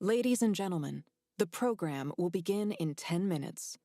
Ladies and gentlemen, the program will begin in 10 minutes.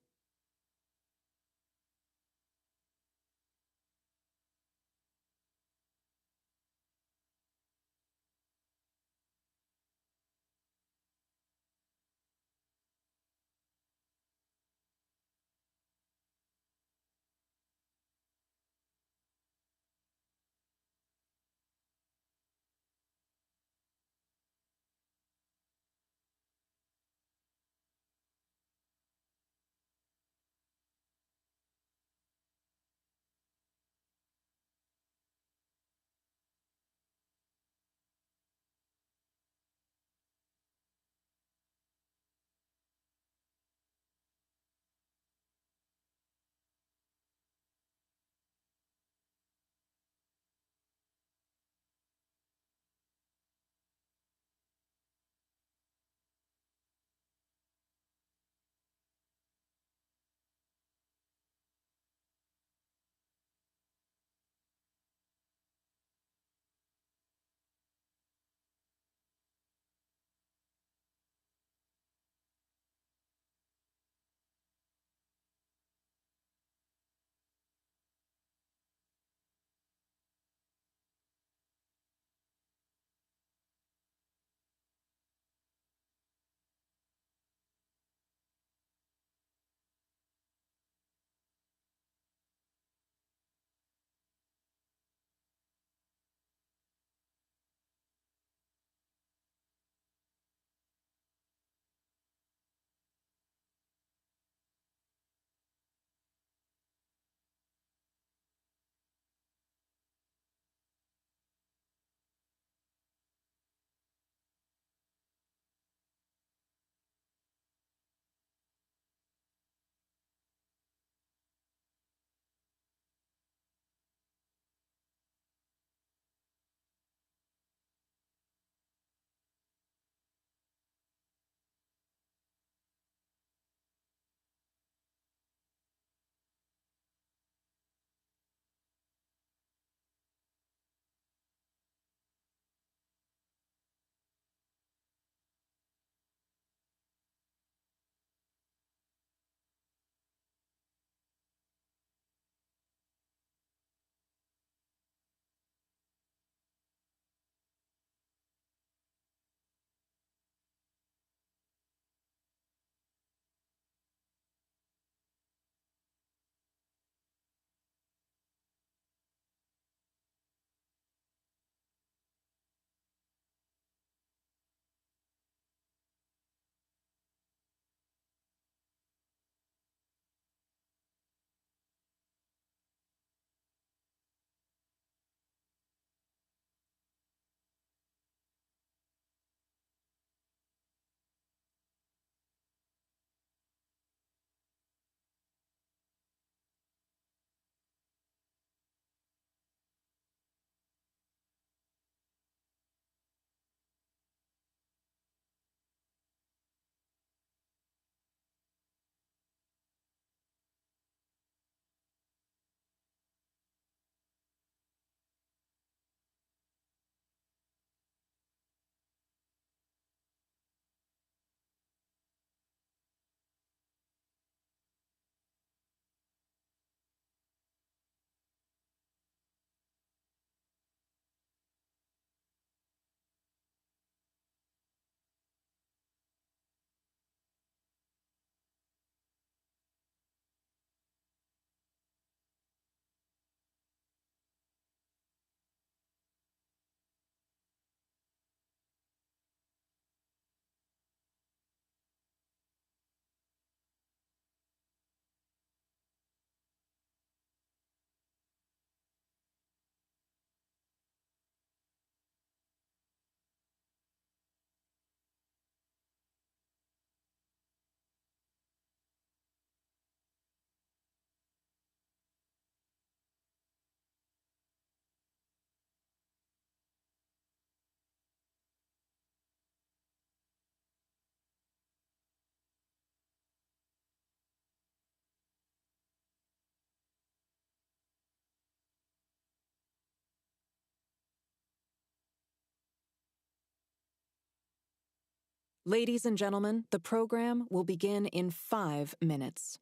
Ladies and gentlemen, the program will begin in 5 minutes.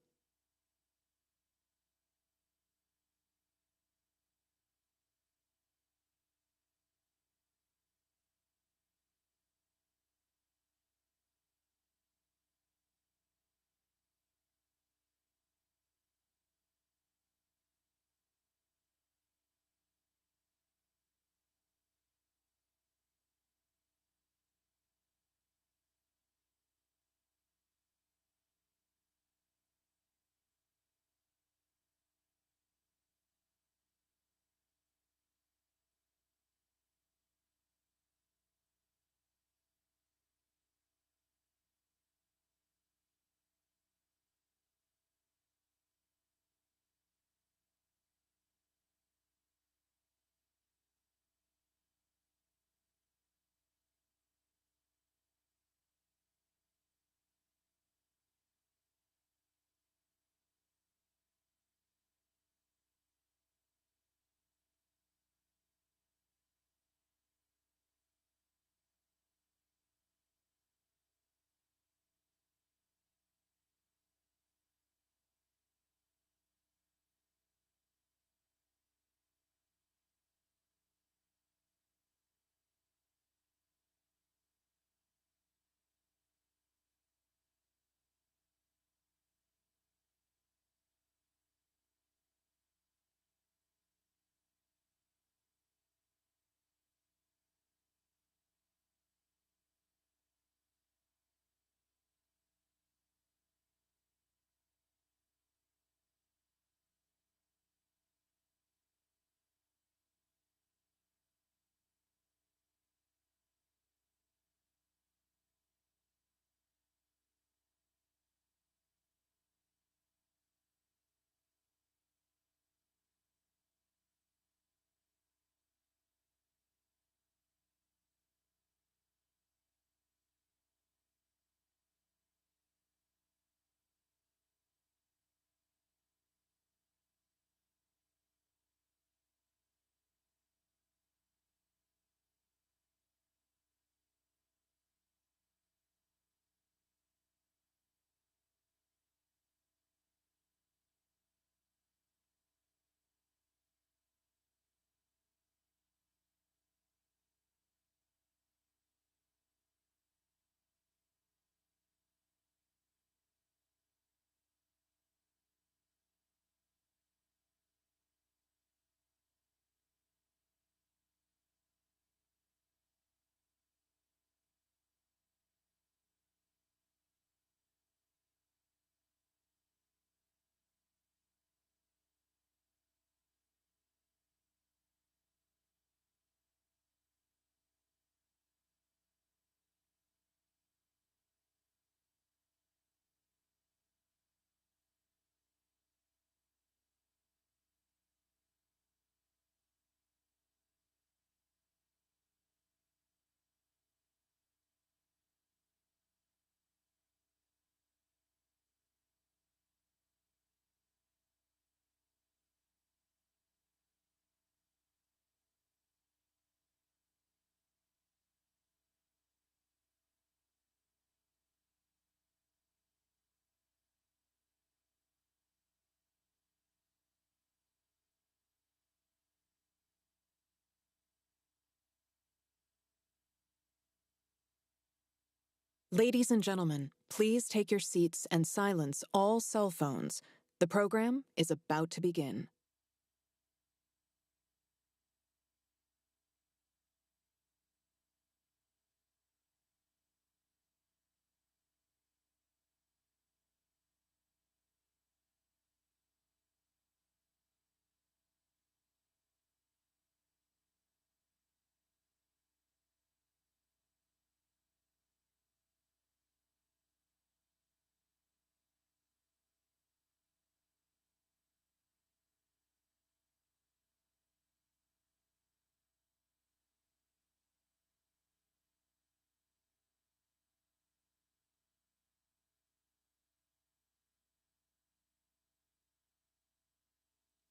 Ladies and gentlemen, please take your seats and silence all cell phones. The program is about to begin.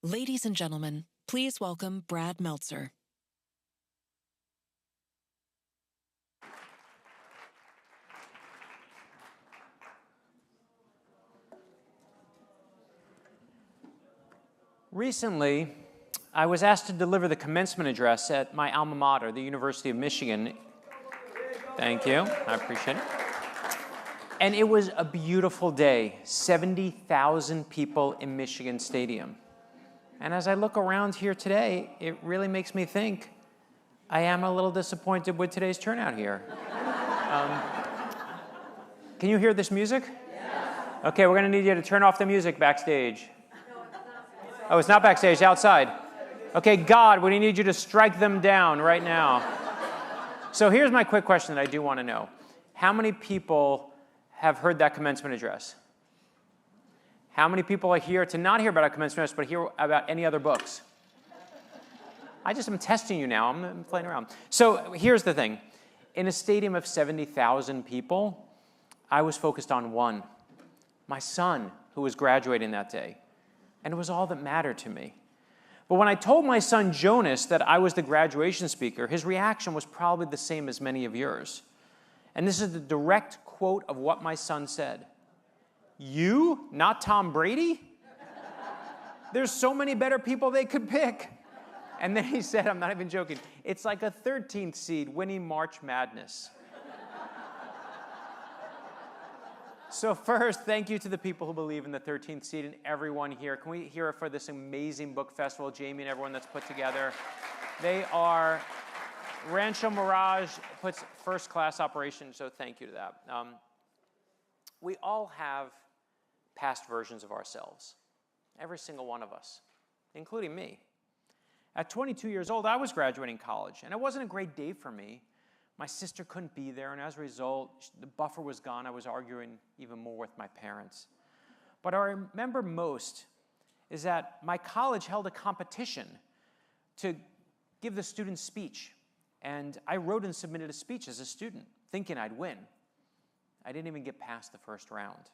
Ladies and gentlemen, please welcome Brad Meltzer. Recently, I was asked to deliver the commencement address at my alma mater, the University of Michigan. Thank you. I appreciate it. And it was a beautiful day, 70,000 people in Michigan Stadium. And as I look around here today, it really makes me think I am a little disappointed with today's turnout here. Can you hear this music? Yes. Okay, we're going to need you to turn off the music backstage. Oh, it's not backstage, outside. Okay, God, we need you to strike them down right now. So here's my quick question that I do want to know. How many people have heard that commencement address? How many people are here to not hear about a commencement address, but hear about any other books? I just am testing you now. I'm playing around. So here's the thing. In a stadium of 70,000 people, I was focused on one, my son, who was graduating that day. And it was all that mattered to me. But when I told my son Jonas that I was the graduation speaker, his reaction was probably the same as many of yours. And this is the direct quote of what my son said. You, not Tom Brady? There's so many better people they could pick. And then he said, I'm not even joking, it's like a 13th seed winning March Madness. So first, thank you to the people who believe in the 13th seed and everyone here. Can we hear it for this amazing book festival, Jamie and everyone that's put together? They are, Rancho Mirage puts first-class operation, so thank you to that. We all have past versions of ourselves, every single one of us, including me. At 22 years old, I was graduating college, and it wasn't a great day for me. My sister couldn't be there, and as a result, the buffer was gone. I was arguing even more with my parents. But what I remember most is that my college held a competition to give the student speech, and I wrote and submitted a speech as a student, thinking I'd win. I didn't even get past the first round.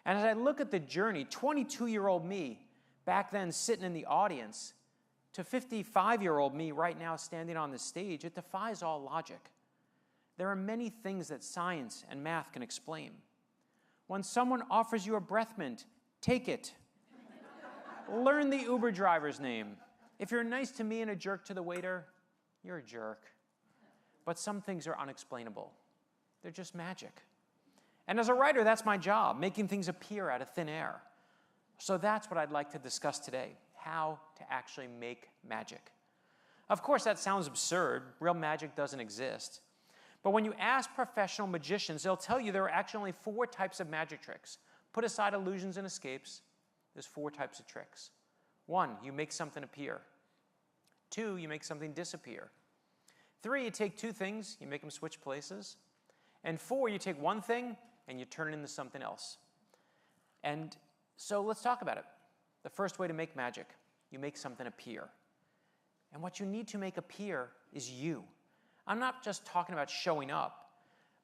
And as I look at the journey, 22-year-old me, back then sitting in the audience, to 55-year-old me right now standing on the stage, it defies all logic. There are many things that science and math can explain. When someone offers you a breath mint, take it. Learn the Uber driver's name. If you're nice to me and a jerk to the waiter, you're a jerk. But some things are unexplainable. They're just magic. And as a writer, that's my job, making things appear out of thin air. So that's what I'd like to discuss today, how to actually make magic. Of course, that sounds absurd. Real magic doesn't exist. But when you ask professional magicians, they'll tell you there are actually only 4 types of magic tricks. Put aside illusions and escapes, there's 4 types of tricks. 1, you make something appear. 2, you make something disappear. 3, you take 2 things, you make them switch places. And 4, you take one thing and you turn it into something else. And so let's talk about it. The first way to make magic, you make something appear. And what you need to make appear is you. I'm not just talking about showing up,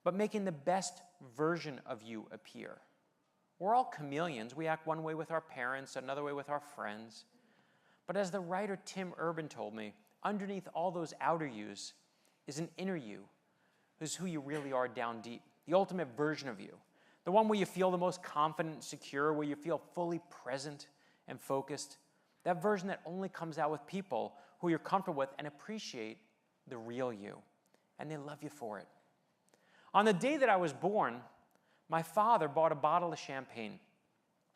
but making the best version of you appear. We're all chameleons. We act one way with our parents, another way with our friends. But as the writer Tim Urban told me, underneath all those outer yous is an inner you, who's who you really are down deep, the ultimate version of you, the one where you feel the most confident and secure, where you feel fully present and focused, that version that only comes out with people who you're comfortable with and appreciate the real you, and they love you for it. On the day that I was born, my father bought a bottle of champagne.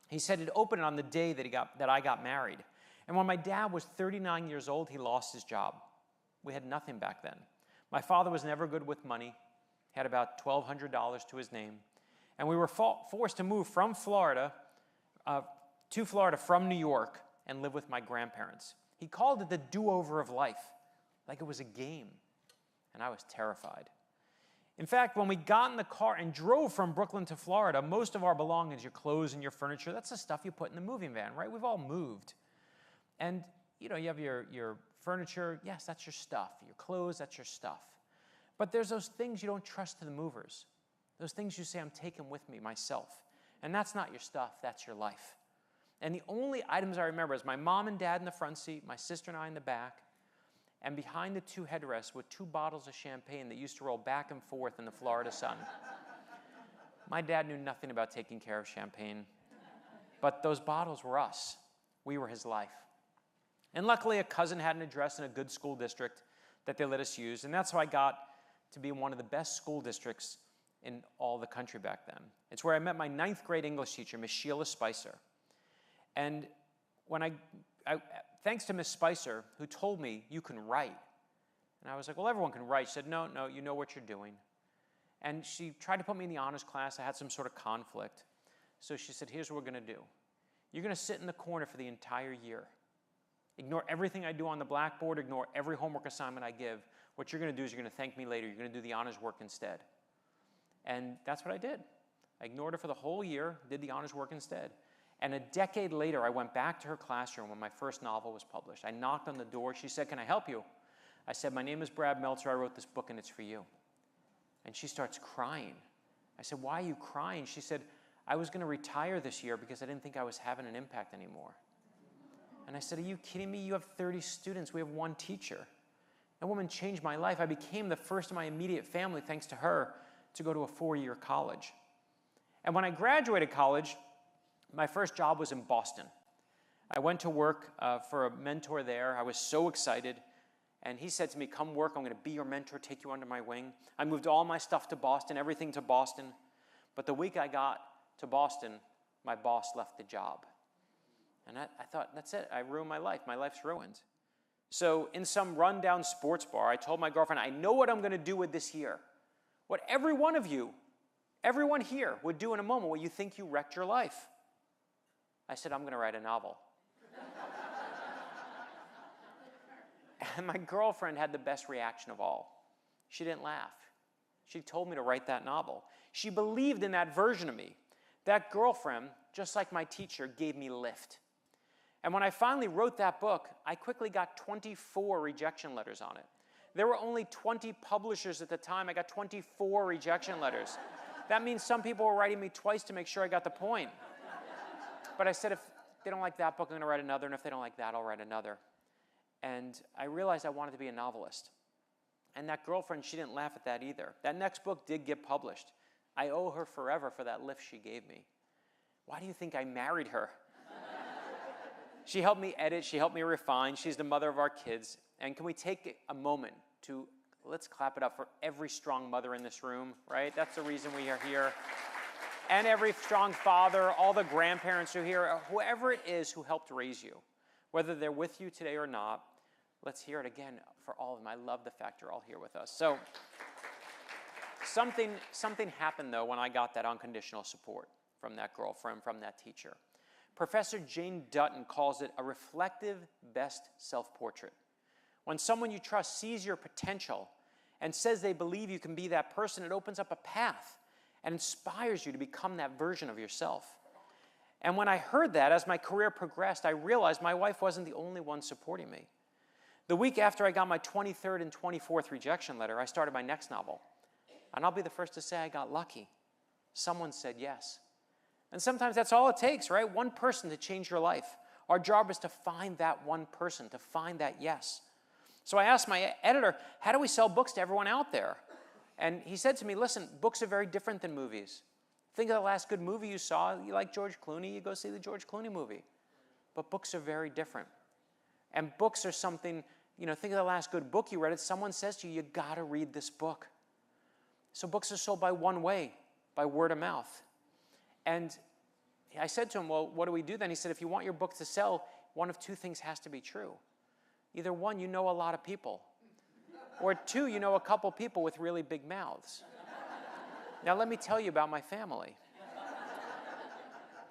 He said he'd open it on the day that I got married. And when my dad was 39 years old, he lost his job. We had nothing back then. My father was never good with money. He had about $1,200 to his name. And we were forced to move from Florida to Florida from New York and live with my grandparents. He called it the do-over of life, like it was a game. And I was terrified. In fact, when we got in the car and drove from Brooklyn to Florida, most of our belongings, your clothes and your furniture, that's the stuff you put in the moving van, right? We've all moved. And, you know, you have your furniture, yes, that's your stuff. Your clothes, that's your stuff. But there's those things you don't trust to the movers. Those things you say, I'm taking with me myself. And that's not your stuff, that's your life. And the only items I remember is my mom and dad in the front seat, my sister and I in the back, and behind the 2 headrests were 2 bottles of champagne that used to roll back and forth in the Florida sun. My dad knew nothing about taking care of champagne, but those bottles were us. We were his life. And luckily, a cousin had an address in a good school district that they let us use, and that's how I got to be one of the best school districts in all the country back then. It's where I met my 9th grade English teacher, Miss Sheila Spicer. And when I thanks to Miss Spicer, who told me, you can write. And I was like, well, everyone can write. She said, no, you know what you're doing. And she tried to put me in the honors class. I had some sort of conflict. So she said, here's what we're going to do. You're going to sit in the corner for the entire year. Ignore everything I do on the blackboard. Ignore every homework assignment I give. What you're going to do is you're going to thank me later. You're going to do the honors work instead. And that's what I did. I ignored her for the whole year, did the honors work instead. And a decade later, I went back to her classroom when my first novel was published. I knocked on the door. She said, can I help you? I said, my name is Brad Meltzer. I wrote this book, and it's for you. And she starts crying. I said, why are you crying? She said, I was going to retire this year because I didn't think I was having an impact anymore. And I said, are you kidding me? You have 30 students. We have one teacher. That woman changed my life. I became the first in my immediate family, thanks to her, to go to a 4-year college. And when I graduated college, my first job was in Boston. I went to work for a mentor there. I was so excited. And he said to me, come work. I'm going to be your mentor, take you under my wing. I moved all my stuff to Boston, everything to Boston. But the week I got to Boston, my boss left the job. And I thought, that's it. I ruined my life. My life's ruined. So in some rundown sports bar, I told my girlfriend, I know what I'm going to do with this year. What every one of you, everyone here would do in a moment when you think you wrecked your life. I said, I'm going to write a novel. And my girlfriend had the best reaction of all. She didn't laugh. She told me to write that novel. She believed in that version of me. That girlfriend, just like my teacher, gave me lift. And when I finally wrote that book, I quickly got 24 rejection letters on it. There were only 20 publishers at the time. I got 24 rejection letters. That means some people were writing me twice to make sure I got the point. But I said, if they don't like that book, I'm going to write another, and if they don't like that, I'll write another. And I realized I wanted to be a novelist. And that girlfriend, she didn't laugh at that either. That next book did get published. I owe her forever for that lift she gave me. Why do you think I married her? She helped me edit. She helped me refine. She's the mother of our kids. And can we take a moment to, let's clap it up for every strong mother in this room, right? That's the reason we are here. And every strong father, all the grandparents who are here, whoever it is who helped raise you, whether they're with you today or not, let's hear it again for all of them. I love the fact you're all here with us. So something happened, though, when I got that unconditional support from that girlfriend, from that teacher. Professor Jane Dutton calls it a reflective best self-portrait. When someone you trust sees your potential and says they believe you can be that person, it opens up a path and inspires you to become that version of yourself. And when I heard that, as my career progressed, I realized my wife wasn't the only one supporting me. The week after I got my 23rd and 24th rejection letter, I started my next novel. And I'll be the first to say I got lucky. Someone said yes. And sometimes that's all it takes, right? One person to change your life. Our job is to find that one person, to find that yes. So I asked my editor, how do we sell books to everyone out there? And he said to me, listen, books are very different than movies. Think of the last good movie you saw. You like George Clooney, you go see the George Clooney movie. But books are very different. And books are something, think of the last good book you read. Someone says to you, you got to read this book. So books are sold by one way, by word of mouth. And I said to him, well, what do we do then? He said, if you want your book to sell, one of two things has to be true. Either one, you know a lot of people. Or two, you know a couple people with really big mouths. Now, let me tell you about my family.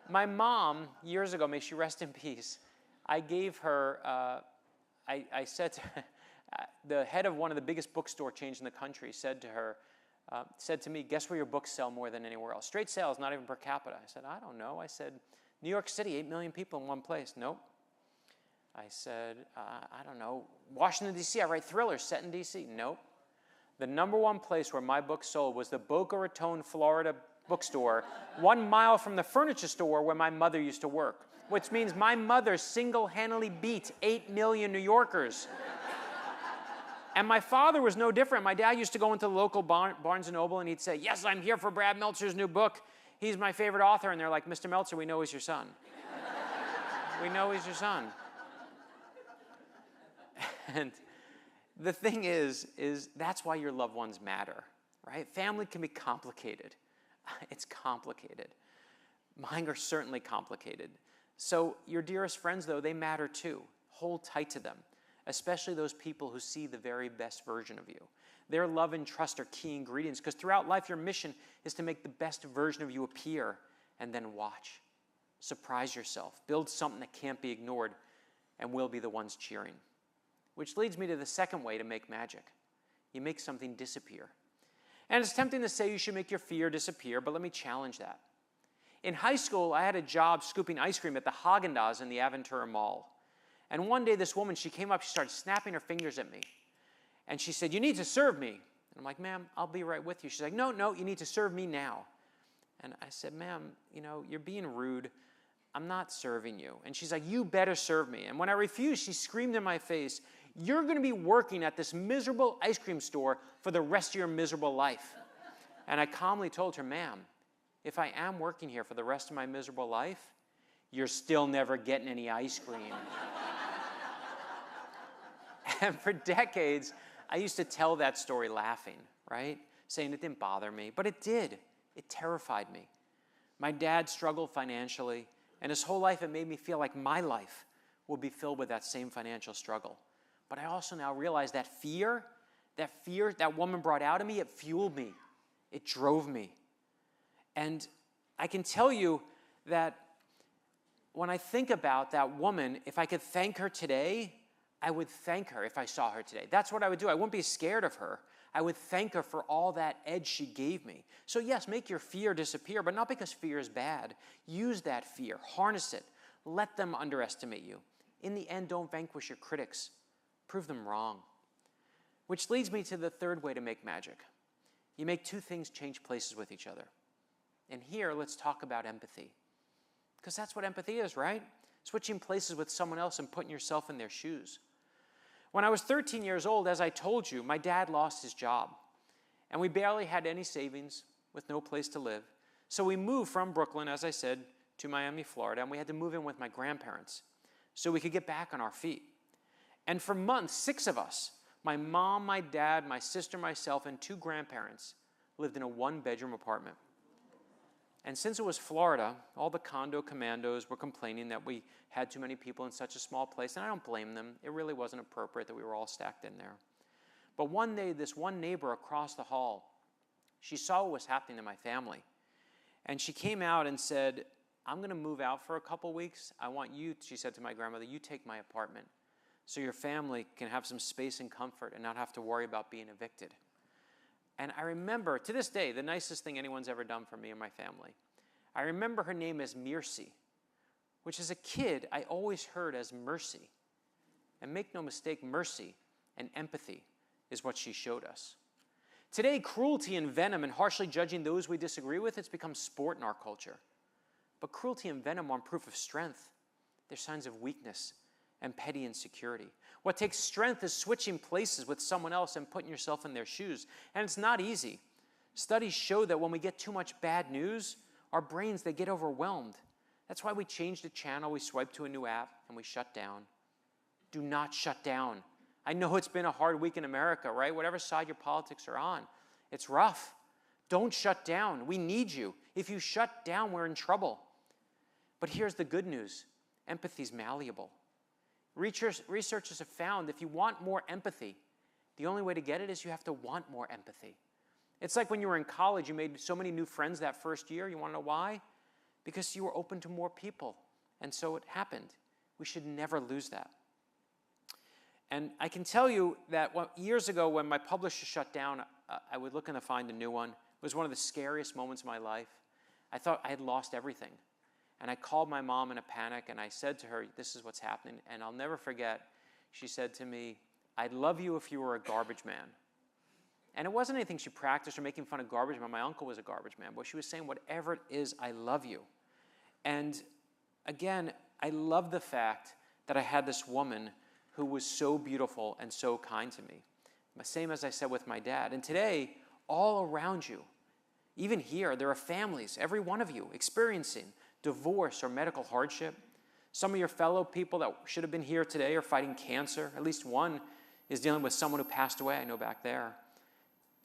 My mom, years ago, may she rest in peace, I gave her, I said to her, the head of one of the biggest bookstore chains in the country said to me, guess where your books sell more than anywhere else? Straight sales, not even per capita. I said, I don't know. I said, New York City, 8 million people in one place. Nope. I said, I don't know. Washington, D.C., I write thrillers set in D.C. Nope. The number one place where my book sold was the Boca Raton, Florida bookstore, 1 mile from the furniture store where my mother used to work, which means my mother single-handedly beat 8 million New Yorkers. And my father was no different. My dad used to go into the local Barnes & Noble, and he'd say, yes, I'm here for Brad Meltzer's new book. He's my favorite author. And they're like, Mr. Meltzer, we know he's your son. We know he's your son. And the thing is that's why your loved ones matter, right? Family can be complicated. It's complicated. Mine are certainly complicated. So your dearest friends, though, they matter too. Hold tight to them, especially those people who see the very best version of you. Their love and trust are key ingredients, because throughout life, your mission is to make the best version of you appear, and then watch. Surprise yourself. Build something that can't be ignored, and we'll be the ones cheering. Which leads me to the second way to make magic. You make something disappear. And it's tempting to say you should make your fear disappear, but let me challenge that. In high school, I had a job scooping ice cream at the Haagen-Dazs in the Aventura Mall. And one day, this woman, she came up, she started snapping her fingers at me. And she said, "You need to serve me." And I'm like, "Ma'am, I'll be right with you." She's like, No, you need to serve me now." And I said, "Ma'am, you're being rude. I'm not serving you." And she's like, "You better serve me." And when I refused, she screamed in my face, "You're going to be working at this miserable ice cream store for the rest of your miserable life." And I calmly told her, "Ma'am, if I am working here for the rest of my miserable life, you're still never getting any ice cream." And for decades, I used to tell that story laughing, right? Saying it didn't bother me, but it did. It terrified me. My dad struggled financially, and his whole life it made me feel like my life will be filled with that same financial struggle. But I also now realize that fear that woman brought out of me, it fueled me. It drove me. And I can tell you that when I think about that woman, if I could thank her today, I would thank her if I saw her today. That's what I would do. I wouldn't be scared of her. I would thank her for all that edge she gave me. So yes, make your fear disappear, but not because fear is bad. Use that fear. Harness it. Let them underestimate you. In the end, don't vanquish your critics. Prove them wrong. Which leads me to the third way to make magic. You make two things change places with each other. And here, let's talk about empathy. Because that's what empathy is, right? Switching places with someone else and putting yourself in their shoes. When I was 13 years old, as I told you, my dad lost his job. And we barely had any savings with no place to live. So we moved from Brooklyn, as I said, to Miami, Florida, and we had to move in with my grandparents so we could get back on our feet. And for months, 6 of us, my mom, my dad, my sister, myself, and 2 grandparents lived in a 1-bedroom apartment. And since it was Florida, all the condo commandos were complaining that we had too many people in such a small place, and I don't blame them. It really wasn't appropriate that we were all stacked in there. But one day, this one neighbor across the hall, she saw what was happening to my family. And she came out and said, "I'm going to move out for a couple weeks. I want you," she said to my grandmother, "you take my apartment so your family can have some space and comfort and not have to worry about being evicted." And I remember, to this day, the nicest thing anyone's ever done for me and my family. I remember her name as Mercy, which as a kid, I always heard as mercy. And make no mistake, mercy and empathy is what she showed us. Today, cruelty and venom and harshly judging those we disagree with, it's become sport in our culture. But cruelty and venom aren't proof of strength. They're signs of weakness and petty insecurity. What takes strength is switching places with someone else and putting yourself in their shoes. And it's not easy. Studies show that when we get too much bad news, our brains, they get overwhelmed. That's why we change the channel, we swipe to a new app, and we shut down. Do not shut down. I know it's been a hard week in America, right? Whatever side your politics are on, it's rough. Don't shut down. We need you. If you shut down, we're in trouble. But here's the good news. Empathy's malleable. Researchers have found if you want more empathy, the only way to get it is you have to want more empathy. It's like when you were in college, you made so many new friends that first year. You want to know why? Because you were open to more people. And so it happened. We should never lose that. And I can tell you that years ago when my publisher shut down, I was looking to find a new one. It was one of the scariest moments of my life. I thought I had lost everything. And I called my mom in a panic, and I said to her, "This is what's happening." And I'll never forget, she said to me, "I'd love you if you were a garbage man." And it wasn't anything she practiced or making fun of garbage man. My uncle was a garbage man. But she was saying, whatever it is, I love you. And again, I love the fact that I had this woman who was so beautiful and so kind to me. Same as I said with my dad. And today, all around you, even here, there are families, every one of you, experiencing divorce or medical hardship. Some of your fellow people that should have been here today are fighting cancer. At least one is dealing with someone who passed away, I know back there.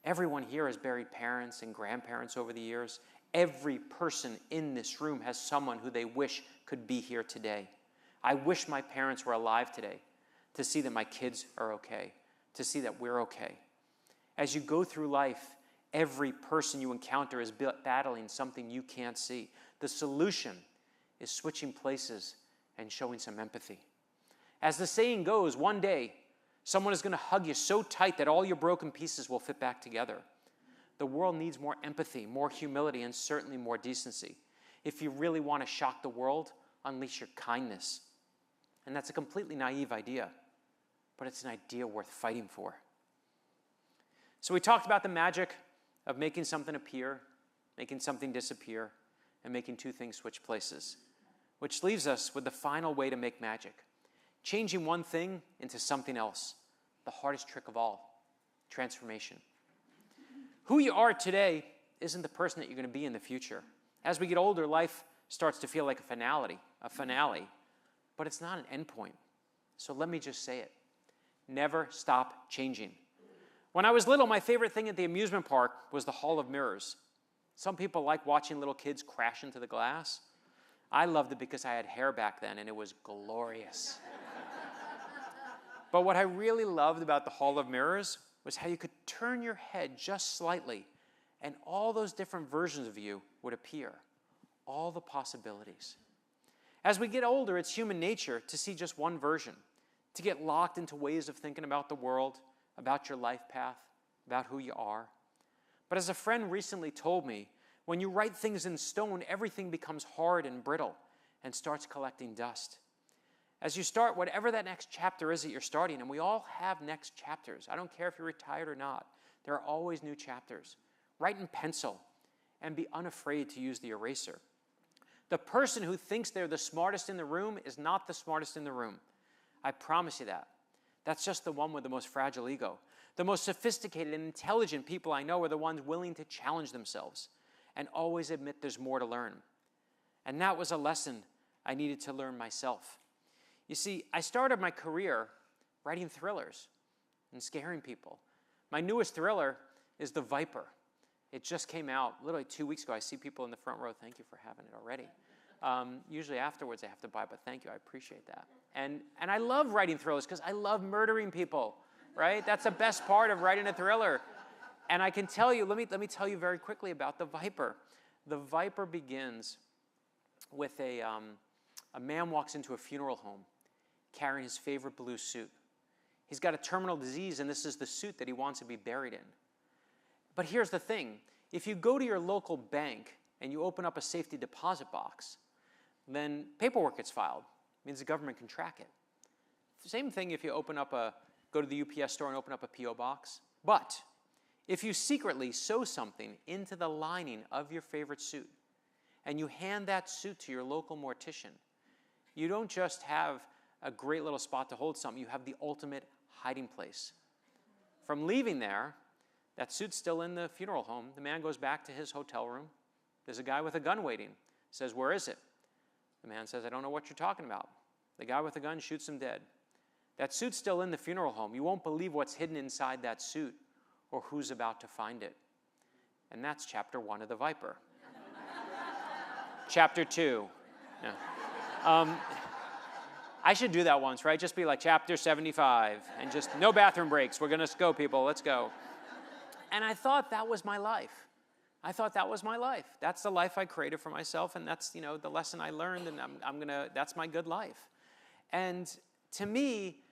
Everyone here has buried parents and grandparents over the years. Every person in this room has someone who they wish could be here today. I wish my parents were alive today to see that my kids are okay, to see that we're okay. As you go through life, every person you encounter is battling something you can't see. The solution is switching places and showing some empathy. As the saying goes, one day, someone is going to hug you so tight that all your broken pieces will fit back together. The world needs more empathy, more humility, and certainly more decency. If you really want to shock the world, unleash your kindness. And that's a completely naive idea, but it's an idea worth fighting for. So we talked about the magic of making something appear, making something disappear, and making two things switch places, which leaves us with the final way to make magic, changing one thing into something else, the hardest trick of all, transformation. Who you are today isn't the person that you're going to be in the future. As we get older, life starts to feel like a finale, but it's not an endpoint. So let me just say it. Never stop changing. When I was little, my favorite thing at the amusement park was the Hall of Mirrors. Some people like watching little kids crash into the glass. I loved it because I had hair back then, and it was glorious. But what I really loved about the Hall of Mirrors was how you could turn your head just slightly, and all those different versions of you would appear, all the possibilities. As we get older, it's human nature to see just one version, to get locked into ways of thinking about the world, about your life path, about who you are. But as a friend recently told me, when you write things in stone, everything becomes hard and brittle and starts collecting dust. As you start whatever that next chapter is that you're starting, and we all have next chapters. I don't care if you're retired or not. There are always new chapters. Write in pencil and be unafraid to use the eraser. The person who thinks they're the smartest in the room is not the smartest in the room. I promise you that. That's just the one with the most fragile ego. The most sophisticated and intelligent people I know are the ones willing to challenge themselves and always admit there's more to learn. And that was a lesson I needed to learn myself. You see, I started my career writing thrillers and scaring people. My newest thriller is The Viper. It just came out literally 2 weeks ago. I see people in the front row. Thank you for having it already. Usually afterwards I have to buy, but thank you. I appreciate that. And I love writing thrillers because I love murdering people, right? That's the best part of writing a thriller. And I can tell you, let me tell you very quickly about The Viper. The Viper begins with a man walks into a funeral home carrying his favorite blue suit. He's got a terminal disease, and this is the suit that he wants to be buried in. But here's the thing. If you go to your local bank and you open up a safety deposit box, then paperwork gets filed. It means the government can track it. Same thing if you go to the UPS store and open up a P.O. box. But if you secretly sew something into the lining of your favorite suit and you hand that suit to your local mortician, you don't just have a great little spot to hold something, you have the ultimate hiding place. From leaving there, that suit's still in the funeral home. The man goes back to his hotel room. There's a guy with a gun waiting. Says, "Where is it?" The man says, "I don't know what you're talking about." The guy with the gun shoots him dead. That suit's still in the funeral home. You won't believe what's hidden inside that suit or who's about to find it. And that's chapter 1 of The Viper. Chapter 2. No. I should do that once, right? Just be like chapter 75 and just no bathroom breaks. We're going to go, people. Let's go. And I thought that was my life. That's the life I created for myself, and that's, the lesson I learned, and that's my good life. And to me,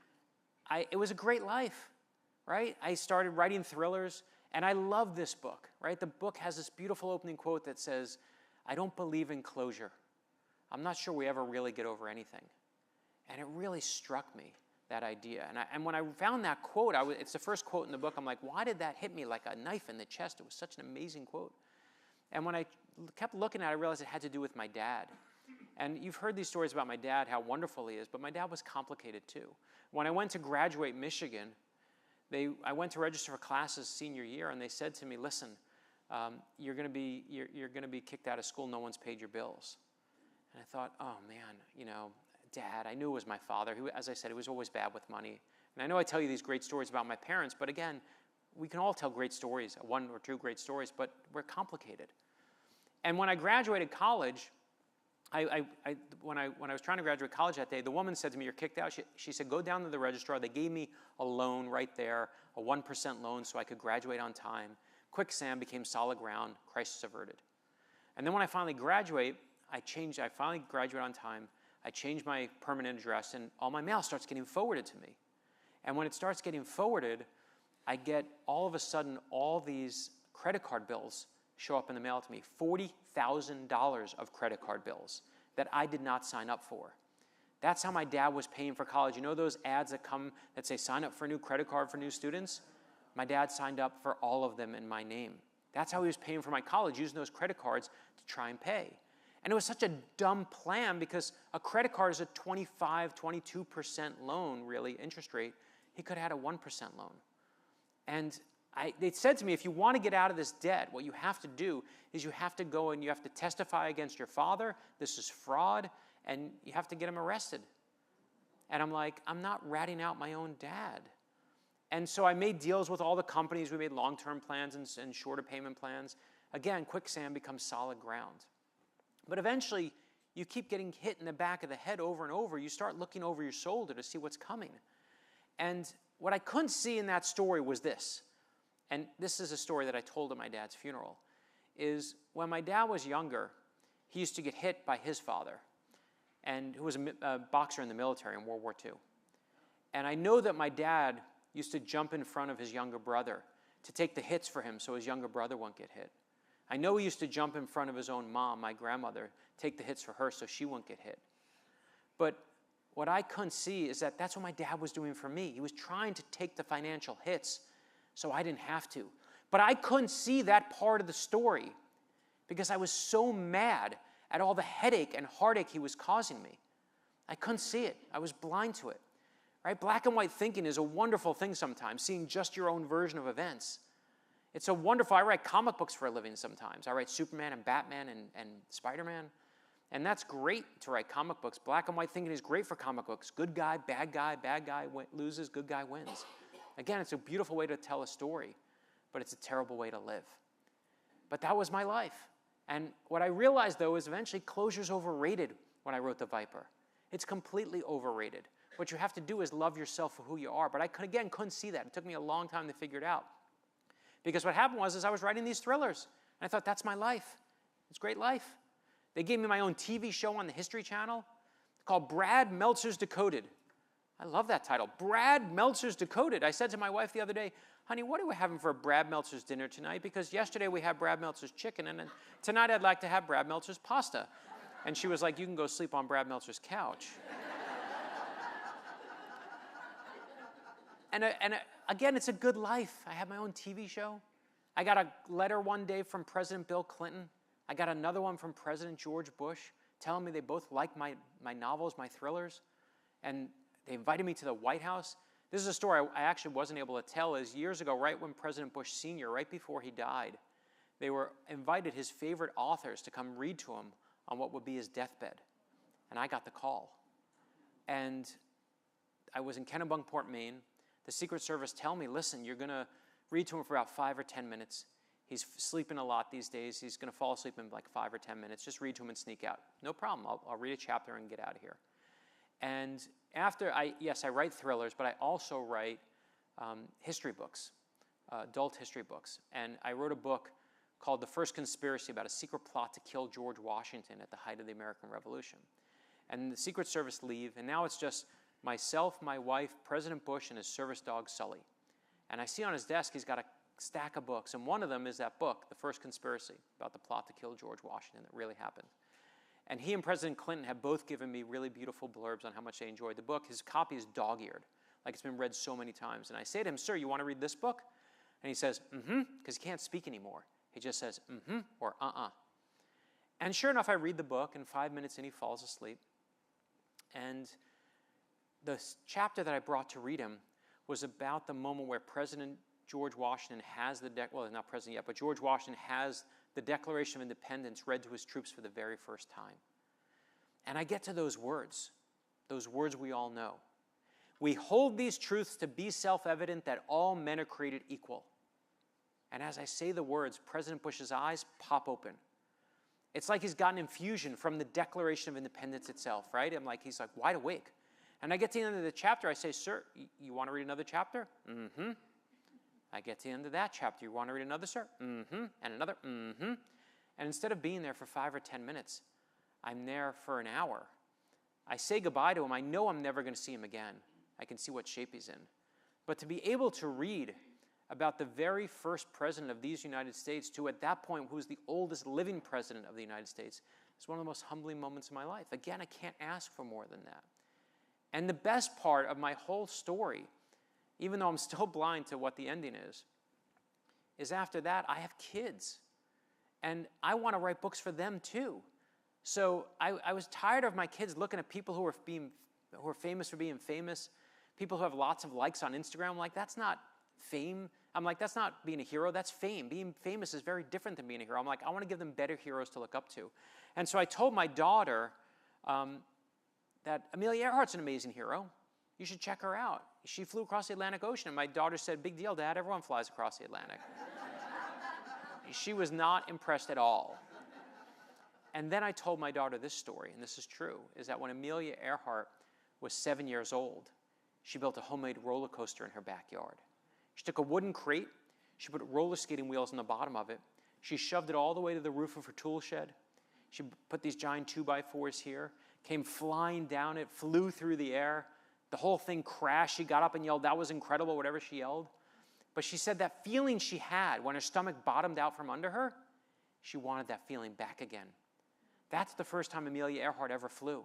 it was a great life, right? I started writing thrillers, and I love this book, right? The book has this beautiful opening quote that says, "I don't believe in closure. I'm not sure we ever really get over anything." And it really struck me, that idea. And when I found that quote, it's the first quote in the book. I'm like, why did that hit me like a knife in the chest? It was such an amazing quote. And when I kept looking at it, I realized it had to do with my dad. And you've heard these stories about my dad, how wonderful he is, but my dad was complicated too. When I went to graduate Michigan, I went to register for classes senior year, and they said to me, "Listen, you're going to be kicked out of school. No one's paid your bills." And I thought, oh man, Dad, I knew it was my father. As I said, he was always bad with money. And I know I tell you these great stories about my parents, but again, we can all tell great stories, one or two great stories, but we're complicated. And when I graduated college, when I was trying to graduate college that day, the woman said to me, "You're kicked out." She said, "Go down to the registrar." They gave me a loan right there, a 1% loan so I could graduate on time. Quicksand became solid ground, crisis averted. And then when I finally graduate, I finally graduate on time. I changed my permanent address, and all my mail starts getting forwarded to me. And when it starts getting forwarded, I get all of a sudden all these credit card bills show up in the mail to me, $40,000 of credit card bills that I did not sign up for. That's how my dad was paying for college. You know those ads that come that say sign up for a new credit card for new students? My dad signed up for all of them in my name. That's how he was paying for my college, using those credit cards to try and pay. And it was such a dumb plan because a credit card is a 25, 22% loan, really, interest rate. He could have had a 1% loan. And they said to me, if you want to get out of this debt, what you have to do is you have to go and you have to testify against your father. This is fraud, and you have to get him arrested. And I'm like, I'm not ratting out my own dad. And so I made deals with all the companies. We made long-term plans and shorter payment plans. Again, quicksand becomes solid ground. But eventually, you keep getting hit in the back of the head over and over. You start looking over your shoulder to see what's coming. And what I couldn't see in that story was this. And this is a story that I told at my dad's funeral, is when my dad was younger, he used to get hit by his father, and who was a boxer in the military in World War II. And I know that my dad used to jump in front of his younger brother to take the hits for him so his younger brother won't get hit. I know he used to jump in front of his own mom, my grandmother, take the hits for her so she won't get hit. But what I couldn't see is that that's what my dad was doing for me. He was trying to take the financial hits so I didn't have to. But I couldn't see that part of the story because I was so mad at all the headache and heartache he was causing me. I couldn't see it. I was blind to it. Right? Black and white thinking is a wonderful thing sometimes, seeing just your own version of events. It's a wonderful, I write comic books for a living sometimes. I write Superman and Batman and Spider-Man. And that's great to write comic books. Black and white thinking is great for comic books. Good guy loses, good guy wins. Again, it's a beautiful way to tell a story, but it's a terrible way to live. But that was my life. And what I realized, though, is eventually closure's overrated when I wrote The Viper. It's completely overrated. What you have to do is love yourself for who you are. But I, again, couldn't see that. It took me a long time to figure it out. Because what happened was I was writing these thrillers. And I thought, that's my life. It's a great life. They gave me my own TV show on the History Channel called Brad Meltzer's Decoded. I love that title, Brad Meltzer's Decoded. I said to my wife the other day, honey, what are we having for Brad Meltzer's dinner tonight? Because yesterday we had Brad Meltzer's chicken, and then tonight I'd like to have Brad Meltzer's pasta. And she was like, you can go sleep on Brad Meltzer's couch. And again, it's a good life. I have my own TV show. I got a letter one day from President Bill Clinton. I got another one from President George Bush telling me they both like my novels, my thrillers. And they invited me to the White House. This is a story I actually wasn't able to tell. Is years ago, right when President Bush Sr., right before he died, they were invited his favorite authors to come read to him on what would be his deathbed. And I got the call. And I was in Kennebunkport, Maine. The Secret Service tell me, listen, you're going to read to him for about 5 or 10 minutes. He's sleeping a lot these days. He's going to fall asleep in like 5 or 10 minutes. Just read to him and sneak out. No problem. I'll read a chapter and get out of here. And after, I write thrillers, but I also write history books, adult history books. And I wrote a book called The First Conspiracy about a secret plot to kill George Washington at the height of the American Revolution. And the Secret Service leave, and now it's just myself, my wife, President Bush, and his service dog, Sully. And I see on his desk he's got a stack of books, and one of them is that book, The First Conspiracy, about the plot to kill George Washington that really happened. And he and President Clinton have both given me really beautiful blurbs on how much they enjoyed the book. His copy is dog-eared, like it's been read so many times. And I say to him, sir, you want to read this book? And he says, because he can't speak anymore. He just says, or And sure enough, I read the book, and 5 minutes in, he falls asleep. And the chapter that I brought to read him was about the moment where President George Washington has well, not president yet, but George Washington has the Declaration of Independence read to his troops for the very first time. And I get to those words we all know. We hold these truths to be self-evident that all men are created equal. And as I say the words, President Bush's eyes pop open. It's like he's got an infusion from the Declaration of Independence itself, right? He's like wide awake. And I get to the end of the chapter, I say, sir, you want to read another chapter? Mm-hmm. I get to the end of that chapter, you want to read another, sir? Mm-hmm. And another, mm-hmm. And instead of being there for 5 or 10 minutes, I'm there for an hour. I say goodbye to him. I know I'm never going to see him again. I can see what shape he's in. But to be able to read about the very first president of these United States, to at that point, who was the oldest living president of the United States, is one of the most humbling moments of my life. Again, I can't ask for more than that. And the best part of my whole story, even though I'm still blind to what the ending is after that, I have kids. And I want to write books for them too. So I was tired of my kids looking at people who are famous for being famous, people who have lots of likes on Instagram. I'm like, that's not fame. I'm like, that's not being a hero, that's fame. Being famous is very different than being a hero. I'm like, I want to give them better heroes to look up to. And so I told my daughter that Amelia Earhart's an amazing hero. You should check her out. She flew across the Atlantic Ocean. And my daughter said, big deal, Dad, everyone flies across the Atlantic. She was not impressed at all. And then I told my daughter this story, and this is true, is that when Amelia Earhart was 7 years old, she built a homemade roller coaster in her backyard. She took a wooden crate, she put roller skating wheels on the bottom of it, she shoved it all the way to the roof of her tool shed, she put these giant 2x4s here, came flying down it, flew through the air, the whole thing crashed, she got up and yelled, that was incredible, whatever she yelled. But she said that feeling she had when her stomach bottomed out from under her, she wanted that feeling back again. That's the first time Amelia Earhart ever flew.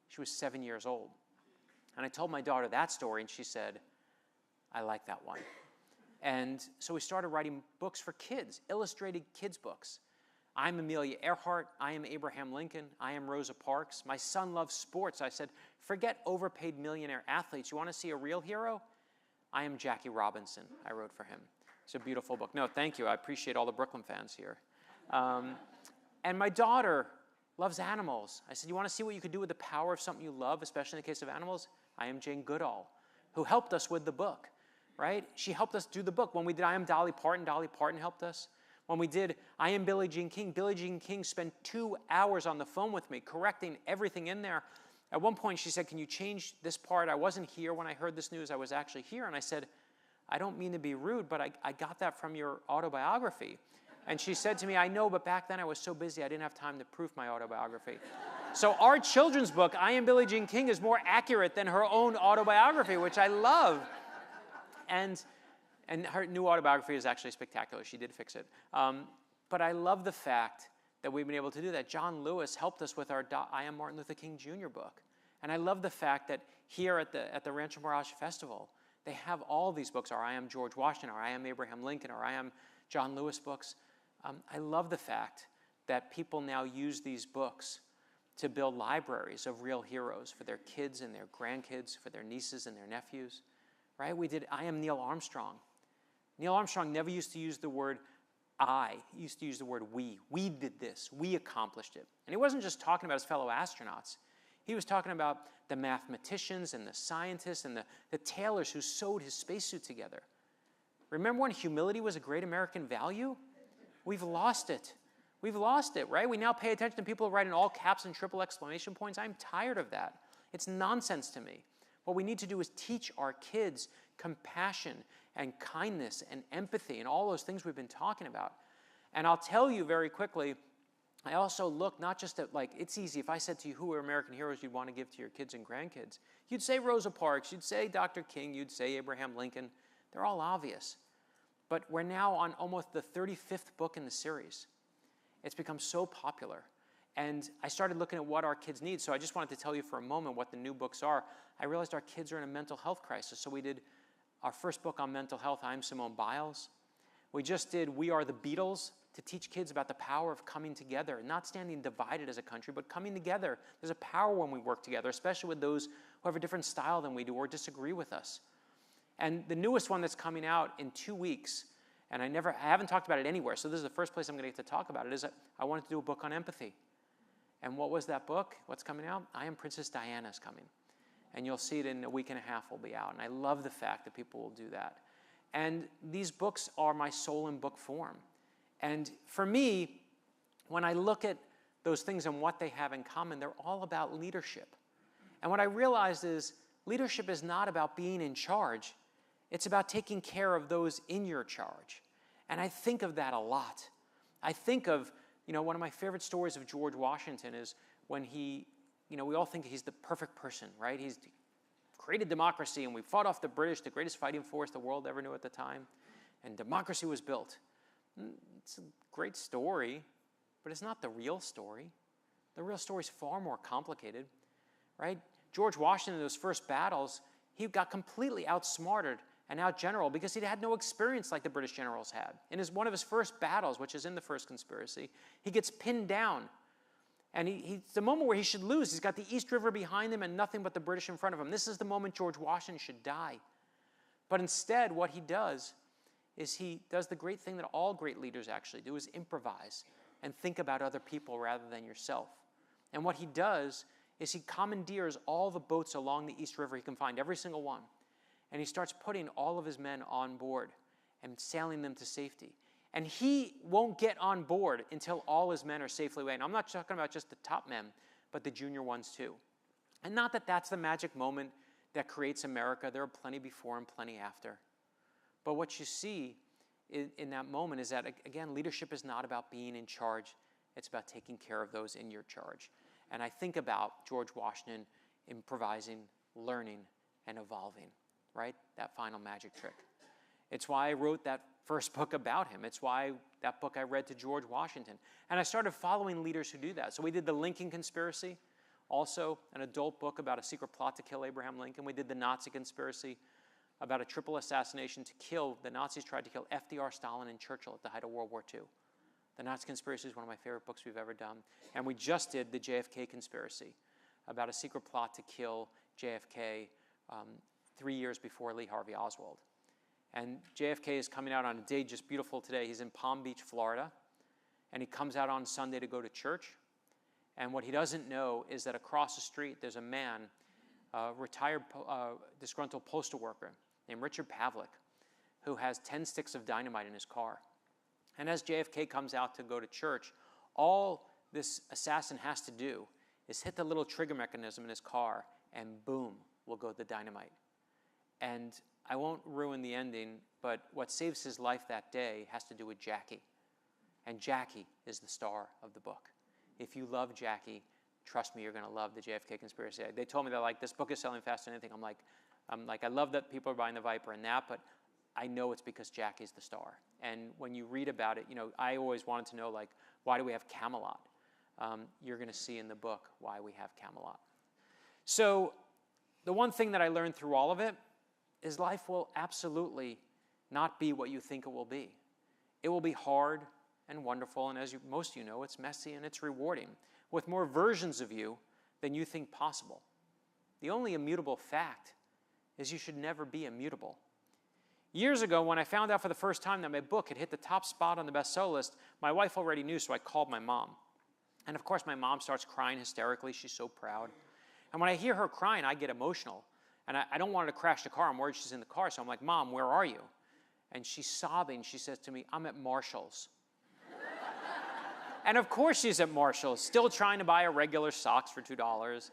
She was 7 years old. And I told my daughter that story, and she said, I like that one. And so we started writing books for kids, illustrated kids' books. I'm Amelia Earhart. I am Abraham Lincoln. I am Rosa Parks. My son loves sports. I said, forget overpaid millionaire athletes. You want to see a real hero? I am Jackie Robinson, I wrote for him. It's a beautiful book. No, thank you. I appreciate all the Brooklyn fans here. And my daughter loves animals. I said, you want to see what you could do with the power of something you love, especially in the case of animals? I am Jane Goodall, who helped us with the book, right? She helped us do the book. When we did I Am Dolly Parton helped us. When we did I Am Billie Jean King spent 2 hours on the phone with me, correcting everything in there. At one point, she said, can you change this part? I wasn't here when I heard this news. I was actually here. And I said, I don't mean to be rude, but I got that from your autobiography. And she said to me, I know, but back then I was so busy I didn't have time to proof my autobiography. So our children's book, I Am Billie Jean King, is more accurate than her own autobiography, which I love. And her new autobiography is actually spectacular. She did fix it. But I love the fact that we've been able to do that. John Lewis helped us with our I Am Martin Luther King Jr. book. And I love the fact that here at the Rancho Mirage Festival, they have all these books, our I Am George Washington, our I Am Abraham Lincoln, our I Am John Lewis books. I love the fact that people now use these books to build libraries of real heroes for their kids and their grandkids, for their nieces and their nephews, right? We did I Am Neil Armstrong. Neil Armstrong never used to use the word I. He used to use the word we. We did this. We accomplished it. And he wasn't just talking about his fellow astronauts. He was talking about the mathematicians and the scientists and the tailors who sewed his spacesuit together. Remember when humility was a great American value? We've lost it. We've lost it, right? We now pay attention to people who write in all caps and triple exclamation points. I'm tired of that. It's nonsense to me. What we need to do is teach our kids compassion and kindness and empathy and all those things we've been talking about. And I'll tell you very quickly, I also look not just at, like, it's easy. If I said to you, who are American heroes you'd want to give to your kids and grandkids? You'd say Rosa Parks, you'd say Dr. King, you'd say Abraham Lincoln. They're all obvious. But we're now on almost the 35th book in the series. It's become so popular. And I started looking at what our kids need. So I just wanted to tell you for a moment what the new books are. I realized our kids are in a mental health crisis. So we did our first book on mental health, I'm Simone Biles. We just did We Are the Beatles to teach kids about the power of coming together, not standing divided as a country, but coming together. There's a power when we work together, especially with those who have a different style than we do or disagree with us. And the newest one that's coming out in 2 weeks, and I haven't talked about it anywhere, so this is the first place I'm going to get to talk about it, is that I wanted to do a book on empathy. And what was that book? What's coming out? I Am Princess Diana's coming. And you'll see it in a week and a half will be out. And I love the fact that people will do that. And these books are my soul in book form. And for me, when I look at those things and what they have in common, they're all about leadership. And what I realized is leadership is not about being in charge. It's about taking care of those in your charge. And I think of that a lot. I think of, one of my favorite stories of George Washington is when he, we all think he's the perfect person, right? He's created democracy, and we fought off the British, the greatest fighting force the world ever knew at the time, and democracy was built. It's a great story, but it's not the real story. The real story is far more complicated, right? George Washington, in those first battles, he got completely outsmarted and outgeneraled because he had no experience like the British generals had. In one of his first battles, which is in the first conspiracy, he gets pinned down. And it's the moment where he should lose. He's got the East River behind him and nothing but the British in front of him. This is the moment George Washington should die. But instead, what he does is he does the great thing that all great leaders actually do, is improvise and think about other people rather than yourself. And what he does is he commandeers all the boats along the East River he can find, every single one. And he starts putting all of his men on board and sailing them to safety. And he won't get on board until all his men are safely away. And I'm not talking about just the top men, but the junior ones too. And not that that's the magic moment that creates America. There are plenty before and plenty after. But what you see in that moment is that, again, leadership is not about being in charge. It's about taking care of those in your charge. And I think about George Washington improvising, learning, and evolving, right? That final magic trick. It's why I wrote that first book about him. It's why that book I read to George Washington. And I started following leaders who do that. So we did the Lincoln Conspiracy, also an adult book about a secret plot to kill Abraham Lincoln. We did the Nazi Conspiracy, about a triple assassination to kill, the Nazis tried to kill FDR, Stalin, and Churchill at the height of World War II. The Nazi Conspiracy is one of my favorite books we've ever done. And we just did the JFK Conspiracy, about a secret plot to kill JFK 3 years before Lee Harvey Oswald. And JFK is coming out on a day just beautiful today. He's in Palm Beach, Florida, and he comes out on Sunday to go to church. And what he doesn't know is that across the street there's a man, retired disgruntled postal worker named Richard Pavlik, who has 10 sticks of dynamite in his car. And as JFK comes out to go to church, all this assassin has to do is hit the little trigger mechanism in his car, and boom, will go the dynamite. And I won't ruin the ending, but what saves his life that day has to do with Jackie. And Jackie is the star of the book. If you love Jackie, trust me, you're going to love the JFK Conspiracy. They told me that this book is selling faster than anything. I'm like, I love that people are buying the Viper and that, but I know it's because Jackie's the star. And when you read about it, I always wanted to know, why do we have Camelot? You're going to see in the book why we have Camelot. So the one thing that I learned through all of it is life will absolutely not be what you think it will be. It will be hard and wonderful, and as most of you know, it's messy and it's rewarding, with more versions of you than you think possible. The only immutable fact is you should never be immutable. Years ago, when I found out for the first time that my book had hit the top spot on the bestseller list, my wife already knew, so I called my mom. And of course, my mom starts crying hysterically. She's so proud. And when I hear her crying, I get emotional. And I don't want her to crash the car. I'm worried she's in the car. So I'm like, Mom, where are you? And she's sobbing. She says to me, I'm at Marshall's. And of course she's at Marshall's, still trying to buy a regular socks for $2.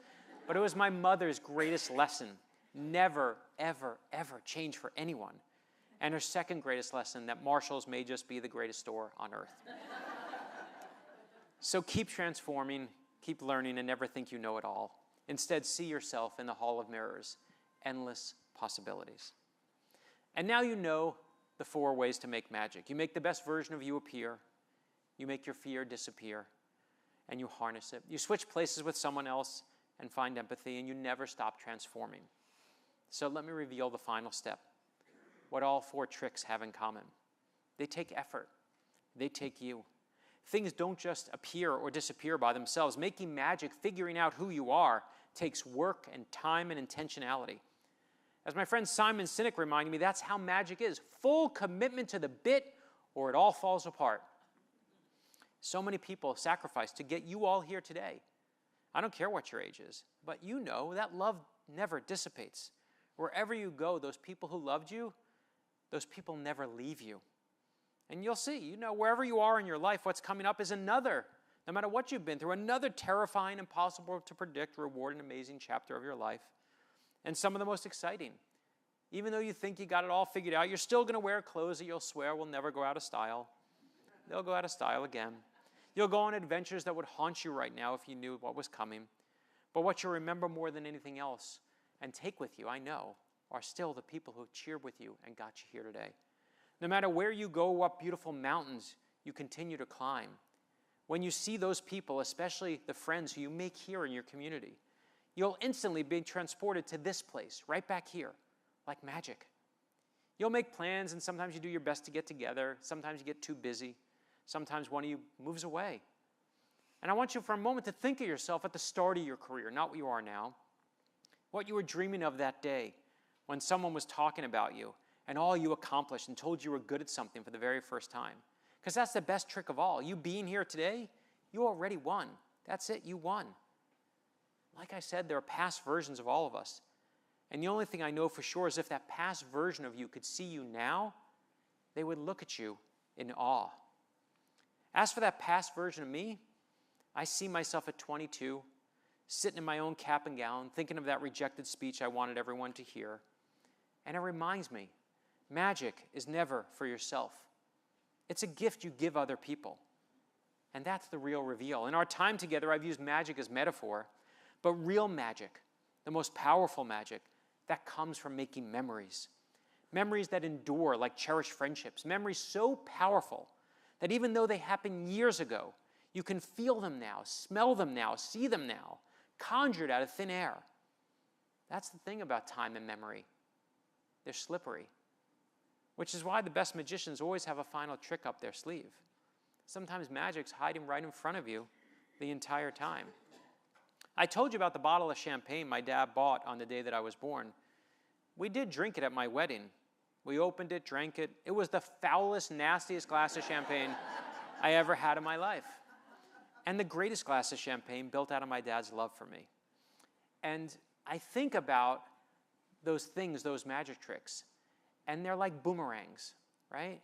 But it was my mother's greatest lesson. Never, ever, ever change for anyone. And her second greatest lesson, that Marshall's may just be the greatest store on earth. So keep transforming, keep learning, and never think you know it all. Instead, see yourself in the hall of mirrors. Endless possibilities. And now you know the 4 ways to make magic. You make the best version of you appear. You make your fear disappear. And you harness it. You switch places with someone else and find empathy, and you never stop transforming. So let me reveal the final step. What all 4 tricks have in common. They take effort. They take you. Things don't just appear or disappear by themselves. Making magic, figuring out who you are, takes work and time and intentionality. As my friend Simon Sinek reminded me, that's how magic is. Full commitment to the bit or it all falls apart. So many people sacrifice to get you all here today. I don't care what your age is, but that love never dissipates. Wherever you go, those people who loved you, those people never leave you. And you'll see, wherever you are in your life, what's coming up is another, no matter what you've been through, another terrifying, impossible to predict, reward, and amazing chapter of your life. And some of the most exciting. Even though you think you got it all figured out, you're still going to wear clothes that you'll swear will never go out of style. They'll go out of style again. You'll go on adventures that would haunt you right now if you knew what was coming. But what you'll remember more than anything else and take with you, I know, are still the people who cheered with you and got you here today. No matter where you go, what beautiful mountains you continue to climb, when you see those people, especially the friends who you make here in your community, you'll instantly be transported to this place, right back here, like magic. You'll make plans, and sometimes you do your best to get together. Sometimes you get too busy. Sometimes one of you moves away. And I want you for a moment to think of yourself at the start of your career, not what you are now, what you were dreaming of that day when someone was talking about you and all you accomplished and told you were good at something for the very first time. Because that's the best trick of all. You being here today, you already won. That's it, you won. Like I said, there are past versions of all of us. And the only thing I know for sure is if that past version of you could see you now, they would look at you in awe. As for that past version of me, I see myself at 22, sitting in my own cap and gown, thinking of that rejected speech I wanted everyone to hear. And it reminds me, magic is never for yourself. It's a gift you give other people. And that's the real reveal. In our time together, I've used magic as metaphor, but real magic, the most powerful magic, that comes from making memories. Memories that endure like cherished friendships. Memories so powerful that even though they happened years ago, you can feel them now, smell them now, see them now, conjured out of thin air. That's the thing about time and memory. They're slippery, which is why the best magicians always have a final trick up their sleeve. Sometimes magic's hiding right in front of you the entire time. I told you about the bottle of champagne my dad bought on the day that I was born. We did drink it at my wedding. We opened it, drank it. It was the foulest, nastiest glass of champagne I ever had in my life. And the greatest glass of champagne built out of my dad's love for me. And I think about those things, those magic tricks, and they're like boomerangs, right?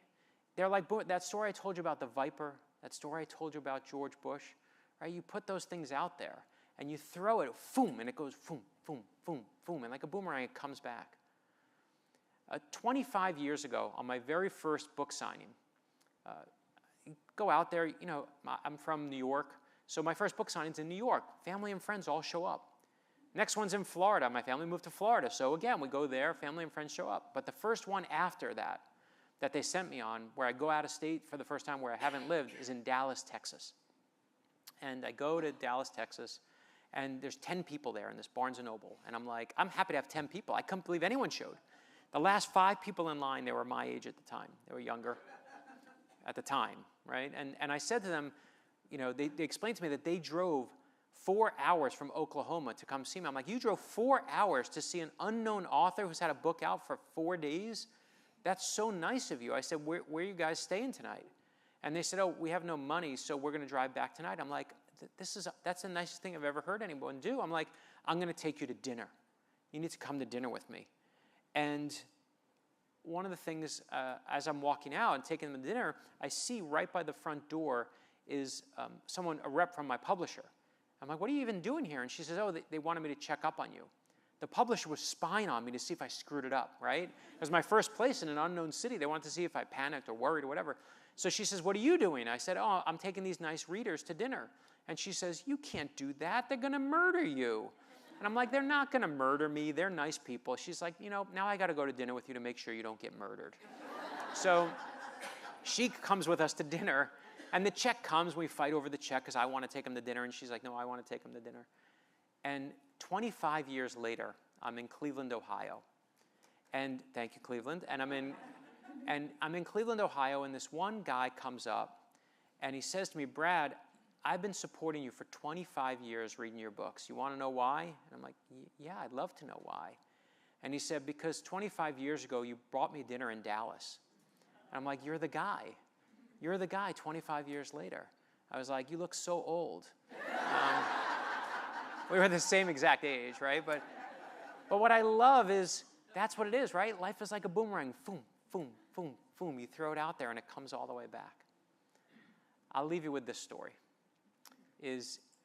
They're like that story I told you about the viper, that story I told you about George Bush, right? You put those things out there, and you throw it, boom, and it goes boom, boom, boom, boom, and like a boomerang, it comes back. 25 years ago, on my very first book signing, go out there, I'm from New York, so my first book signing's in New York. Family and friends all show up. Next one's in Florida. My family moved to Florida, so again, we go there, family and friends show up. But the first one after that they sent me on, where I go out of state for the first time where I haven't lived, is in Dallas, Texas. And I go to Dallas, Texas, and there's 10 people there in this Barnes & Noble. And I'm like, I'm happy to have 10 people. I couldn't believe anyone showed. The last 5 people in line, they were my age at the time. They were younger at the time, right? And I said to them, they explained to me that they drove 4 hours from Oklahoma to come see me. I'm like, you drove 4 hours to see an unknown author who's had a book out for 4 days? That's so nice of you. I said, where are you guys staying tonight? And they said, oh, we have no money, so we're going to drive back tonight. I'm like, that's the nicest thing I've ever heard anyone do. I'm like, I'm going to take you to dinner. You need to come to dinner with me. And one of the things, as I'm walking out and taking them to dinner, I see right by the front door is a rep from my publisher. I'm like, what are you even doing here? And she says, oh, they wanted me to check up on you. The publisher was spying on me to see if I screwed it up, right? It was my first place in an unknown city. They wanted to see if I panicked or worried or whatever. So she says, what are you doing? I said, oh, I'm taking these nice readers to dinner. And she says, you can't do that. They're going to murder you. And I'm like, they're not going to murder me. They're nice people. She's like, now I got to go to dinner with you to make sure you don't get murdered. So she comes with us to dinner. And the check comes. We fight over the check because I want to take him to dinner. And she's like, no, I want to take him to dinner. And 25 years later, I'm in Cleveland, Ohio. And thank you, Cleveland. And I'm in Cleveland, Ohio, and this one guy comes up, and he says to me, Brad, I've been supporting you for 25 years reading your books. You want to know why? And I'm like, yeah, I'd love to know why. And he said, because 25 years ago, you brought me dinner in Dallas. And I'm like, you're the guy. You're the guy 25 years later. I was like, you look so old. We were the same exact age, right? But what I love is that's what it is, right? Life is like a boomerang. Boom, boom, boom, boom. You throw it out there and it comes all the way back. I'll leave you with this story.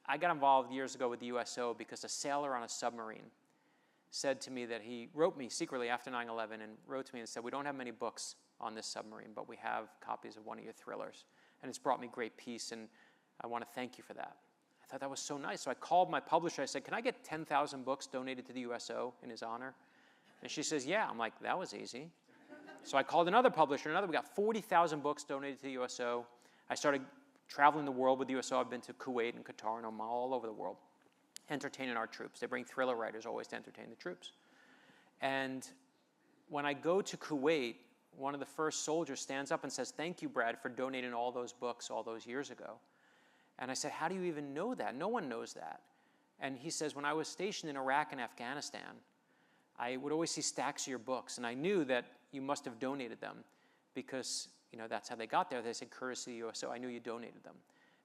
I got involved years ago with the USO because a sailor on a submarine said to me that he wrote me secretly after 9/11 and wrote to me and said, we don't have many books on this submarine, but we have copies of one of your thrillers. And it's brought me great peace, and I want to thank you for that. I thought that was so nice. So I called my publisher. I said, can I get 10,000 books donated to the USO in his honor? And she says, yeah. I'm like, that was easy. So I called another publisher, we got 40,000 books donated to the USO. I started traveling the world with the USO. I've been to Kuwait and Qatar and Oman, all over the world, entertaining our troops. They bring thriller writers always to entertain the troops. And when I go to Kuwait, one of the first soldiers stands up and says, thank you, Brad, for donating all those books all those years ago. And I said, how do you even know that? No one knows that. And he says, when I was stationed in Iraq and Afghanistan, I would always see stacks of your books, and I knew that you must have donated them because, that's how they got there. They said, courtesy USO, I knew you donated them.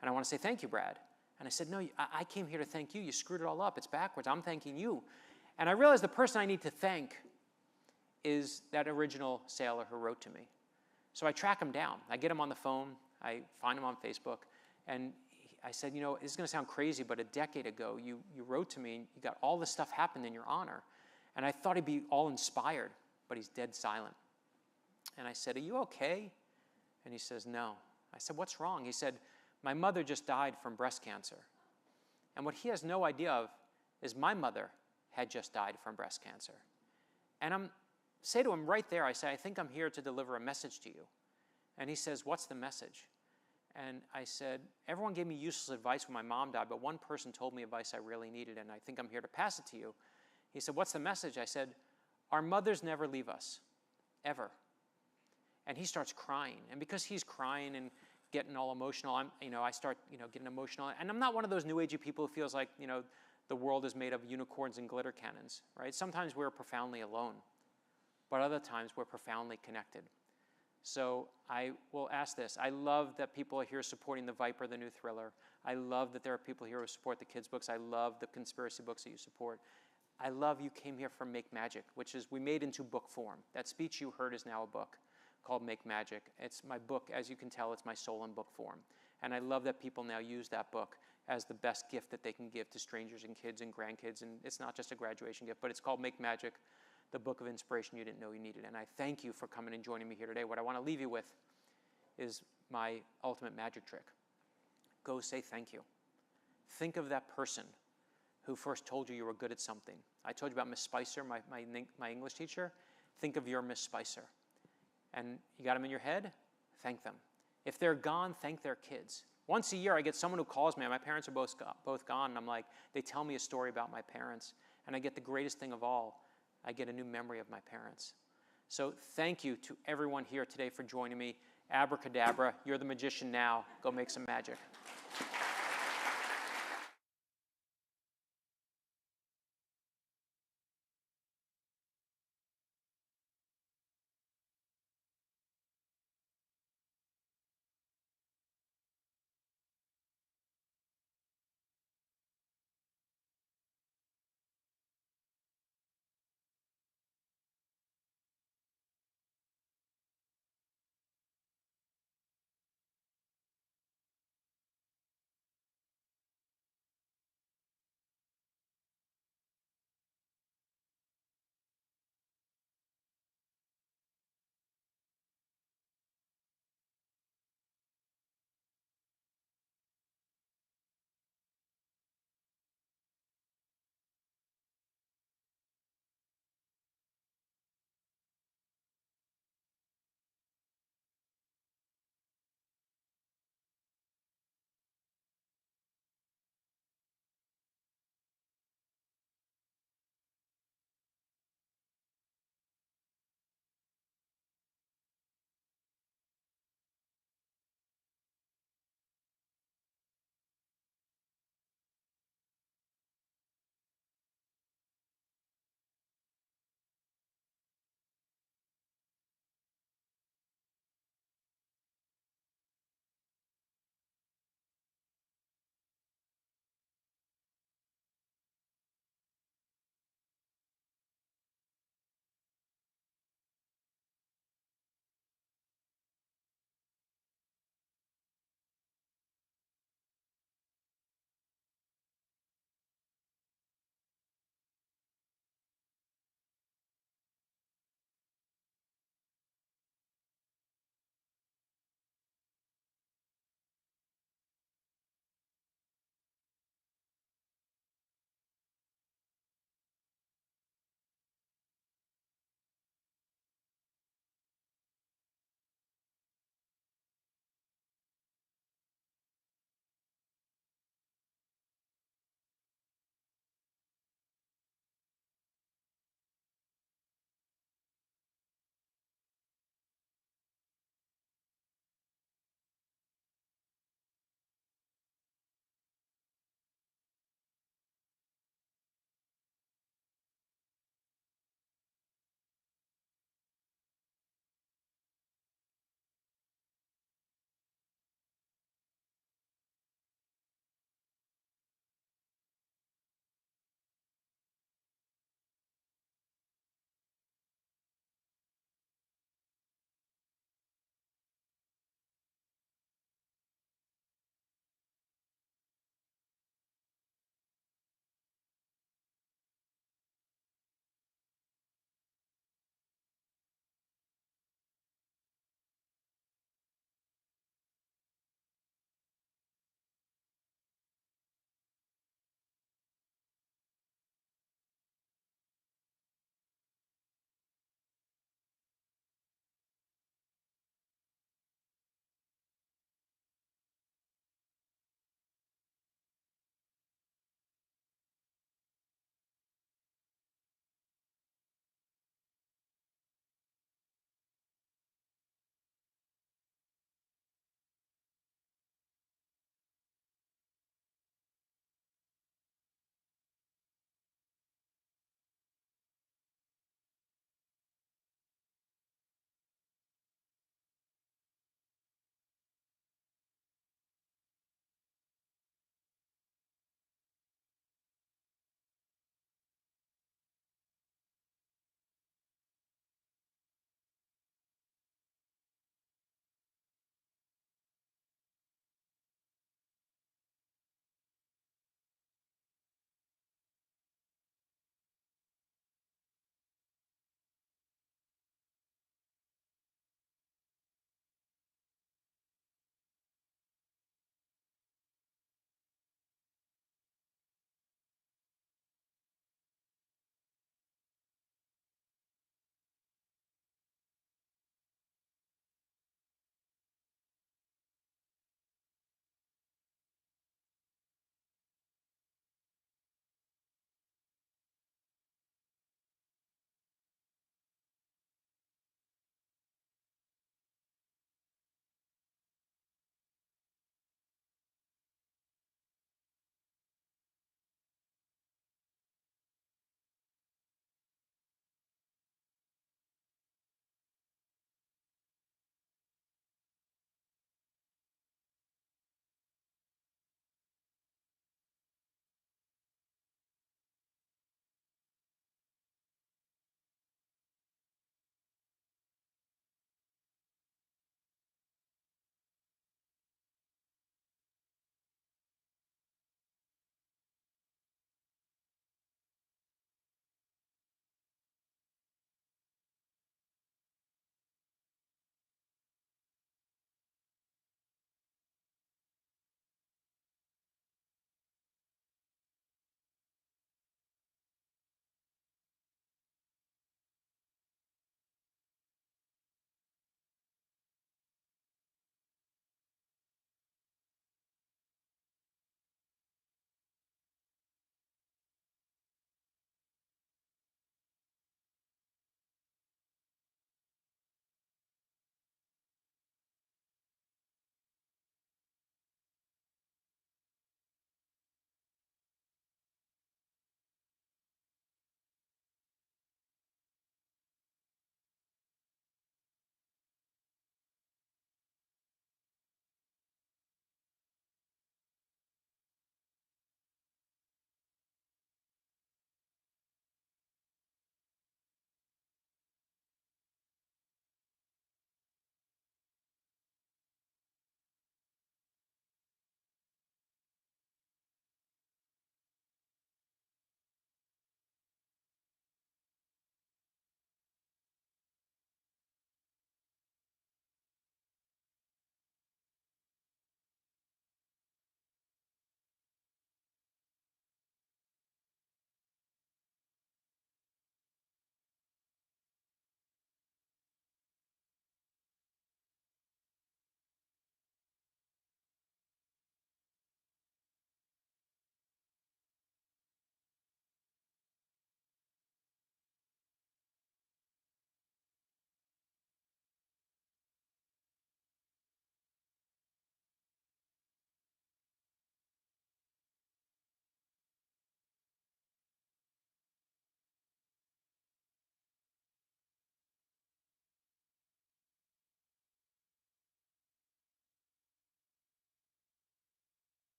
And I want to say, thank you, Brad. And I said, no, I came here to thank you. You screwed it all up. It's backwards. I'm thanking you. And I realized the person I need to thank is that original sailor who wrote to me. So I track him down. I get him on the phone. I find him on Facebook. And I said, this is going to sound crazy, but a decade ago, you wrote to me, and you got all this stuff happened in your honor. And I thought he'd be all inspired, but he's dead silent. And I said, are you okay? And he says, no. I said, what's wrong? He said, my mother just died from breast cancer. And what he has no idea of is my mother had just died from breast cancer. And I say to him right there, I say, I think I'm here to deliver a message to you. And he says, what's the message? And I said, everyone gave me useless advice when my mom died, but one person told me advice I really needed, and I think I'm here to pass it to you. He said, what's the message? I said, our mothers never leave us, ever. And he starts crying. And because he's crying and getting all emotional, I start, getting emotional. And I'm not one of those new agey people who feels like, the world is made of unicorns and glitter cannons, right? Sometimes we're profoundly alone, but other times we're profoundly connected. So I will ask this. I love that people are here supporting The Viper, the new thriller. I love that there are people here who support the kids' books. I love the conspiracy books that you support. I love you came here for Make Magic, which is we made into book form. That speech you heard is now a book called Make Magic. It's my book. As you can tell, it's my soul in book form. And I love that people now use that book as the best gift that they can give to strangers and kids and grandkids. And it's not just a graduation gift, but it's called Make Magic, the book of inspiration you didn't know you needed. And I thank you for coming and joining me here today. What I want to leave you with is my ultimate magic trick. Go say thank you. Think of that person who first told you were good at something. I told you about Miss Spicer, my English teacher. Think of your Miss Spicer. And you got them in your head? Thank them. If they're gone, thank their kids. Once a year, I get someone who calls me, and my parents are both gone, and I'm like, they tell me a story about my parents, and I get the greatest thing of all. I get a new memory of my parents. So thank you to everyone here today for joining me. Abracadabra, you're the magician now. Go make some magic.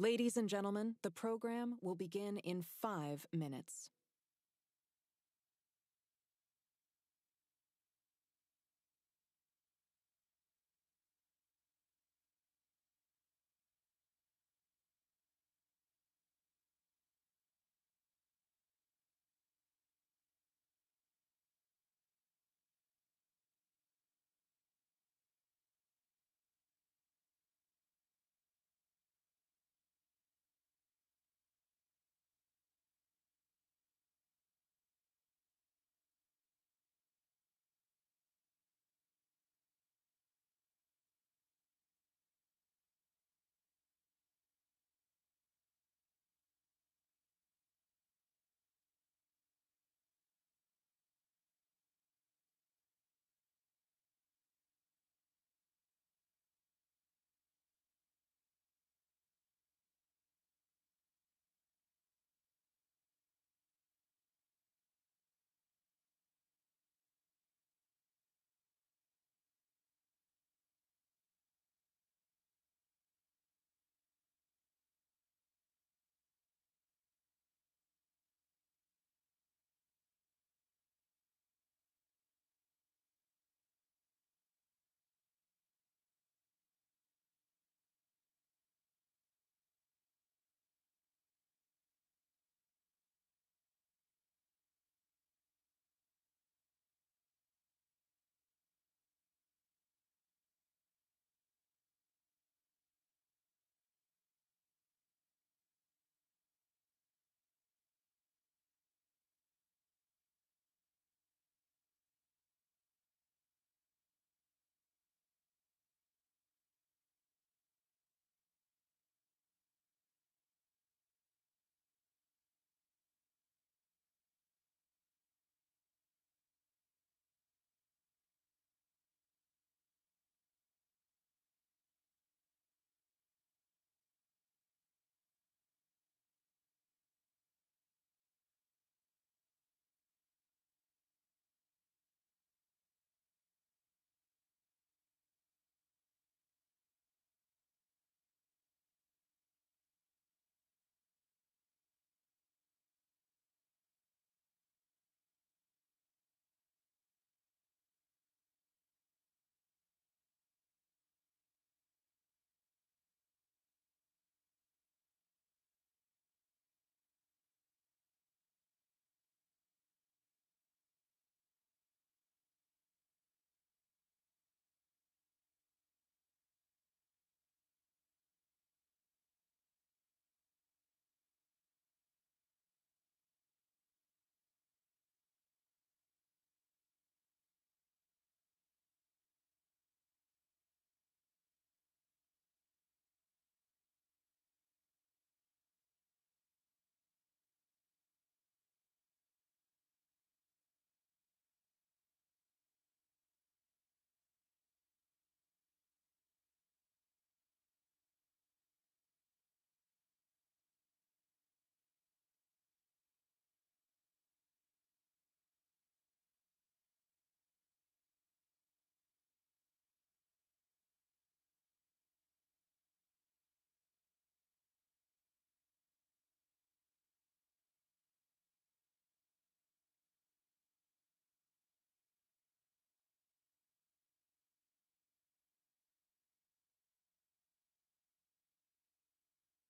Ladies and gentlemen, the program will begin in 5 minutes.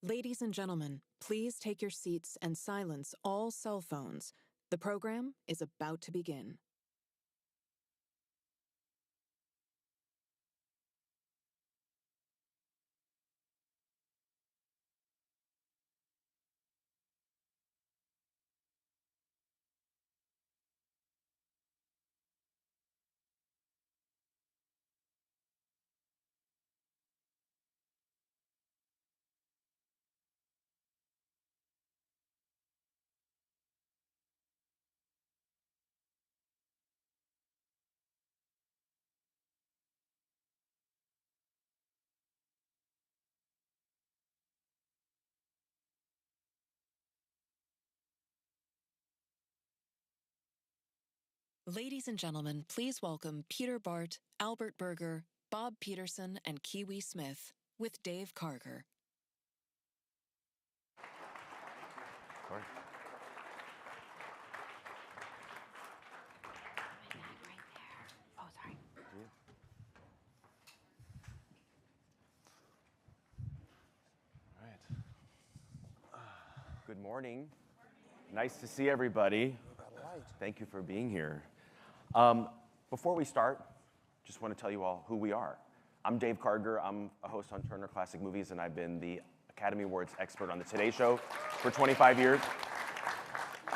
Ladies and gentlemen, please take your seats and silence all cell phones. The program is about to begin. Ladies and gentlemen, please welcome Peter Bart, Albert Berger, Bob Peterson, and Kiwi Smith with Dave Karger. course. Oh, sorry. All right. Good morning. Nice to see everybody. Thank you for being here. Before we start, just want to tell you all who we are. I'm Dave Karger. I'm a host on Turner Classic Movies, and I've been the Academy Awards expert on The Today Show for 25 years.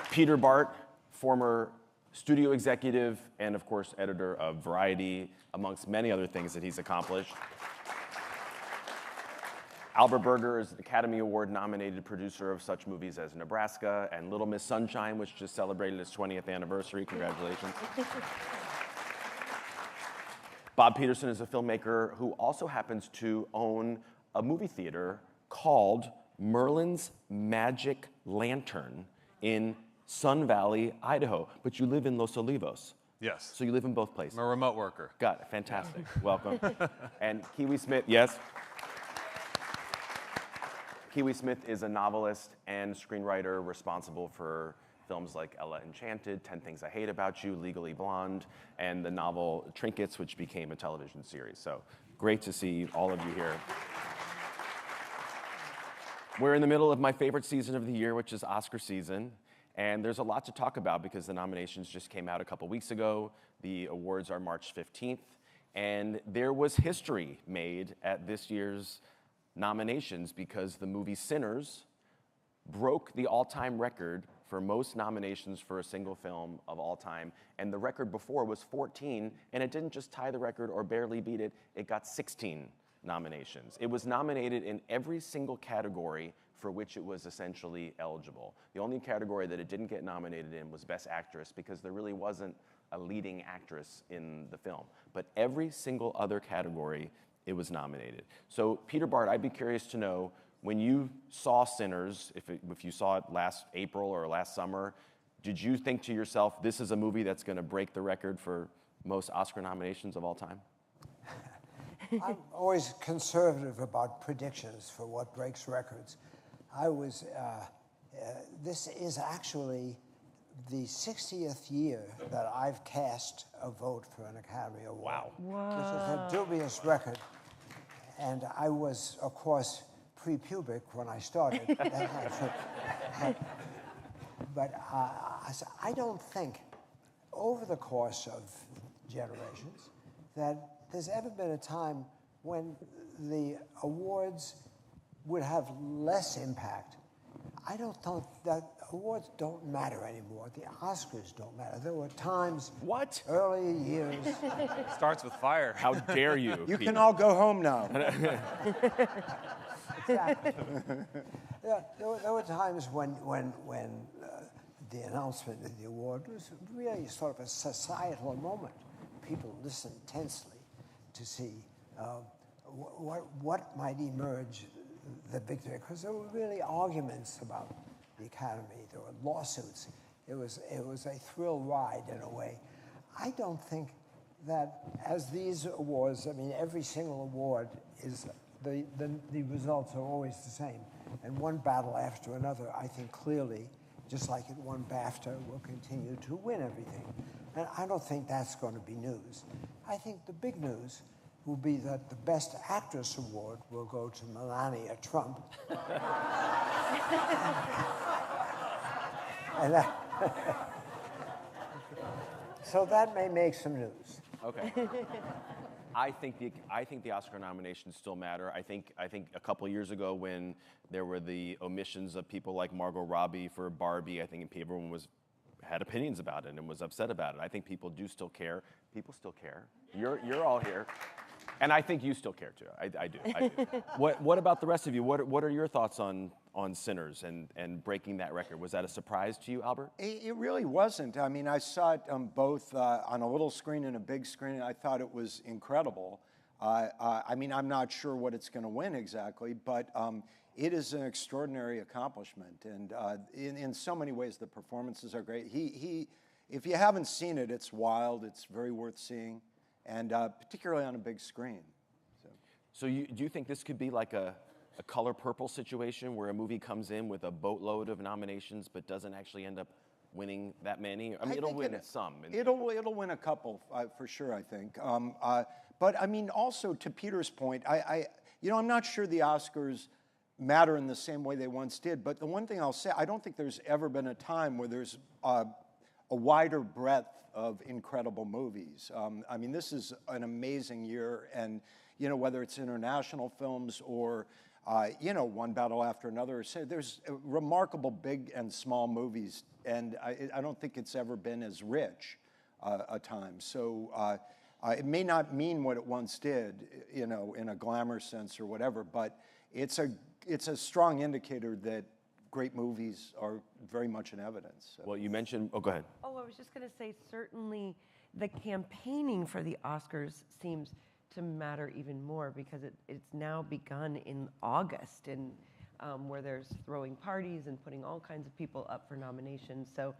Peter Bart, former studio executive and, of course, editor of Variety, amongst many other things that he's accomplished. Albert Berger is an Academy Award-nominated producer of such movies as Nebraska and Little Miss Sunshine, which just celebrated its 20th anniversary. Congratulations. Bob Peterson is a filmmaker who also happens to own a movie theater called Merlin's Magic Lantern in Sun Valley, Idaho. But you live in Los Olivos. Yes. So you live in both places. I'm a remote worker. Got it. Fantastic. Welcome. And Kiwi Smith, yes? Kiwi Smith is a novelist and screenwriter responsible for films like Ella Enchanted, 10 Things I Hate About You, Legally Blonde, and the novel Trinkets, which became a television series. So great to see all of you here. We're in the middle of my favorite season of the year, which is Oscar season. And there's a lot to talk about because the nominations just came out a couple weeks ago. The awards are March 15th. And there was history made at this year's nominations because the movie Sinners broke the all-time record for most nominations for a single film of all time. And the record before was 14, and it didn't just tie the record or barely beat it, it got 16 nominations. It was nominated in every single category for which it was essentially eligible. The only category that it didn't get nominated in was Best Actress because there really wasn't a leading actress in the film. But every single other category, it was nominated. So Peter Bart, I'd be curious to know, when you saw Sinners, if you saw it last April or last summer, did you think to yourself, this is a movie that's going to break the record for most Oscar nominations of all time? I'm always conservative about predictions for what breaks records. This is actually the 60th year that I've cast a vote for an Academy Award. Wow. Which is a dubious record. And I was, of course, pre-pubic when I started. But I don't think, over the course of generations, that there's ever been a time when the awards would have less impact. I don't think that awards don't matter anymore. The Oscars don't matter. There were times, early years. Starts with fire. How dare you? You Peter. can all go home now. Exactly. There were times when the announcement of the award was really sort of a societal moment. People listened tensely to see what might emerge the victory, because there were really arguments about the Academy. There were lawsuits. It was a thrill ride in a way. I don't think that as these awards, I mean, every single award is the results are always the same, and one battle after another, I think clearly, just like it won BAFTA, will continue to win everything. And I don't think that's going to be news. I think the big news will be that the Best Actress award will go to Melania Trump. And so that may make some news. Okay. I think the Oscar nominations still matter. I think a couple years ago when there were the omissions of people like Margot Robbie for Barbie, I think everyone had opinions about it and was upset about it. I think people do still care. People still care. You're all here. And I think you still care too. I do. What about the rest of you? What are your thoughts on Sinners and breaking that record? Was that a surprise to you, Albert? It really wasn't. I mean, I saw it both on a little screen and a big screen, and I thought it was incredible. I mean, I'm not sure what it's going to win exactly, but it is an extraordinary accomplishment. And in so many ways, the performances are great. If you haven't seen it, it's wild. It's very worth seeing, and particularly on a big screen. So do you think this could be like a a Color Purple situation where a movie comes in with a boatload of nominations but doesn't actually end up winning that many? I mean, it'll win some. It'll win a couple for sure, I think. But I mean, also to Peter's point, I'm not sure the Oscars matter in the same way they once did. But the one thing I'll say, I don't think there's ever been a time where there's a wider breadth of incredible movies. I mean, this is an amazing year, and whether it's international films or one battle after another, so there's remarkable big and small movies, and I don't think it's ever been as rich a time. So it may not mean what it once did, in a glamour sense or whatever, but it's a strong indicator that great movies are very much in evidence. So. Well, you mentioned, go ahead. Oh, I was just going to say, certainly the campaigning for the Oscars seems to matter even more because it's now begun in August, and where there's throwing parties and putting all kinds of people up for nominations. So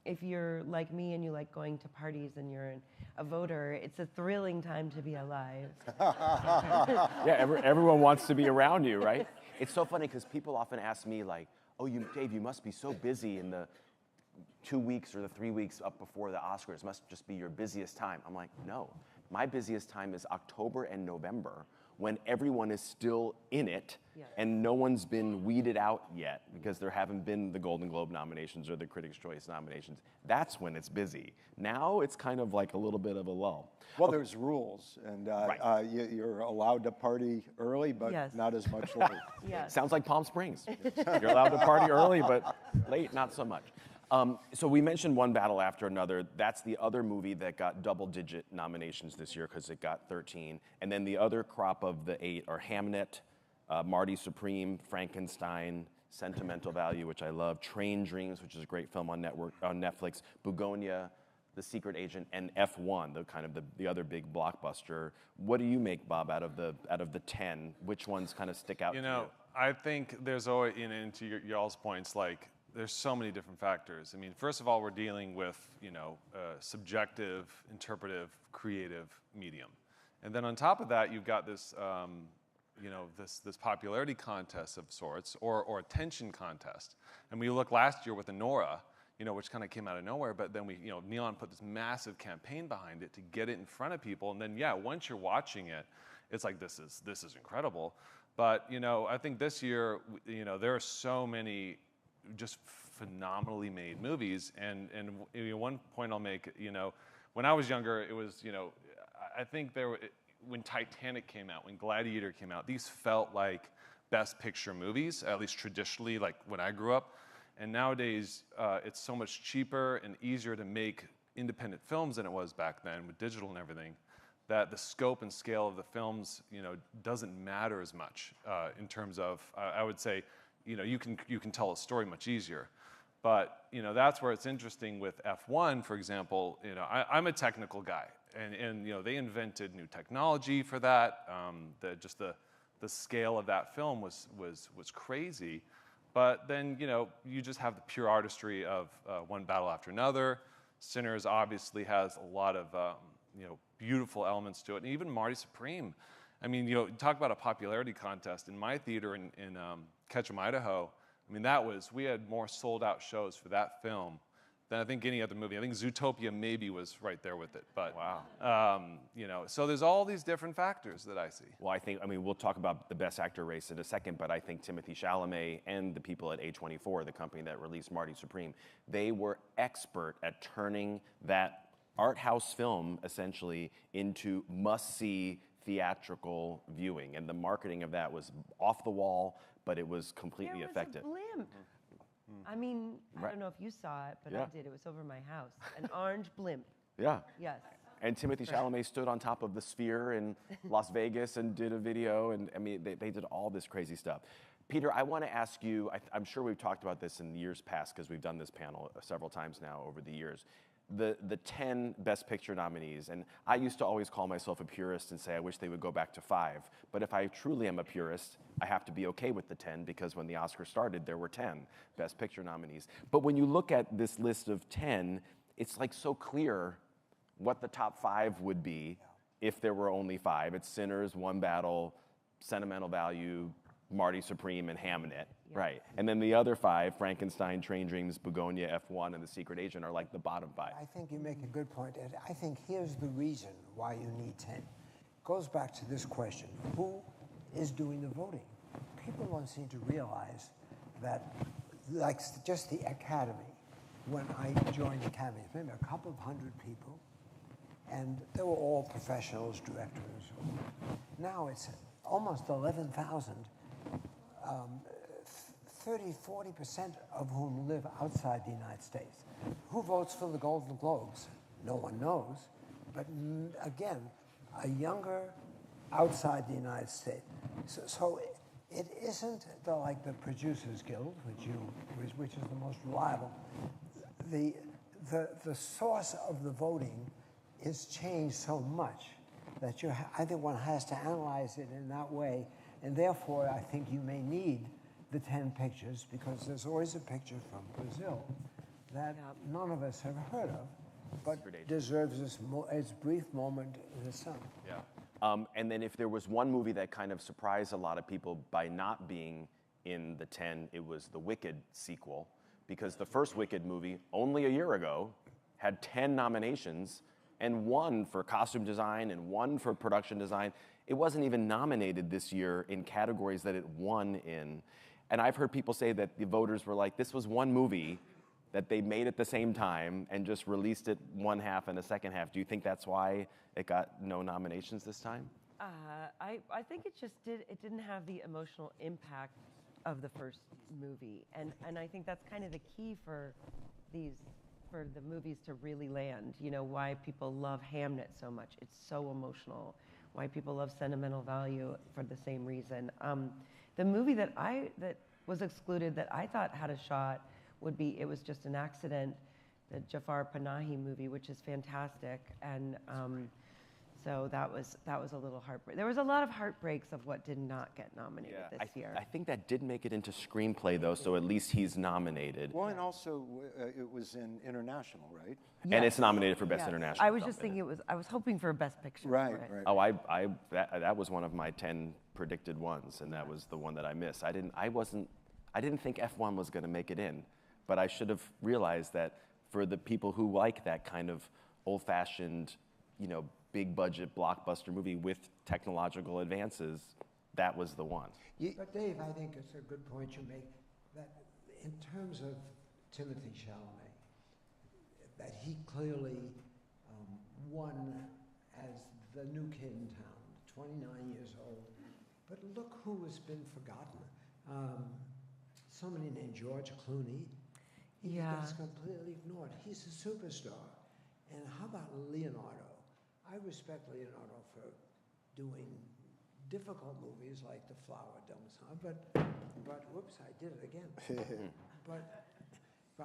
if you're like me and you like going to parties and you're a voter, it's a thrilling time to be alive. Yeah, everyone wants to be around you, right? It's so funny because people often ask me like, oh, Dave, you must be so busy in the 2 weeks or the 3 weeks up before the Oscars. Must just be your busiest time. I'm like, no. My busiest time is October and November when everyone is still in it and no one's been weeded out yet because there haven't been the Golden Globe nominations or the Critics' Choice nominations. That's when it's busy. Now it's kind of like a little bit of a lull. Well, there's rules, and you're allowed to party early, but not as much late. Sounds like Palm Springs. You're allowed to party early, but late, not so much. So we mentioned One Battle After Another. That's the other movie that got double-digit nominations this year because it got 13. And then the other crop of the 8 are Hamnet, Marty Supreme, Frankenstein, Sentimental Value, which I love, Train Dreams, which is a great film on Netflix, Bugonia, The Secret Agent, and F1, the other big blockbuster. What do you make, Bob, out of the 10? Which ones kind of stick out to you? I think there's always, to y'all's points, like, there's so many different factors. I mean, first of all, we're dealing with, subjective, interpretive, creative medium. And then on top of that, you've got this, this popularity contest of sorts, or attention contest. And we look last year with Anora, which kind of came out of nowhere, but then Neon put this massive campaign behind it to get it in front of people. And then, once you're watching it, it's like, this is incredible. But, I think this year, there are so many just phenomenally made movies, and one point I'll make, when I was younger, it was, I think when Titanic came out, when Gladiator came out, these felt like Best Picture movies, at least traditionally, like when I grew up. And nowadays, it's so much cheaper and easier to make independent films than it was back then with digital and everything, that the scope and scale of the films, doesn't matter as much in terms of, I would say, you can tell a story much easier. But, that's where it's interesting with F1, for example. I'm a technical guy, and they invented new technology for that. The scale of that film was crazy. But then, you just have the pure artistry of One Battle After Another. Sinners obviously has a lot of, beautiful elements to it. And even Marty Supreme. I mean, talk about a popularity contest. In my theater in Ketchum, Idaho, I mean, we had more sold out shows for that film than I think any other movie. I think Zootopia maybe was right there with it. But, wow. So there's all these different factors that I see. Well, we'll talk about the Best Actor race in a second, but I think Timothée Chalamet and the people at A24, the company that released Marty Supreme, they were expert at turning that art house film, essentially, into must-see theatrical viewing, and the marketing of that was off the wall, but it was completely effective. There was a blimp. I mean, I don't know if you saw it, but I did. It was over my house. An orange blimp. Yeah. Yes. And Timothée Chalamet stood on top of the Sphere in Las Vegas and did a video, and they did all this crazy stuff. Peter, I want to ask you, I'm sure we've talked about this in years past because we've done this panel several times now over the years. The 10 Best Picture nominees, and I used to always call myself a purist and say I wish they would go back to 5. But if I truly am a purist, I have to be okay with the 10 because when the Oscars started, there were 10 Best Picture nominees. But when you look at this list of 10, it's like so clear what the top 5 would be if there were only 5. It's Sinners, One Battle, Sentimental Value, Marty Supreme and Hamnet, right? And then the other 5, Frankenstein, Train Dreams, Begonia, F1, and The Secret Agent, are like the bottom 5. I think you make a good point, Ed. I think here's the reason why you need 10. It goes back to this question: who is doing the voting? People don't seem to realize that, like just the Academy. When I joined the Academy, maybe a couple of hundred people, and they were all professionals, directors. Now it's almost 11,000. 30–40% of whom live outside the United States. Who votes for the Golden Globes? No one knows. But again, a younger outside the United States. So it isn't like the Producers Guild, which is the most reliable. The source of the voting is changed so much that I think one has to analyze it in that way. And therefore, I think you may need the 10 pictures, because there's always a picture from Brazil that none of us have heard of, but deserves its brief moment in the sun. Yeah. And then if there was one movie that kind of surprised a lot of people by not being in the 10, it was the Wicked sequel, because the first Wicked movie, only a year ago, had 10 nominations, and 1 for costume design and 1 for production design. It wasn't even nominated this year in categories that it won in. And I've heard people say that the voters were like, this was one movie that they made at the same time and just released it one half and a second half. Do you think that's why it got no nominations this time? I think it didn't have the emotional impact of the first movie. And I think that's kind of the key for the movies to really land. You know, why people love Hamnet so much. It's so emotional. Why people love Sentimental Value for the same reason. The movie that was excluded that I thought had a shot would be It Was Just an Accident, the Jafar Panahi movie, which is fantastic. And so that was a little heartbreak. There was a lot of heartbreaks of what did not get nominated this year. I think that did make it into screenplay, though, so at least he's nominated. Well, and also it was in international, right? Yes. And it's nominated for Best International. I was just thinking I was hoping for a Best Picture. Right, for it. right. Oh, that was one of my 10 predicted ones, and that was the one that I missed. I didn't think F1 was going to make it in, but I should have realized that for the people who like that kind of old-fashioned, big budget blockbuster movie with technological advances, that was the one. But Dave, I think it's a good point you make, that in terms of Timothée Chalamet, that he clearly won as the new kid in town, 29 years old. But look who has been forgotten. Somebody named George Clooney. He gets completely ignored. He's a superstar. And how about Leonardo? I respect Leonardo for doing difficult movies like The Flower Damoiseau, but whoops, I did it again. but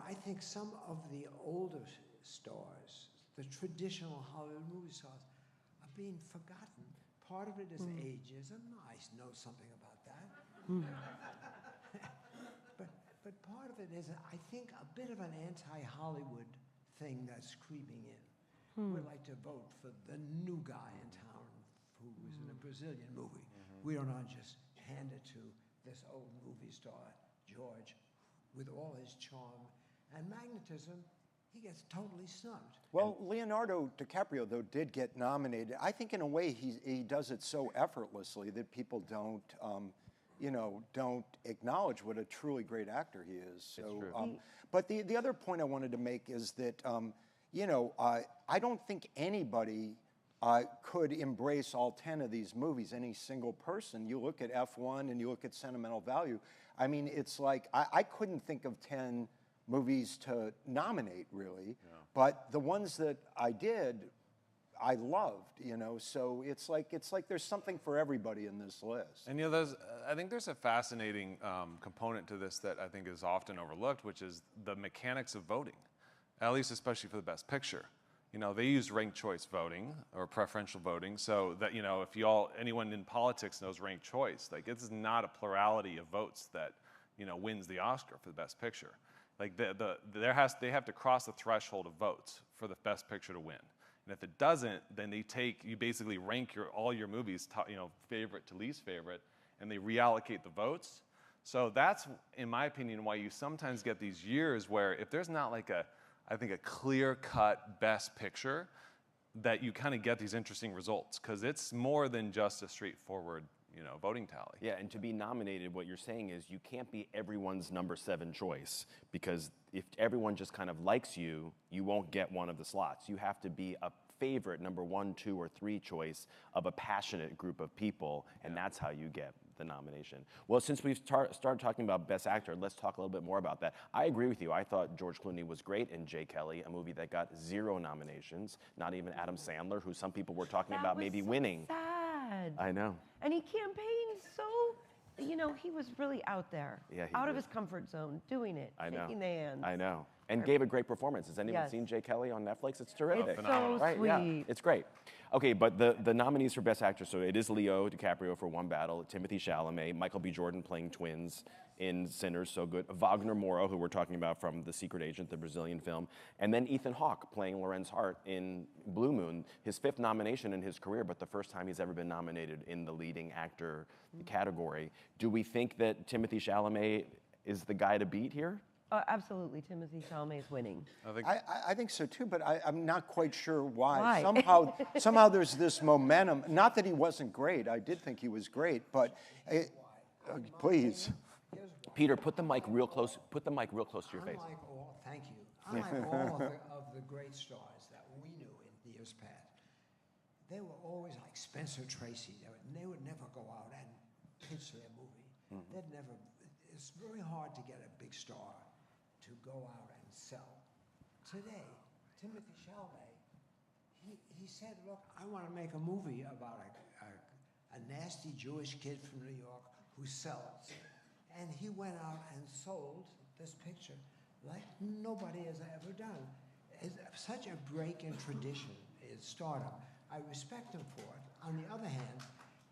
I think some of the older stars, the traditional Hollywood movie stars, are being forgotten. Part of it is ageism. I know something about that. but part of it is, I think, a bit of an anti-Hollywood thing that's creeping in. We like to vote for the new guy in town who was in a Brazilian movie. We don't want to just hand it to this old movie star, George, with all his charm and magnetism. He gets totally snubbed. Well, Leonardo DiCaprio, though, did get nominated. I think in a way he does it so effortlessly that people don't acknowledge what a truly great actor he is. So, it's true. But the other point I wanted to make is that, I don't think anybody could embrace all 10 of these movies, any single person. You look at F1 and you look at Sentimental Value. I mean, it's like, I couldn't think of 10 movies to nominate, really. Yeah. But the ones that I did, I loved, So it's like there's something for everybody in this list. And I think there's a fascinating component to this that I think is often overlooked, which is the mechanics of voting, at least especially for the Best Picture. They use ranked choice voting or preferential voting, so that if anyone in politics knows ranked choice, like it's not a plurality of votes that wins the Oscar for the Best Picture. Like they have to cross the threshold of votes for the Best Picture to win. And if it doesn't, then you basically rank all your movies, favorite to least favorite, and they reallocate the votes. So that's, in my opinion, why you sometimes get these years where if there's not like I think a clear-cut best picture, that you kind of get these interesting results, because it's more than just a straightforward, voting tally. Yeah, and to be nominated, what you're saying is you can't be everyone's number 7 choice, because if everyone just kind of likes you, you won't get one of the slots. You have to be a favorite number 1, 2, or 3 choice of a passionate group of people, and that's how you get the nomination. Well, since we've started talking about Best Actor, let's talk a little bit more about that. I agree with you. I thought George Clooney was great in Jay Kelly, a movie that got 0 nominations, not even Adam Sandler, who some people were talking about maybe winning. Sad. I know. And he campaigned so, he was really out there, Yeah, he out of was. his comfort zone, doing it, I know. shaking the hands. I know. And gave a great performance. Has anyone Yes. seen Jay Kelly on Netflix? It's terrific. It's so Right, sweet. yeah, it's great. Okay, but the nominees for Best Actor, so it is Leo DiCaprio for One Battle, Timothy Chalamet, Michael B. Jordan playing twins in Sinners, so good, Wagner Moura, who we're talking about from The Secret Agent, the Brazilian film, and then Ethan Hawke playing Lorenz Hart in Blue Moon, his 5th nomination in his career, but the first time he's ever been nominated in the leading actor category. Do we think that Timothy Chalamet is the guy to beat here? Absolutely, Timothy Chalamet is winning. I think so too, but I'm not quite sure why. Why? Somehow there's this momentum. Not that he wasn't great. I did think he was great, but please. Peter, put the mic real close. Put the mic real close to your face. Thank you. Unlike all of the great stars that we knew in years past, they were always like Spencer Tracy. They would never go out and pitch their movie. They'd never. It's very hard to get a big star to go out and sell. Today, Timothy Chalamet, he said, look, I want to make a movie about a nasty Jewish kid from New York who sells. And he went out and sold this picture like nobody has ever done. It's such a break in tradition, it's stardom. I respect him for it. On the other hand,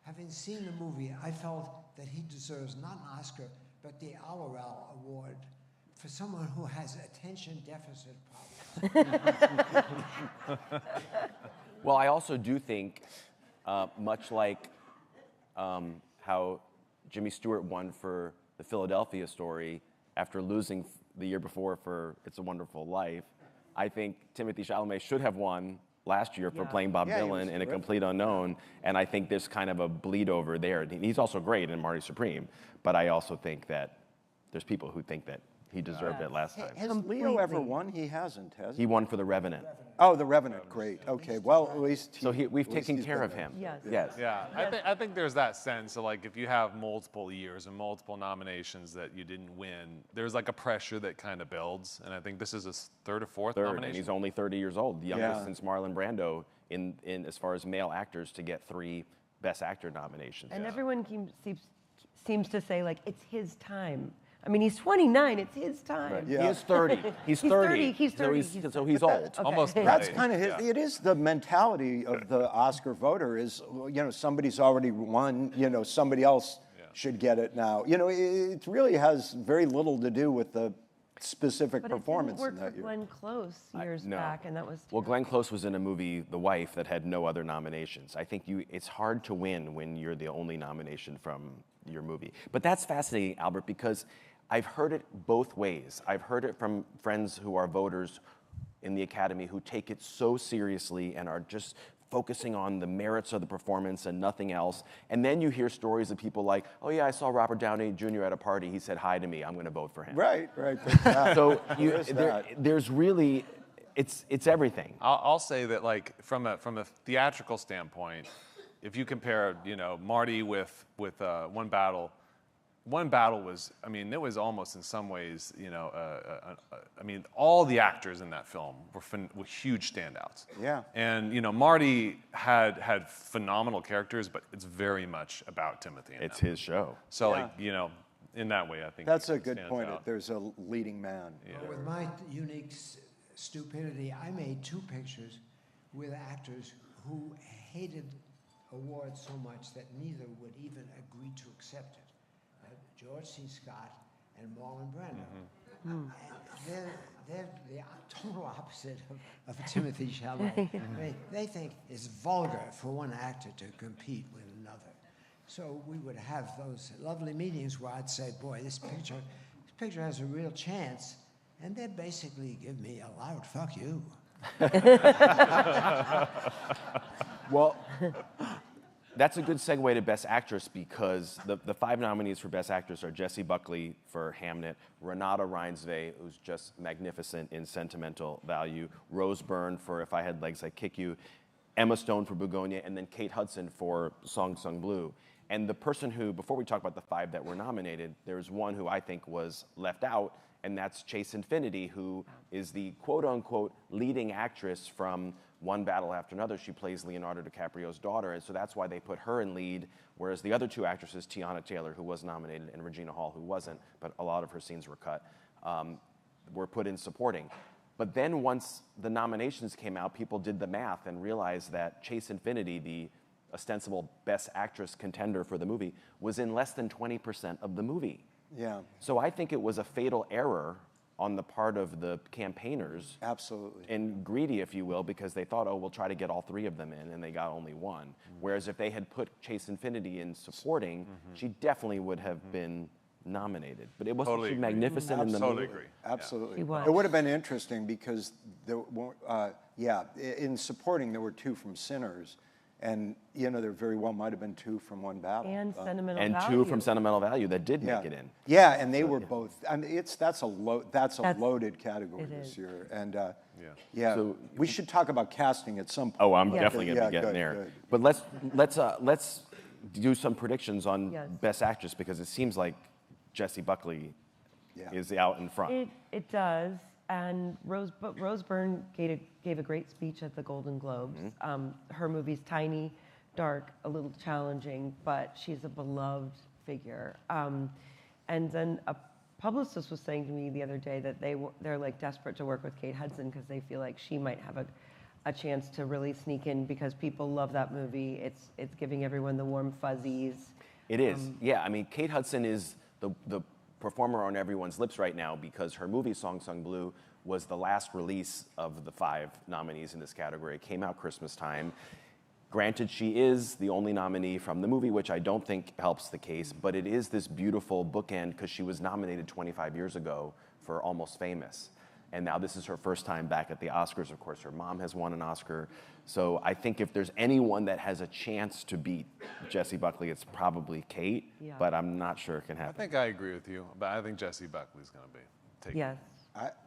having seen the movie, I felt that he deserves not an Oscar, but the Allerell Award for someone who has attention deficit problems. Well, I also do think, much like how Jimmy Stewart won for the Philadelphia Story after losing the year before for It's a Wonderful Life, I think Timothy Chalamet should have won last year for playing Bob Dylan in A Complete Unknown, and I think there's kind of a bleed over there. He's also great in Marty Supreme, but I also think that there's people who think that he deserved it last time. Has Leo ever won? He hasn't, has he? He won for The Revenant. Oh, The Revenant, great. Okay, well, at least So we've taken care of him. Yes. Yes. Yeah, I think there's that sense of like if you have multiple years and multiple nominations that you didn't win, there's like a pressure that kind of builds. And I think this is his 3rd or 4th Third, nomination. and he's only 30 years old, the youngest Yeah. since Marlon Brando in as far as male actors to get 3 Best Actor nominations. And everyone seems to say, like, it's his time. I mean, he's 29, it's his time. Right. Yeah. He is 30. He's 30. He's 30. So he's old. Okay. Almost That's right. kind of his. It is the mentality of the Oscar voter is, somebody's already won, somebody else should get it now. It really has very little to do with the specific But performance it in didn't work that for year. Glenn Close years No. back, and that was Well, Glenn Close was in a movie, The Wife, that had no other nominations. I think it's hard to win when you're the only nomination from your movie. But that's fascinating, Albert, because I've heard it both ways. I've heard it from friends who are voters in the Academy who take it so seriously and are just focusing on the merits of the performance and nothing else. And then you hear stories of people like, oh yeah, I saw Robert Downey Jr. at a party. He said hi to me. I'm going to vote for him. Right. There's that. So There's that. there's really, it's everything. I'll say that like from a theatrical standpoint, if you compare Marty with One Battle. One Battle was, it was almost in some ways, all the actors in that film were huge standouts. Yeah. And, Marty had phenomenal characters, but it's very much about Timothy. It's his show. So, Yeah. in that way, I think That's a it good stands point. out. There's a leading man. With my unique stupidity, I made 2 pictures with actors who hated awards so much that neither would even agree to accept it. George C. Scott and Marlon Brando. And they're the total opposite of Timothy Chalamet. They think it's vulgar for one actor to compete with another. So we would have those lovely meetings where I'd say, boy, this picture has a real chance. And they'd basically give me a loud fuck you. Well, that's a good segue to Best Actress because the 5 nominees for Best Actress are Jessie Buckley for Hamnet, Renata Reinsve, who's just magnificent in sentimental value, Rose Byrne for If I Had Legs, I'd Kick You, Emma Stone for Begonia, and then Kate Hudson for Song Sung Blue. And the person who, before we talk about the 5 that were nominated, there's one who I think was left out, and that's Chase Infinity, who is the quote-unquote leading actress from One Battle After Another. She plays Leonardo DiCaprio's daughter, and so that's why they put her in lead, whereas the other 2 actresses, Tiana Taylor, who was nominated, and Regina Hall, who wasn't, but a lot of her scenes were cut, were put in supporting. But then once the nominations came out, people did the math and realized that Chase Infinity, the ostensible Best Actress contender for the movie, was in less than 20% of the movie. Yeah. So I think it was a fatal error on the part of the campaigners. Absolutely. And greedy, if you will, because they thought, oh, we'll try to get all 3 of them in, and they got only 1. Whereas if they had put Chase Infinity in supporting, she definitely would have been nominated. But it wasn't Totally she agree. magnificent in the movie? Totally agree. Absolutely. She was. It would have been interesting because in supporting there were 2 from Sinners, and there very well might have been 2 from One Battle. And Sentimental And Value. 2 from Sentimental Value that did make it in. Yeah, and they were both. I mean, that's a loaded category it this is. year, and So- we should talk about casting at some point. Oh, I'm Yes. definitely going to be getting good, there. good. But let's do some predictions on Yes. Best Actress because it seems like Jessie Buckley Yeah. is out in front. It does, and Rose Byrne gave a great speech at the Golden Globes. Her movie's tiny, dark, a little challenging, but she's a beloved figure. And then a publicist was saying to me the other day that they're like desperate to work with Kate Hudson because they feel like she might have a chance to really sneak in because people love that movie. It's giving everyone the warm fuzzies. It is. Yeah, I mean, Kate Hudson is the performer on everyone's lips right now because her movie Song Sung Blue was the last release of the 5 nominees in this category. It came out Christmas time. Granted, she is the only nominee from the movie, which I don't think helps the case, but it is this beautiful bookend because she was nominated 25 years ago for Almost Famous. And now this is her first time back at the Oscars. Of course, her mom has won an Oscar. So I think if there's anyone that has a chance to beat Jessie Buckley, it's probably Kate, Yeah. but I'm not sure it can I happen. think I agree with you, but I think Jessie Buckley's going to be taken. Yes.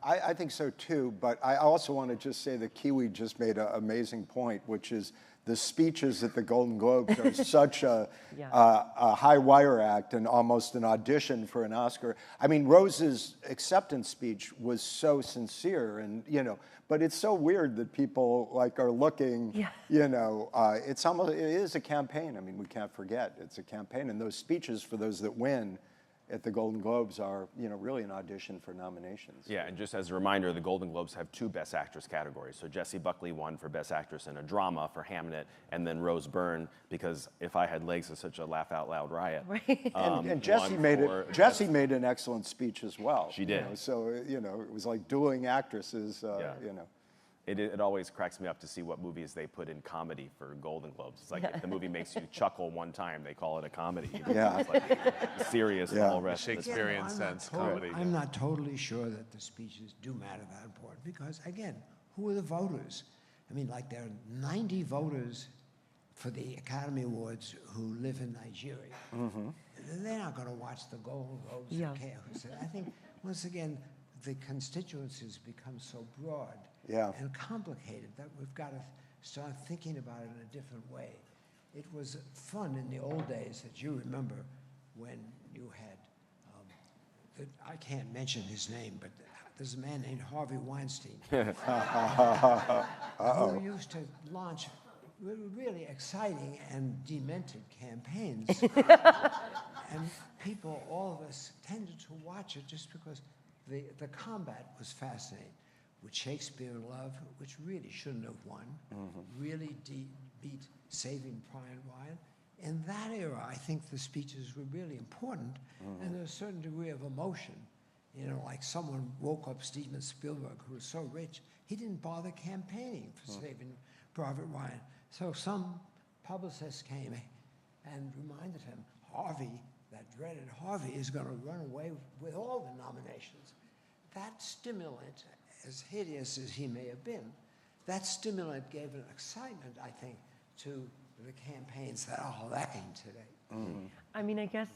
I think so too, but I also want to just say that Kiwi just made an amazing point, which is the speeches at the Golden Globes are such a high wire act and almost an audition for an Oscar. I mean, Rose's acceptance speech was so sincere, and but it's so weird that people are looking. It's almost it is a campaign. I mean, we can't forget it's a campaign, and those speeches for those that win at the Golden Globes are, really an audition for nominations. Yeah, and just as a reminder, the Golden Globes have 2 Best Actress categories. So Jessie Buckley won for Best Actress in a Drama for Hamnet, and then Rose Byrne, because If I Had Legs is such a laugh out loud riot. Right. And Jessie made it. Jessie made an excellent speech as well. She did. So it was like dueling actresses. It always cracks me up to see what movies they put in comedy for Golden Globes. It's like if the movie makes you chuckle one time, they call it a comedy. Yeah. It's like serious and all the rest of the time. Shakespearean I'm not sense total- comedy. I'm not totally sure that the speeches do matter that important because, again, who are the voters? I mean, there are 90 voters for the Academy Awards who live in Nigeria. They're not going to watch the Golden Globes Yeah. and care who said. I think, once again, the constituencies become so broad and complicated that we've got to start thinking about it in a different way. It was fun in the old days that you remember when you had, I can't mention his name, but there's a man named Harvey Weinstein who used to launch really exciting and demented campaigns. And people, all of us, tended to watch it just because the combat was fascinating. With Shakespeare in Love, which really shouldn't have won, really beat Saving Private Ryan. In that era, I think the speeches were really important, and there's a certain degree of emotion. Like someone woke up Steven Spielberg, who was so rich, he didn't bother campaigning for Saving Private Ryan. So some publicist came and reminded him, Harvey, that dreaded Harvey, is going to run away with all the nominations. That stimulant, as hideous as he may have been, that stimulant gave an excitement, I think, to the campaigns that are lacking today. I mean, I guess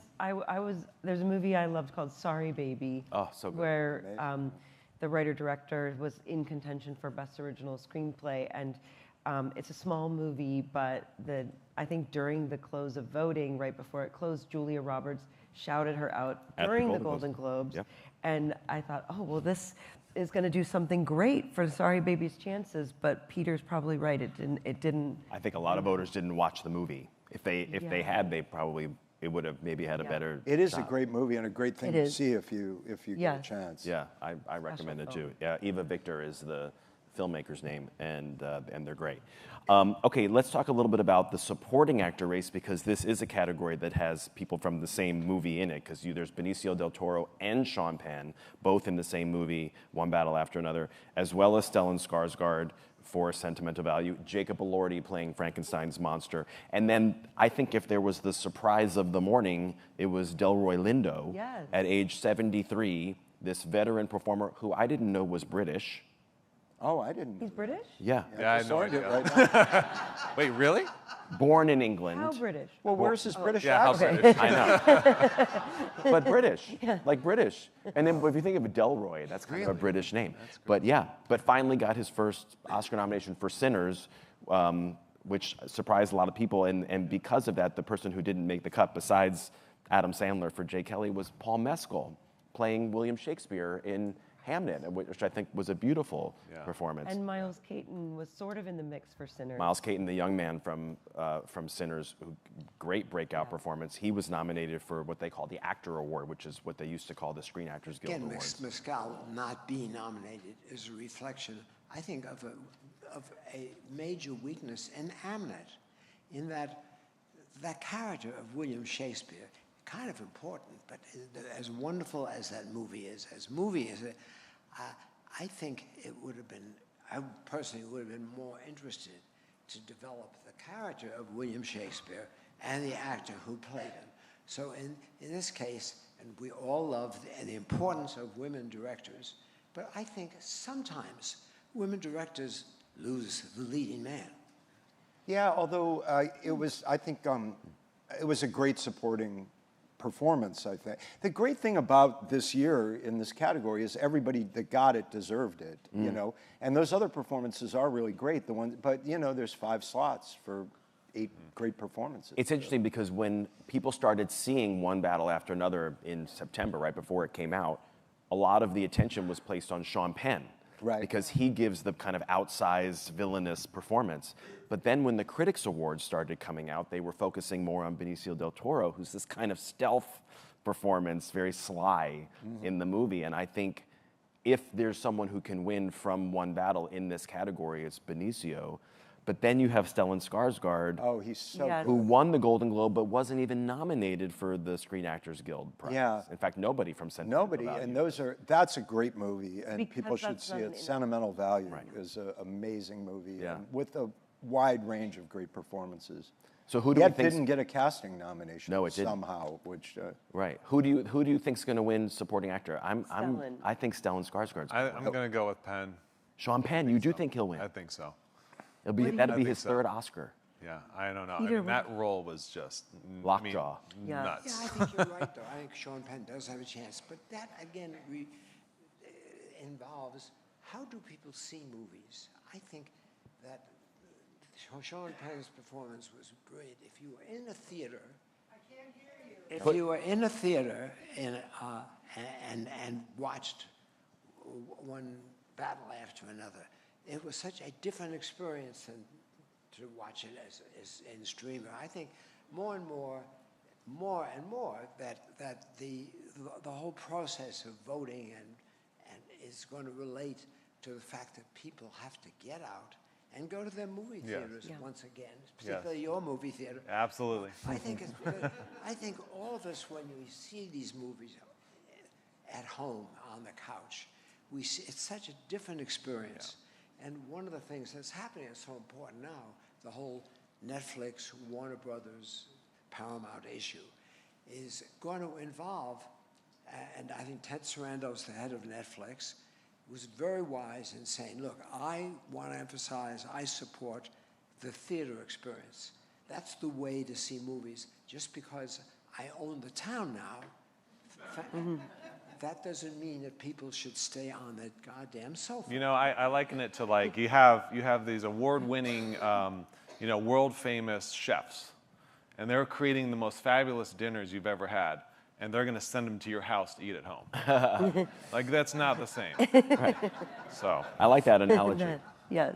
there's a movie I loved called Sorry Baby. Oh, so good. Where the writer-director was in contention for Best Original Screenplay. And it's a small movie, but I think during the close of voting, right before it closed, Julia Roberts shouted her out during the Golden Globes. Yep. And I thought, oh, well, this is going to do something great for Sorry Baby's chances. But Peter's probably right. It didn't. I think a lot of voters didn't watch the movie. If they had, it would have maybe had a better. It is shot. a great movie and a great thing to see if you get a chance. Yeah, I recommend it too. Yeah, Eva Victor is the filmmaker's name, and they're great. Okay, let's talk a little bit about the supporting actor race, because this is a category that has people from the same movie in it, because there's Benicio del Toro and Sean Penn, both in the same movie, One Battle After Another, as well as Stellan Skarsgård for Sentimental Value, Jacob Elordi playing Frankenstein's monster, and then I think if there was the surprise of the morning, it was Delroy Lindo at age 73, this veteran performer who I didn't know was British. Oh, I didn't. He's British? Yeah. Yeah, I know. It right now. Wait, really? Born in England. How British? Well, where's his British Yeah, accent? how British? I know. But British, like British. And then if you think of Delroy, that's kind of a British name. But yeah, but finally got his first Oscar nomination for Sinners, which surprised a lot of people. And because of that, the person who didn't make the cut, besides Adam Sandler for Jay Kelly, was Paul Mescal, playing William Shakespeare in Hamnet, which I think was a beautiful performance. And Miles Caton was sort of in the mix for Sinners. Miles Caton, the young man from Sinners, great breakout performance. He was nominated for what they call the Actor Award, which is what they used to call the Screen Actors Guild Awards. Again, Mescal not being nominated is a reflection, I think, of a major weakness in Hamnet, in that character of William Shakespeare, kind of important, but as wonderful as that movie is, I think it would have been, I personally would have been more interested to develop the character of William Shakespeare and the actor who played him. So in this case, and we all love the importance of women directors, but I think sometimes women directors lose the leading man. Yeah, although it was a great supporting performance, I think. The great thing about this year in this category is everybody that got it deserved it, you know? And those other performances are really great, but there's 5 slots for 8 great performances. It's interesting because when people started seeing One Battle After Another in September, right before it came out, a lot of the attention was placed on Sean Penn. Right. Because he gives the kind of outsized, villainous performance. But then when the Critics' Awards started coming out, they were focusing more on Benicio del Toro, who's this kind of stealth performance, very sly in the movie. And I think if there's someone who can win from One Battle in this category, it's Benicio. But then you have Stellan Skarsgård, Oh, he's so good. who won the Golden Globe but wasn't even nominated for the Screen Actors Guild prize. Yeah. In fact, nobody from Sentimental Nobody, Value. and that's a great movie, and Because people should that's see not it. an- Sentimental Value is an amazing movie, Yeah. and with a wide range of great performances. So who do we Yet think didn't get a casting nomination No, it didn't. somehow, which Right. Who do you think's going to win supporting actor? Stellan. I think Stellan Skarsgård's. I'm going to go with Penn. Sean Penn. You do think he'll win? I think so. That'll be think his so. third Oscar. Yeah, I don't know. Peter, That role was just Lockjaw. Yeah. nuts. Yeah, I think you're right, though. I think Sean Penn does have a chance. But that, again, involves how do people see movies? I think that Sean Penn's performance was brilliant. If you were in a theater, if you were in a theater and watched One Battle After Another, it was such a different experience than to watch it as in streaming. I think more and more that the whole process of voting and is going to relate to the fact that people have to get out and go to their movie theaters once again, particularly your movie theater. Absolutely. I think I think all of us, when we see these movies at home on the couch, we see it's such a different experience. And one of the things that's happening is so important now, the whole Netflix, Warner Brothers Paramount issue, is going to involve, and I think Ted Sarandos, the head of Netflix, was very wise in saying, look, I want to emphasize, I support the theater experience. That's the way to see movies. Just because I own the town now, that doesn't mean that people should stay on that goddamn sofa. You know, I liken it to like you have these award-winning, world-famous chefs, and they're creating the most fabulous dinners you've ever had, and they're going to send them to your house to eat at home. Like that's not the same. Right. So I like that analogy. Yes.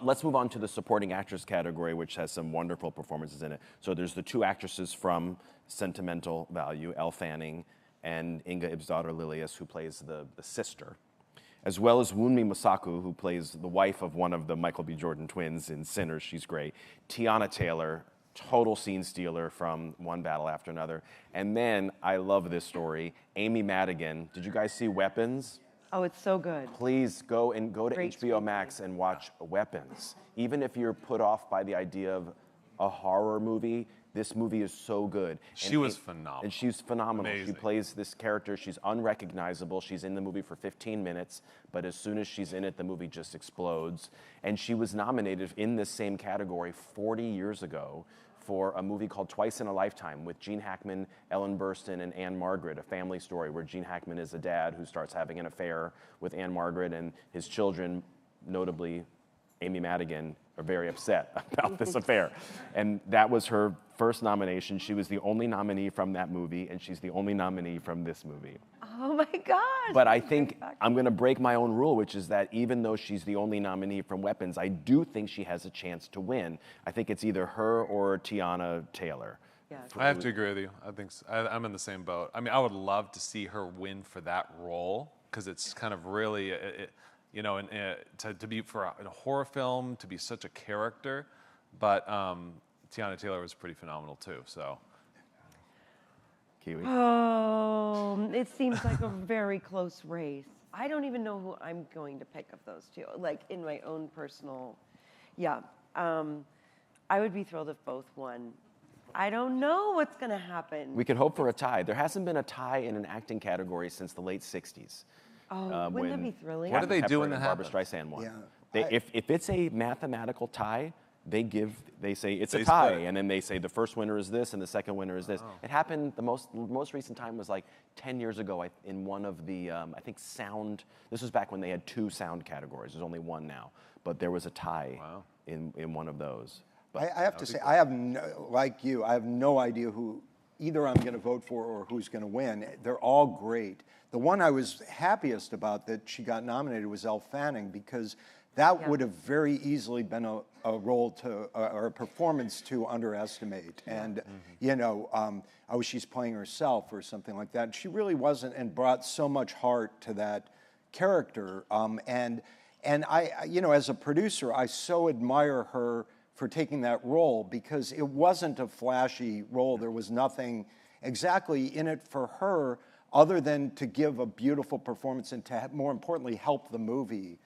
Let's move on to the supporting actress category, which has some wonderful performances in it. So there's the two actresses from Sentimental Value, Elle Fanning and Inga Ibsdottir Lilius, who plays the sister, as well as Wunmi Mosaku, who plays the wife of one of the Michael B. Jordan twins in Sinners. She's great. Tiana Taylor, total scene stealer from One Battle After Another. And then, I love this story, Amy Madigan. Did you guys see Weapons? Oh, it's so good. Please go to Great HBO Max and watch Weapons. Even if you're put off by the idea of a horror movie, this movie is so good. she was phenomenal. And she's phenomenal. Amazing. She plays this character. She's unrecognizable. She's in the movie for 15 minutes, but as soon as she's in it, the movie just explodes. And she was nominated in this same category 40 years ago for a movie called Twice in a Lifetime with Gene Hackman, Ellen Burstyn, and Anne Margaret, a family story where Gene Hackman is a dad who starts having an affair with Anne Margaret, and his children, notably Amy Madigan, are very upset about this affair. And that was her first nomination. She was the only nominee from that movie, and she's the only nominee from this movie. Oh my gosh. But I think I'm going to break my own rule, which is that even though she's the only nominee from Weapons, I do think she has a chance to win. I think it's either her or Tiana Taylor. Yes. I have to agree with you. I think I'm in the same boat. I mean, I would love to see her win for that role because it's kind of really, to be in a horror film, to be such a character. But Tiana Taylor was pretty phenomenal too. So. Kiwi. Oh, it seems like a very close race. I don't even know who I'm going to pick of those two. Like in my own personal, I would be thrilled if both won. I don't know what's going to happen. We could hope for a tie. There hasn't been a tie in an acting category since the late 60s. Oh, wouldn't that be thrilling? What do they do when Kathy that Pepper and Barbra Streisand won. Yeah. If it's a mathematical tie, they say it's a They tie, split it. and then they say the first winner is this and the second winner is this. It happened, the most recent time was like 10 years ago in one of the, I think sound, this was back when they had 2 sound categories. There's only 1 now. But there was a tie in one of those. But I have to say, I have like you, I have no idea who either I'm going to vote for or who's going to win. They're all great. The one I was happiest about that she got nominated was Elle Fanning, because that would have very easily been a role to or a performance to underestimate. And she's playing herself or something like that. And she really wasn't, and brought so much heart to that character. And I, as a producer, I so admire her for taking that role, because it wasn't a flashy role. There was nothing exactly in it for her other than to give a beautiful performance and to, more importantly, help the movie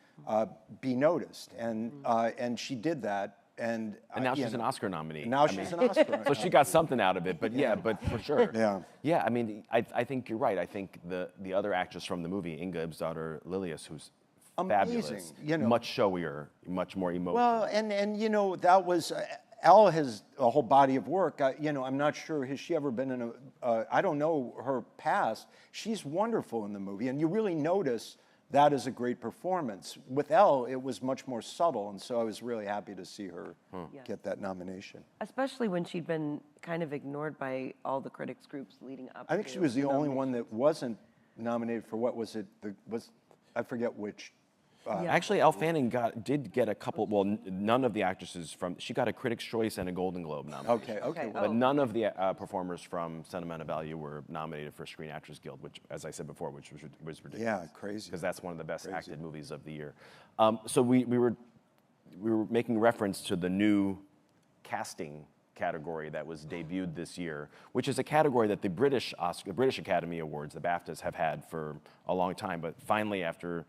be noticed. And she did that. And now she's an Oscar nominee. Now she's an Oscar nominee. So she got something out of it, but but for sure. Yeah. I mean, I think you're right. I think the other actress from the movie, Inga Ibsdottir Lilius, who's fabulous, much showier, much more emotional. Well, and that was, Elle has a whole body of work. I'm not sure, has she ever been in I don't know her past. She's wonderful in the movie, and you really notice that is a great performance. With Elle, it was much more subtle, and so I was really happy to see her get that nomination. Especially when she'd been kind of ignored by all the critics groups leading up to I think she was the only one that wasn't nominated for, what was it, I forget which. Actually, Elle Fanning did get a couple. Well, none of the actresses she got a Critics' Choice and a Golden Globe nomination. Okay. But none of the performers from Sentimental Value were nominated for Screen Actors Guild, which, as I said before, was ridiculous. Yeah, crazy. Because that's one of the best acted movies of the year. So we were making reference to the new casting category that was debuted this year, which is a category that the British Academy Awards, the BAFTAs, have had for a long time. But finally, after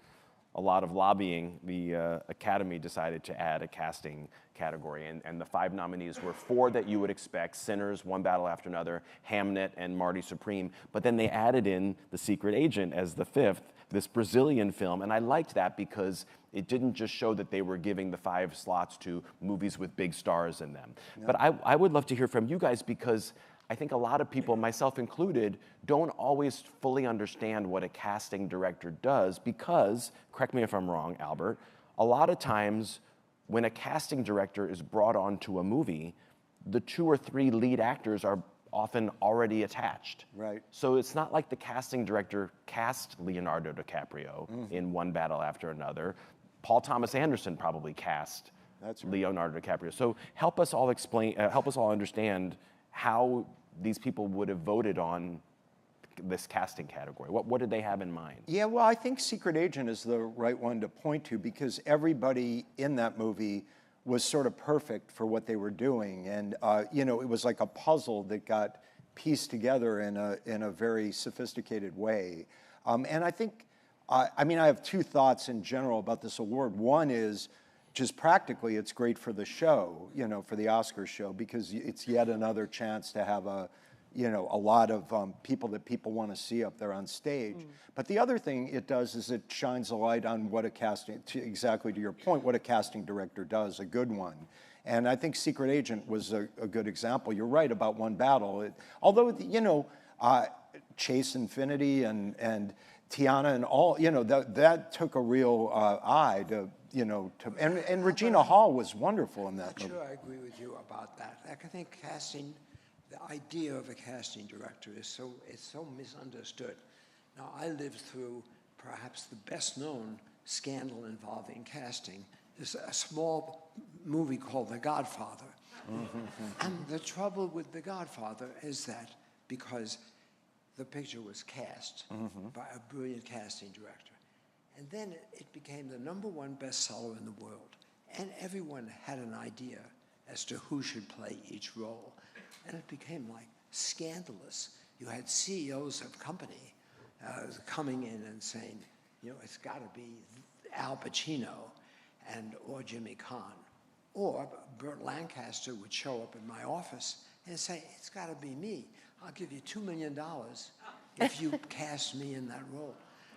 a lot of lobbying, the Academy decided to add a casting category, and the 5 nominees were 4 that you would expect: Sinners, One Battle After Another, Hamnet, and Marty Supreme. But then they added in The Secret Agent as the 5th, this Brazilian film, and I liked that because it didn't just show that they were giving the 5 slots to movies with big stars in them. Yeah. But I would love to hear from you guys, because I think a lot of people, myself included, don't always fully understand what a casting director does because, correct me if I'm wrong, Albert, a lot of times when a casting director is brought onto a movie, the 2 or 3 lead actors are often already attached. Right. So it's not like the casting director cast Leonardo DiCaprio in One Battle After Another. Paul Thomas Anderson probably cast Leonardo DiCaprio. So help us all understand how these people would have voted on this casting category. What did they have in mind? Yeah, well, I think Secret Agent is the right one to point to, because everybody in that movie was sort of perfect for what they were doing. And, you know, it was like a puzzle that got pieced together in a very sophisticated way. And I think, I mean, I have 2 thoughts in general about this award. One is, just practically, it's great for the show, you know, for the Oscars show, because it's yet another chance to have a lot of people that people want to see up there on stage. But the other thing it does is it shines a light on what exactly to your point, what a casting director does, a good one. And I think Secret Agent was a good example. You're right about One Battle. Although, you know, Chase Infinity and Tiana and all, you know, that took a real eye to, you know, and Regina Hall was wonderful in that movie. I'm not sure I agree with you about that. I think casting, the idea of a casting director is so misunderstood. Now, I lived through perhaps the best known scandal involving casting. There's a small movie called The Godfather. And the trouble with The Godfather is that because the picture was cast by a brilliant casting director, and then it became the #1 bestseller in the world, and everyone had an idea as to who should play each role. And it became like scandalous. You had CEOs of company coming in and saying, you know, it's got to be Al Pacino or Jimmy Caan. Or Burt Lancaster would show up in my office and say, it's got to be me. I'll give you $2 million if you cast me in that role.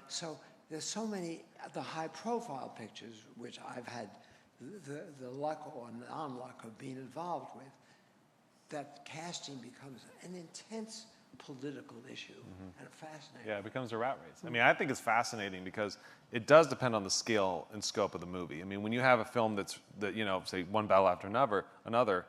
So there's so many, the high-profile pictures, which I've had the luck or non-luck of being involved with, that casting becomes an intense political issue and fascinating. Yeah, it becomes a rat race. I mean, I think it's fascinating because it does depend on the scale and scope of the movie. I mean, when you have a film that you know, say One Battle After Another,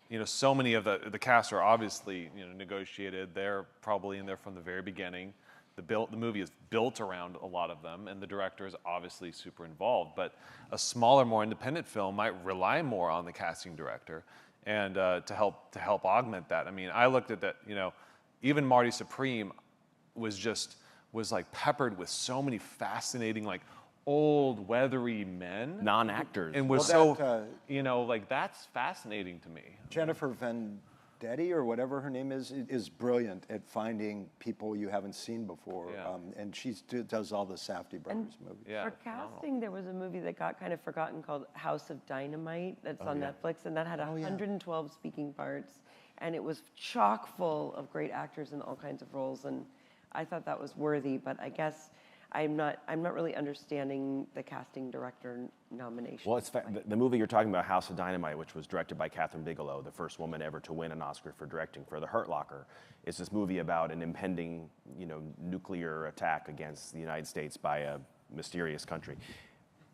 you know, so many of the cast are obviously, you know, negotiated. They're probably in there from the very beginning. The movie is built around a lot of them, and the director is obviously super involved. But a smaller, more independent film might rely more on the casting director and to help augment that. I mean, I looked at that, you know, even Marty Supreme was like peppered with so many fascinating, like, old, weathery men. Non-actors. And you know, like, that's fascinating to me. Jennifer Vendetti, or whatever her name is brilliant at finding people you haven't seen before. Yeah. And she does all the Safdie brothers movies. Yeah, for casting, there was a movie that got kind of forgotten called House of Dynamite that's on Netflix, and that had 112 speaking parts, and it was chock full of great actors in all kinds of roles, and I thought that was worthy, but I guess I'm not really understanding the casting director nomination. Well, the movie you're talking about, House of Dynamite, which was directed by Catherine Bigelow, the first woman ever to win an Oscar for directing for The Hurt Locker, is this movie about an impending, you know, nuclear attack against the United States by a mysterious country.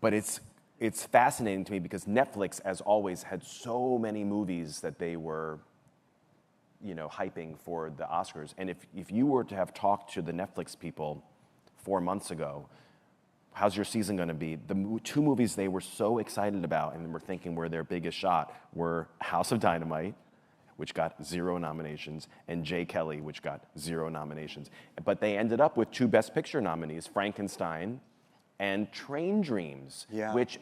But it's fascinating to me because Netflix, as always, had so many movies that they were, you know, hyping for the Oscars. And if you were to have talked to the Netflix people 4 months ago, how's your season going to be? The 2 movies they were so excited about and were thinking were their biggest shot were House of Dynamite, which got 0 nominations, and Jay Kelly, which got 0 nominations. But they ended up with 2 Best Picture nominees, Frankenstein and Train Dreams, which,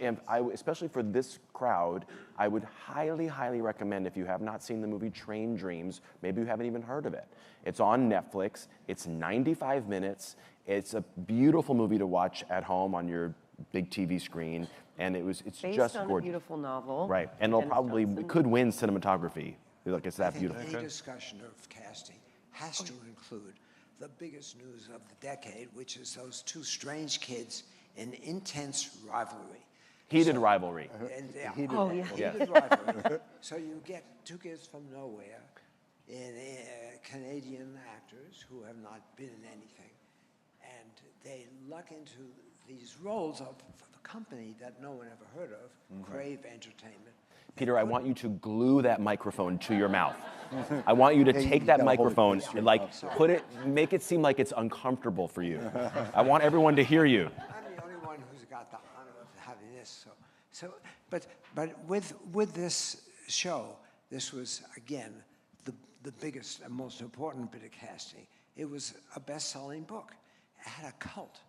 especially for this crowd, I would highly, highly recommend if you have not seen the movie Train Dreams, maybe you haven't even heard of it. It's on Netflix. It's 95 minutes. It's a beautiful movie to watch at home on your big TV screen, and it's Based just on a gorgeous. beautiful novel. Right, and it'll Dennis probably Johnson. could win cinematography. Like it's I that think beautiful. any discussion of casting has to include the biggest news of the decade, which is those two strange kids in intense rivalry. Heated rivalry. And, yeah, Yeah. heated rivalry. So you get two kids from nowhere, in Canadian actors who have not been in anything, and they luck into these roles of a company that no one ever heard of, Crave Entertainment. Peter, I want you to glue that microphone to your mouth. I want you to take that microphone and make it seem like it's uncomfortable for you. I want everyone to hear you. I'm the only one who's got the honor of having this. But with this show, this was again the biggest and most important bit of casting. It was a best-selling book. It had a cult,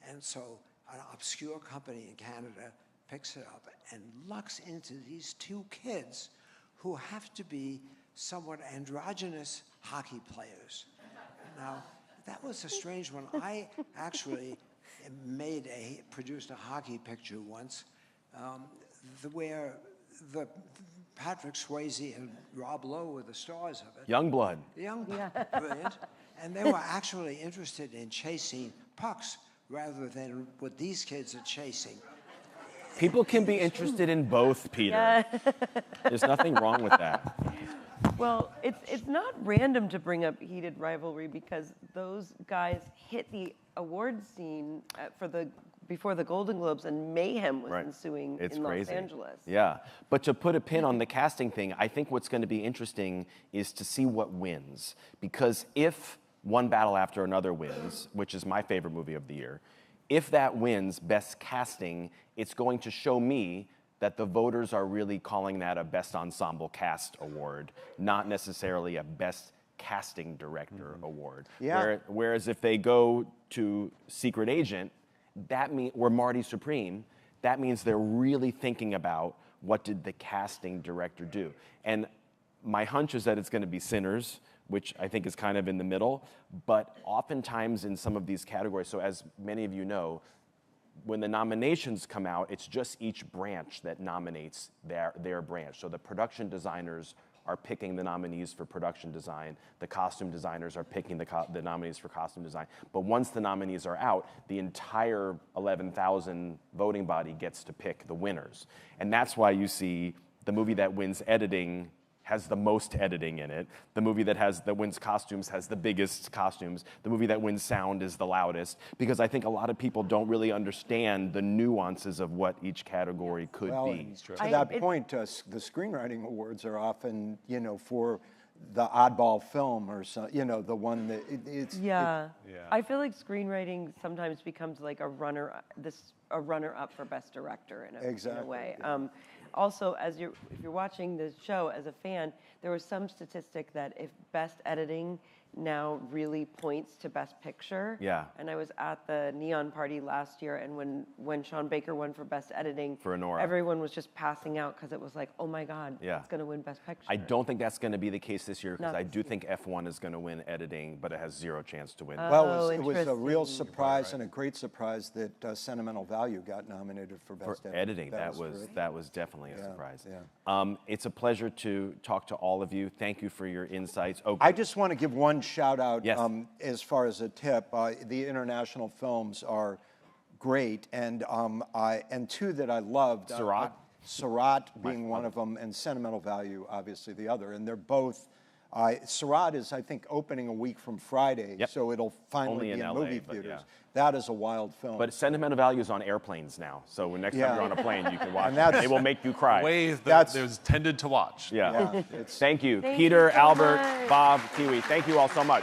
and so an obscure company in Canada picks it up and lucks into these two kids who have to be somewhat androgynous hockey players. Now, that was a strange one. I actually produced a hockey picture once where Patrick Swayze and Rob Lowe were the stars of it. Youngblood. Brilliant. And they were actually interested in chasing pucks rather than what these kids are chasing. People can be interested in both, Peter. There's nothing wrong with that. Well, it's not random to bring up heated rivalry because those guys hit the award scene before the Golden Globes, and mayhem was ensuing in Los Angeles. Yeah, but to put a pin on the casting thing, I think what's going to be interesting is to see what wins. Because if One Battle After Another wins, which is my favorite movie of the year, if that wins Best Casting, it's going to show me that the voters are really calling that a Best Ensemble Cast award, not necessarily a Best Casting Director award. Yeah. Whereas if they go to Secret Agent, or Marty Supreme, that means they're really thinking about what did the casting director do. And my hunch is that it's going to be Sinners, which I think is kind of in the middle, but oftentimes in some of these categories, so as many of you know, when the nominations come out, it's just each branch that nominates their branch. So the production designers are picking the nominees for production design. The costume designers are picking the nominees for costume design. But once the nominees are out, the entire 11,000 voting body gets to pick the winners. And that's why you see the movie that wins editing has the most editing in it. The movie that wins costumes has the biggest costumes. The movie that wins sound is the loudest, because I think a lot of people don't really understand the nuances of what each category could be. To that point, the screenwriting awards are often, for the oddball film or so, the one that I feel like screenwriting sometimes becomes like a runner-up for best director in a way. Also, if you're watching the show as a fan, there was some statistic that if best editing now really points to best picture. Yeah. And I was at the Neon Party last year, and when Sean Baker won for best editing, for Anora, everyone was just passing out because it was like, oh my God, it's going to win best picture. I don't think that's going to be the case this year, because I do think F1 is going to win editing, but it has zero chance to win. Well, it was a real surprise and a great surprise that Sentimental Value got nominated for best editing. That was definitely a surprise. Yeah. It's a pleasure to talk to all of you. Thank you for your insights. I just want to give one shout out Yes. as far as a tip. The international films are great, and two that I loved. Surat being one of them, and Sentimental Value, obviously the other. And they're both. Surat is, I think, opening a week from Friday, so it'll finally be in LA, movie theaters. That is a wild film. But Sentimental Value is on airplanes now, so when next time you're on a plane, you can watch And it. It will make you cry. Ways that there's tended to watch. Yeah. Thank you. Thank Peter, you so Albert, much. Bob, Kiwi. Thank you all so much.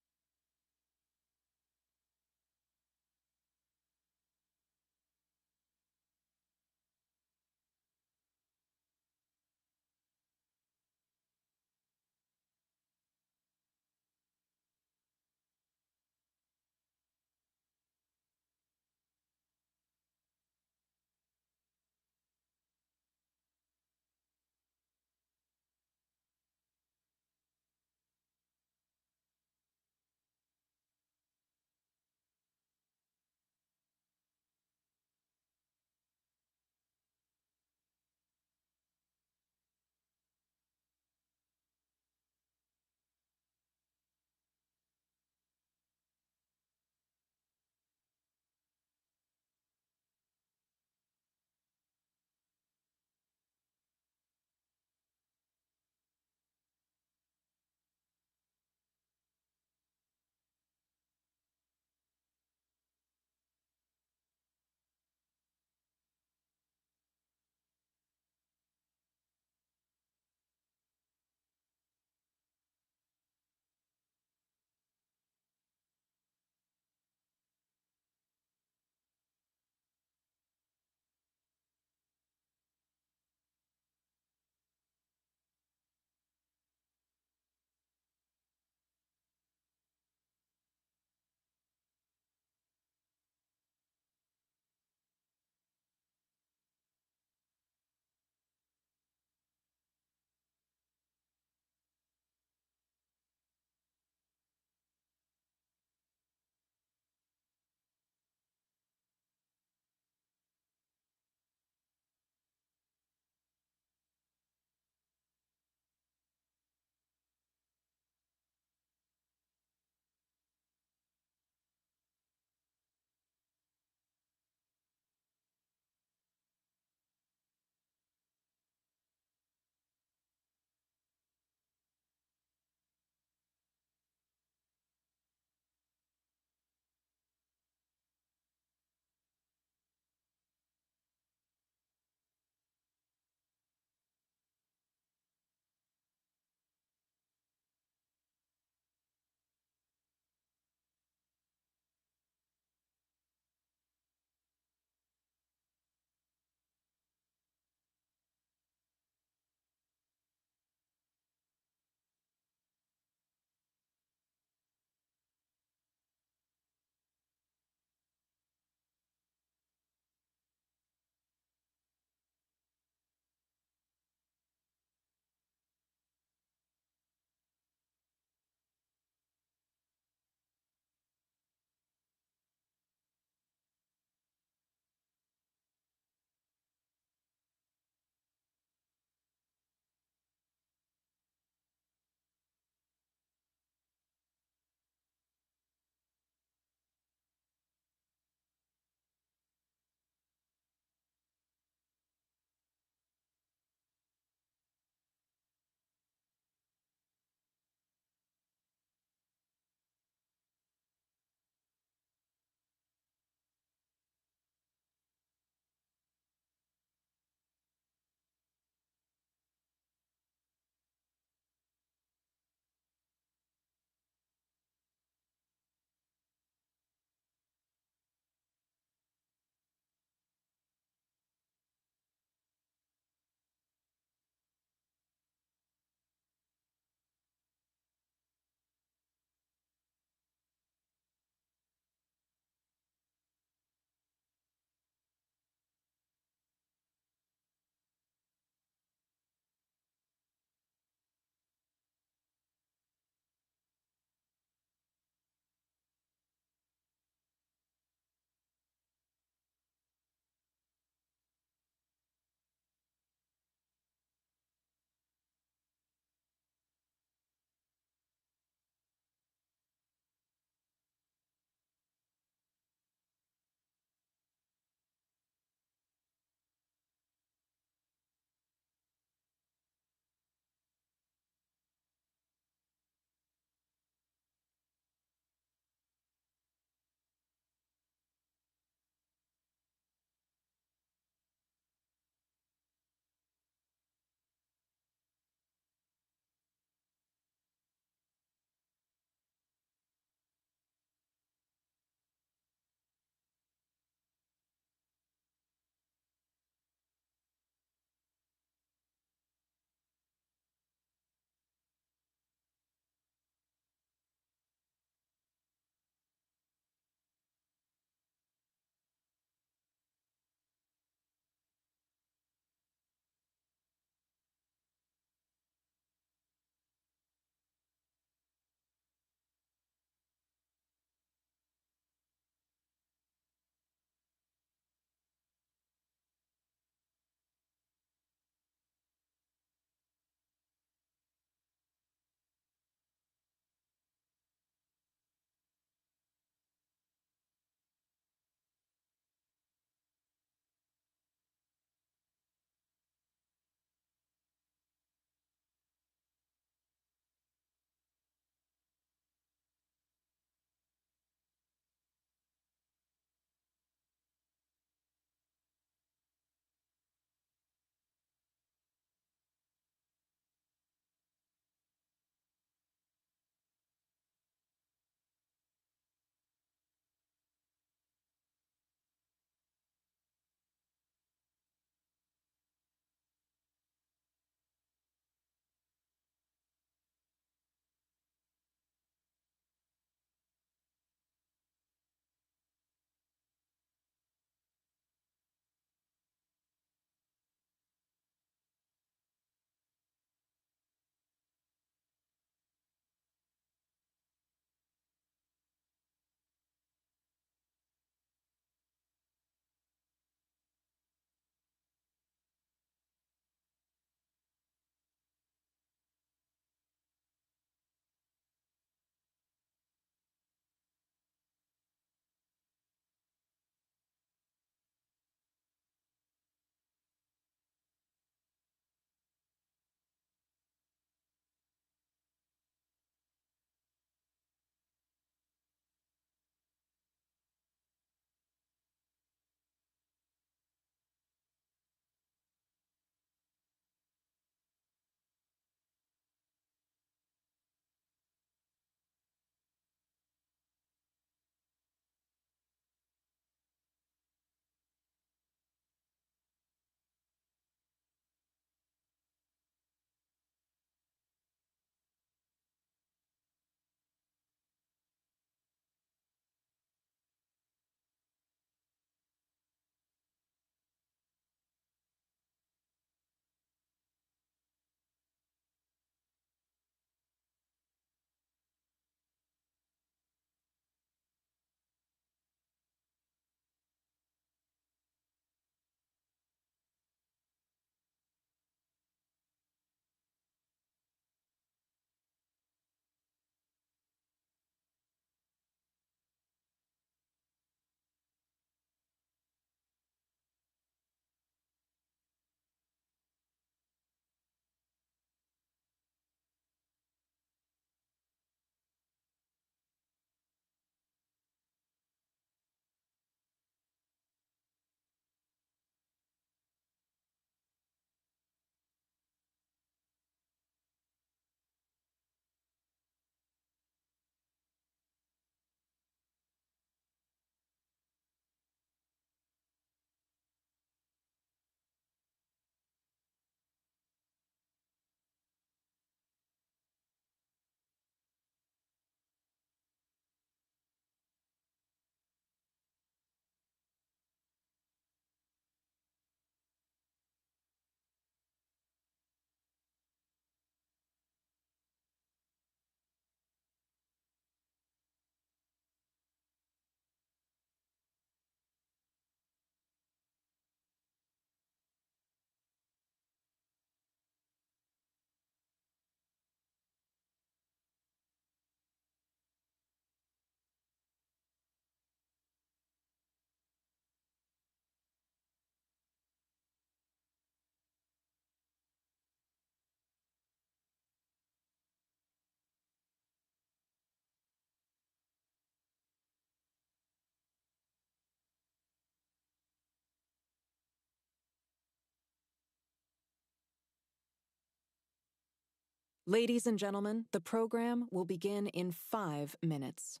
Ladies and gentlemen, the program will begin in 5 minutes.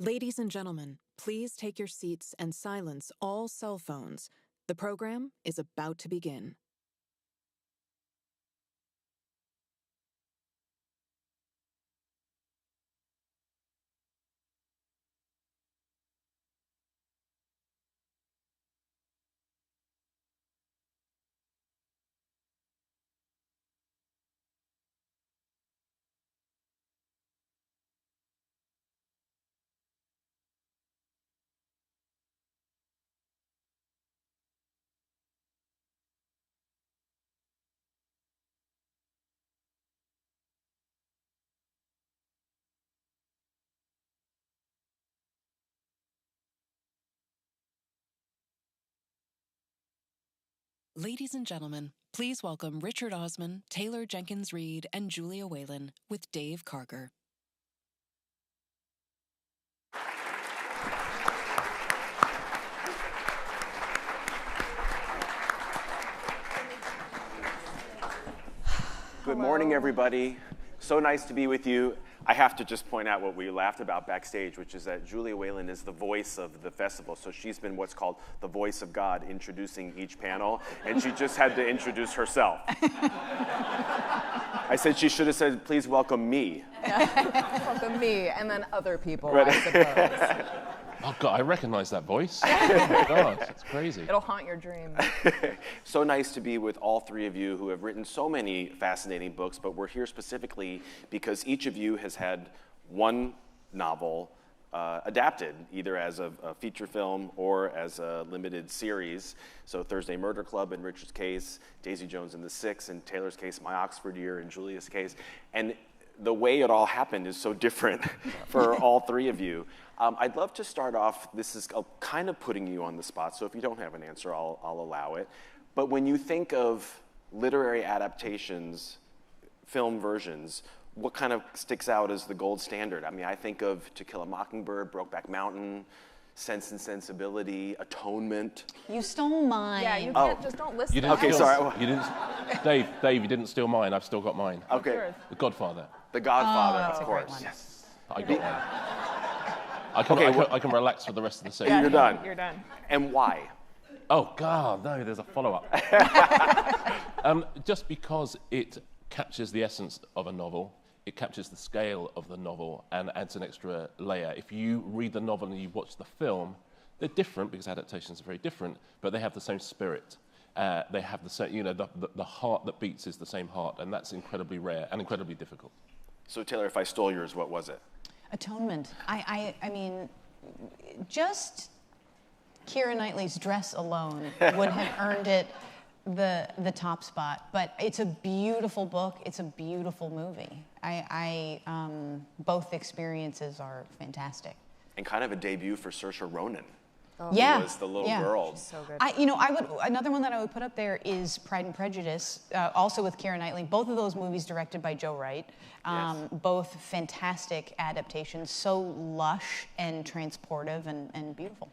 Ladies and gentlemen, please take your seats and silence all cell phones. The program is about to begin. Ladies and gentlemen, please welcome Richard Osman, Taylor Jenkins Reid, and Julia Whalen with Dave Karger. morning, everybody. So nice to be with you. I have to just point out what we laughed about backstage, which is that Julia Whalen is the voice of the festival. So she's been what's called the voice of God, introducing each panel, and she just had to introduce herself. I said she should have said, please welcome me. Welcome me, and then other people, I suppose. Oh, God, I recognize that voice. Oh, gosh, it's crazy. It'll haunt your dreams. So nice to be with all three of you who have written so many fascinating books, but we're here specifically because each of you has had one novel adapted, either as a feature film or as a limited series. So Thursday Murder Club in Richard's case, Daisy Jones and the Six in Taylor's case, My Oxford Year in Julia's case. And the way it all happened is so different for all three of you. I'd love to start off, this is kind of putting you on the spot, so if you don't have an answer, I'll allow it. But when you think of literary adaptations, film versions, what kind of sticks out as the gold standard? I mean, I think of To Kill a Mockingbird, Brokeback Mountain, Sense and Sensibility, Atonement. You stole mine. Yeah, you can't just don't list You them. didn't Okay, steal, sorry. You didn't, Dave, you didn't steal mine. I've still got mine. Okay, yours? The Godfather. The Godfather, that's of a great course. one. Yes. I got one. I can relax for the rest of the scene. You're done. You're done. And why? Oh, God, no, there's a follow-up. Just because it captures the essence of a novel, it captures the scale of the novel and adds an extra layer. If you read the novel and you watch the film, they're different because adaptations are very different, but they have the same spirit. They have the same, you know, the heart that beats is the same heart, and that's incredibly rare and incredibly difficult. So Taylor, if I stole yours, what was it? Atonement. I mean, just Keira Knightley's dress alone would have earned it the top spot. But it's a beautiful book. It's a beautiful movie. Both experiences are fantastic. And kind of a debut for Saoirse Ronan. Yeah, Who was the little yeah. girl. So good. Another one that I would put up there is Pride and Prejudice, also with Keira Knightley. Both of those movies directed by Joe Wright. Yes. Both fantastic adaptations, so lush and transportive and beautiful.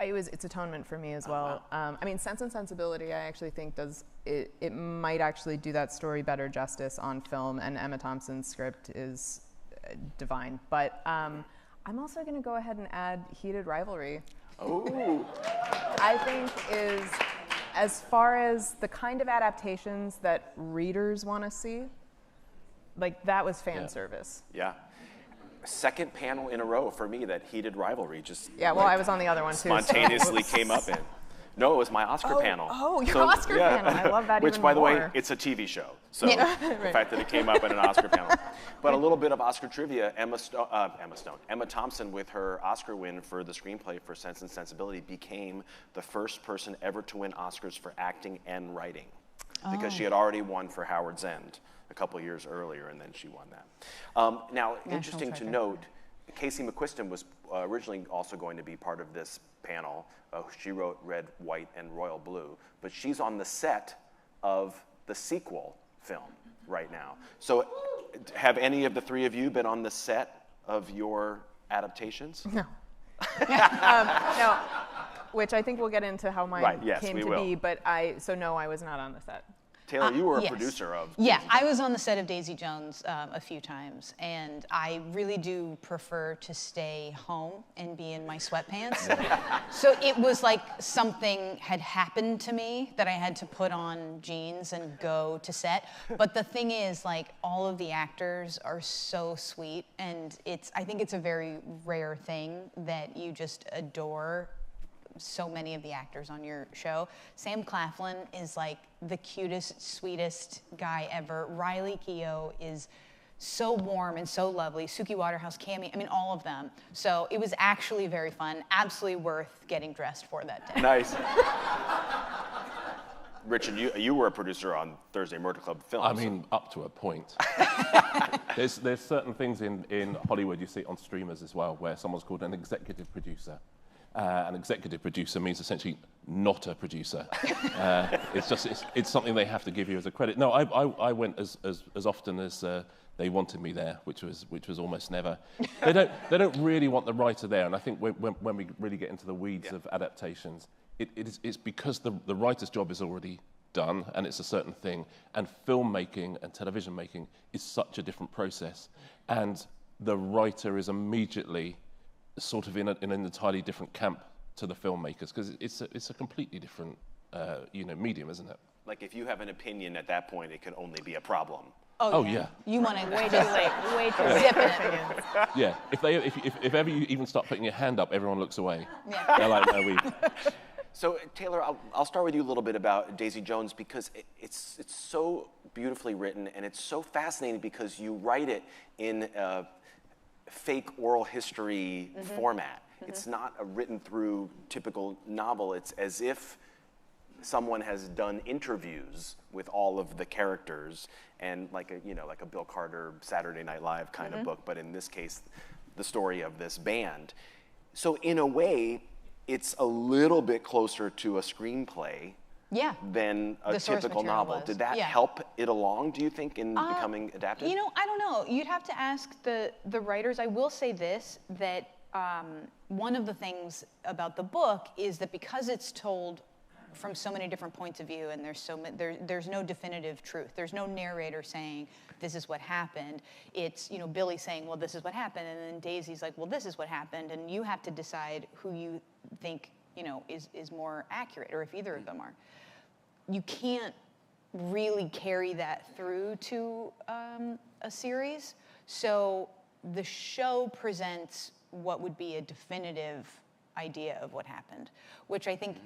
It's Atonement for me as well. I mean, Sense and Sensibility, I actually think it might actually do that story better justice on film, and Emma Thompson's script is divine. But I'm also going to go ahead and add Heated Rivalry. Oh. I think is, as far as the kind of adaptations that readers want to see, like that was fan service. Yeah. Second panel in a row for me that Heated Rivalry just Yeah, well, I was on the other one too. spontaneously came up in. No, it was my Oscar panel. Oh, your Oscar panel. I love that Which, even by the way, more. it's a TV show. So the fact that it came up in an Oscar panel. But a little bit of Oscar trivia, Emma Thompson, with her Oscar win for the screenplay for Sense and Sensibility, became the first person ever to win Oscars for acting and writing. Because she had already won for Howard's End a couple years earlier, and then she won that. Now, interesting to note, Casey McQuiston was originally also going to be part of this panel. She wrote Red, White, and Royal Blue, but she's on the set of the sequel film right now. So have any of the three of you been on the set of your adaptations? No. No, which I think we'll get into how mine came to be, but no, I was not on the set. Taylor, you were a yes. producer of Yeah, Daisy I Jones. was on the set of Daisy Jones a few times, and I really do prefer to stay home and be in my sweatpants. So it was like something had happened to me that I had to put on jeans and go to set. But the thing is, like, all of the actors are so sweet, and I think it's a very rare thing that you just adore so many of the actors on your show. Sam Claflin is like the cutest, sweetest guy ever. Riley Keough is so warm and so lovely. Suki Waterhouse, Cammie, I mean, all of them. So it was actually very fun, absolutely worth getting dressed for that day. Nice. Richard, you were a producer on Thursday Murder Club films. I mean, up to a point. There's certain things in Hollywood you see on streamers as well, where someone's called an executive producer. An executive producer means essentially not a producer. It's something they have to give you as a credit. No, I went as often as they wanted me there, which was almost never. They don't really want the writer there, and I think when we really get into the weeds of adaptations, it's because the writer's job is already done, and it's a certain thing. And filmmaking and television making is such a different process. And the writer is immediately sort of in an entirely different camp to the filmmakers, because it's a completely different medium, isn't it? Like if you have an opinion at that point, it can only be a problem. Oh yeah. You want to Way too late. Way too late. zip it. Yeah. If ever you even start putting your hand up, everyone looks away. Yeah. They're like, no, we. So Taylor, I'll start with you a little bit about Daisy Jones, because it's so beautifully written, and it's so fascinating because you write it in a fake oral history format. It's not a written through typical novel. It's as if someone has done interviews with all of the characters, and like a Bill Carter Saturday Night Live kind of book, but in this case, the story of this band. So in a way, it's a little bit closer to a screenplay than a typical novel. Did that help it along, do you think, in becoming adapted? You know, I don't know. You'd have to ask the writers. I will say this, that one of the things about the book is that because it's told from so many different points of view, and there's no definitive truth. There's no narrator saying, this is what happened. It's, Billy saying, well, this is what happened, and then Daisy's like, well, this is what happened, and you have to decide who you think, is more accurate, or if either of them are. You can't really carry that through to a series, so the show presents what would be a definitive idea of what happened, which I think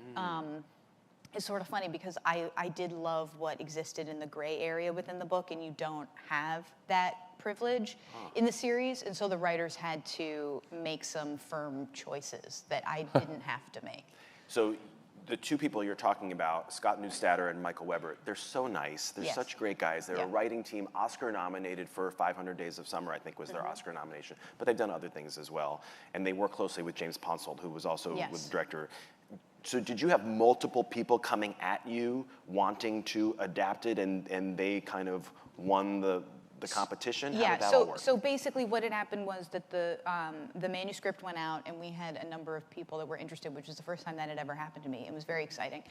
is sort of funny, because I did love what existed in the gray area within the book, and you don't have that privilege in the series, and so the writers had to make some firm choices that I didn't have to make. So the two people you're talking about, Scott Neustadter and Michael Weber, they're so nice. They're such great guys. They're a writing team, Oscar nominated for 500 Days of Summer, I think was their Oscar nomination. But they've done other things as well. And they work closely with James Ponsoldt, who was also with the director. So did you have multiple people coming at you wanting to adapt it, and they kind of won the competition? How did that all work? So basically what had happened was that the manuscript went out, and we had a number of people that were interested, which was the first time that had ever happened to me. It was very exciting.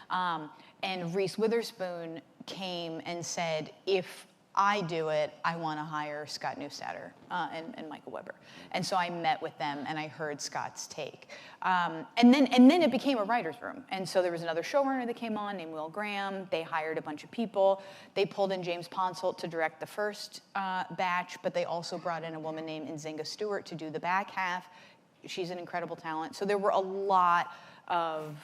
And Reese Witherspoon came and said, if I do it, I want to hire Scott Neustadter and Michael Weber. And so I met with them, and I heard Scott's take. And then it became a writer's room. And so there was another showrunner that came on named Will Graham. They hired a bunch of people. They pulled in James Ponsoldt to direct the first batch, but they also brought in a woman named Nzinga Stewart to do the back half. She's an incredible talent. So there were a lot of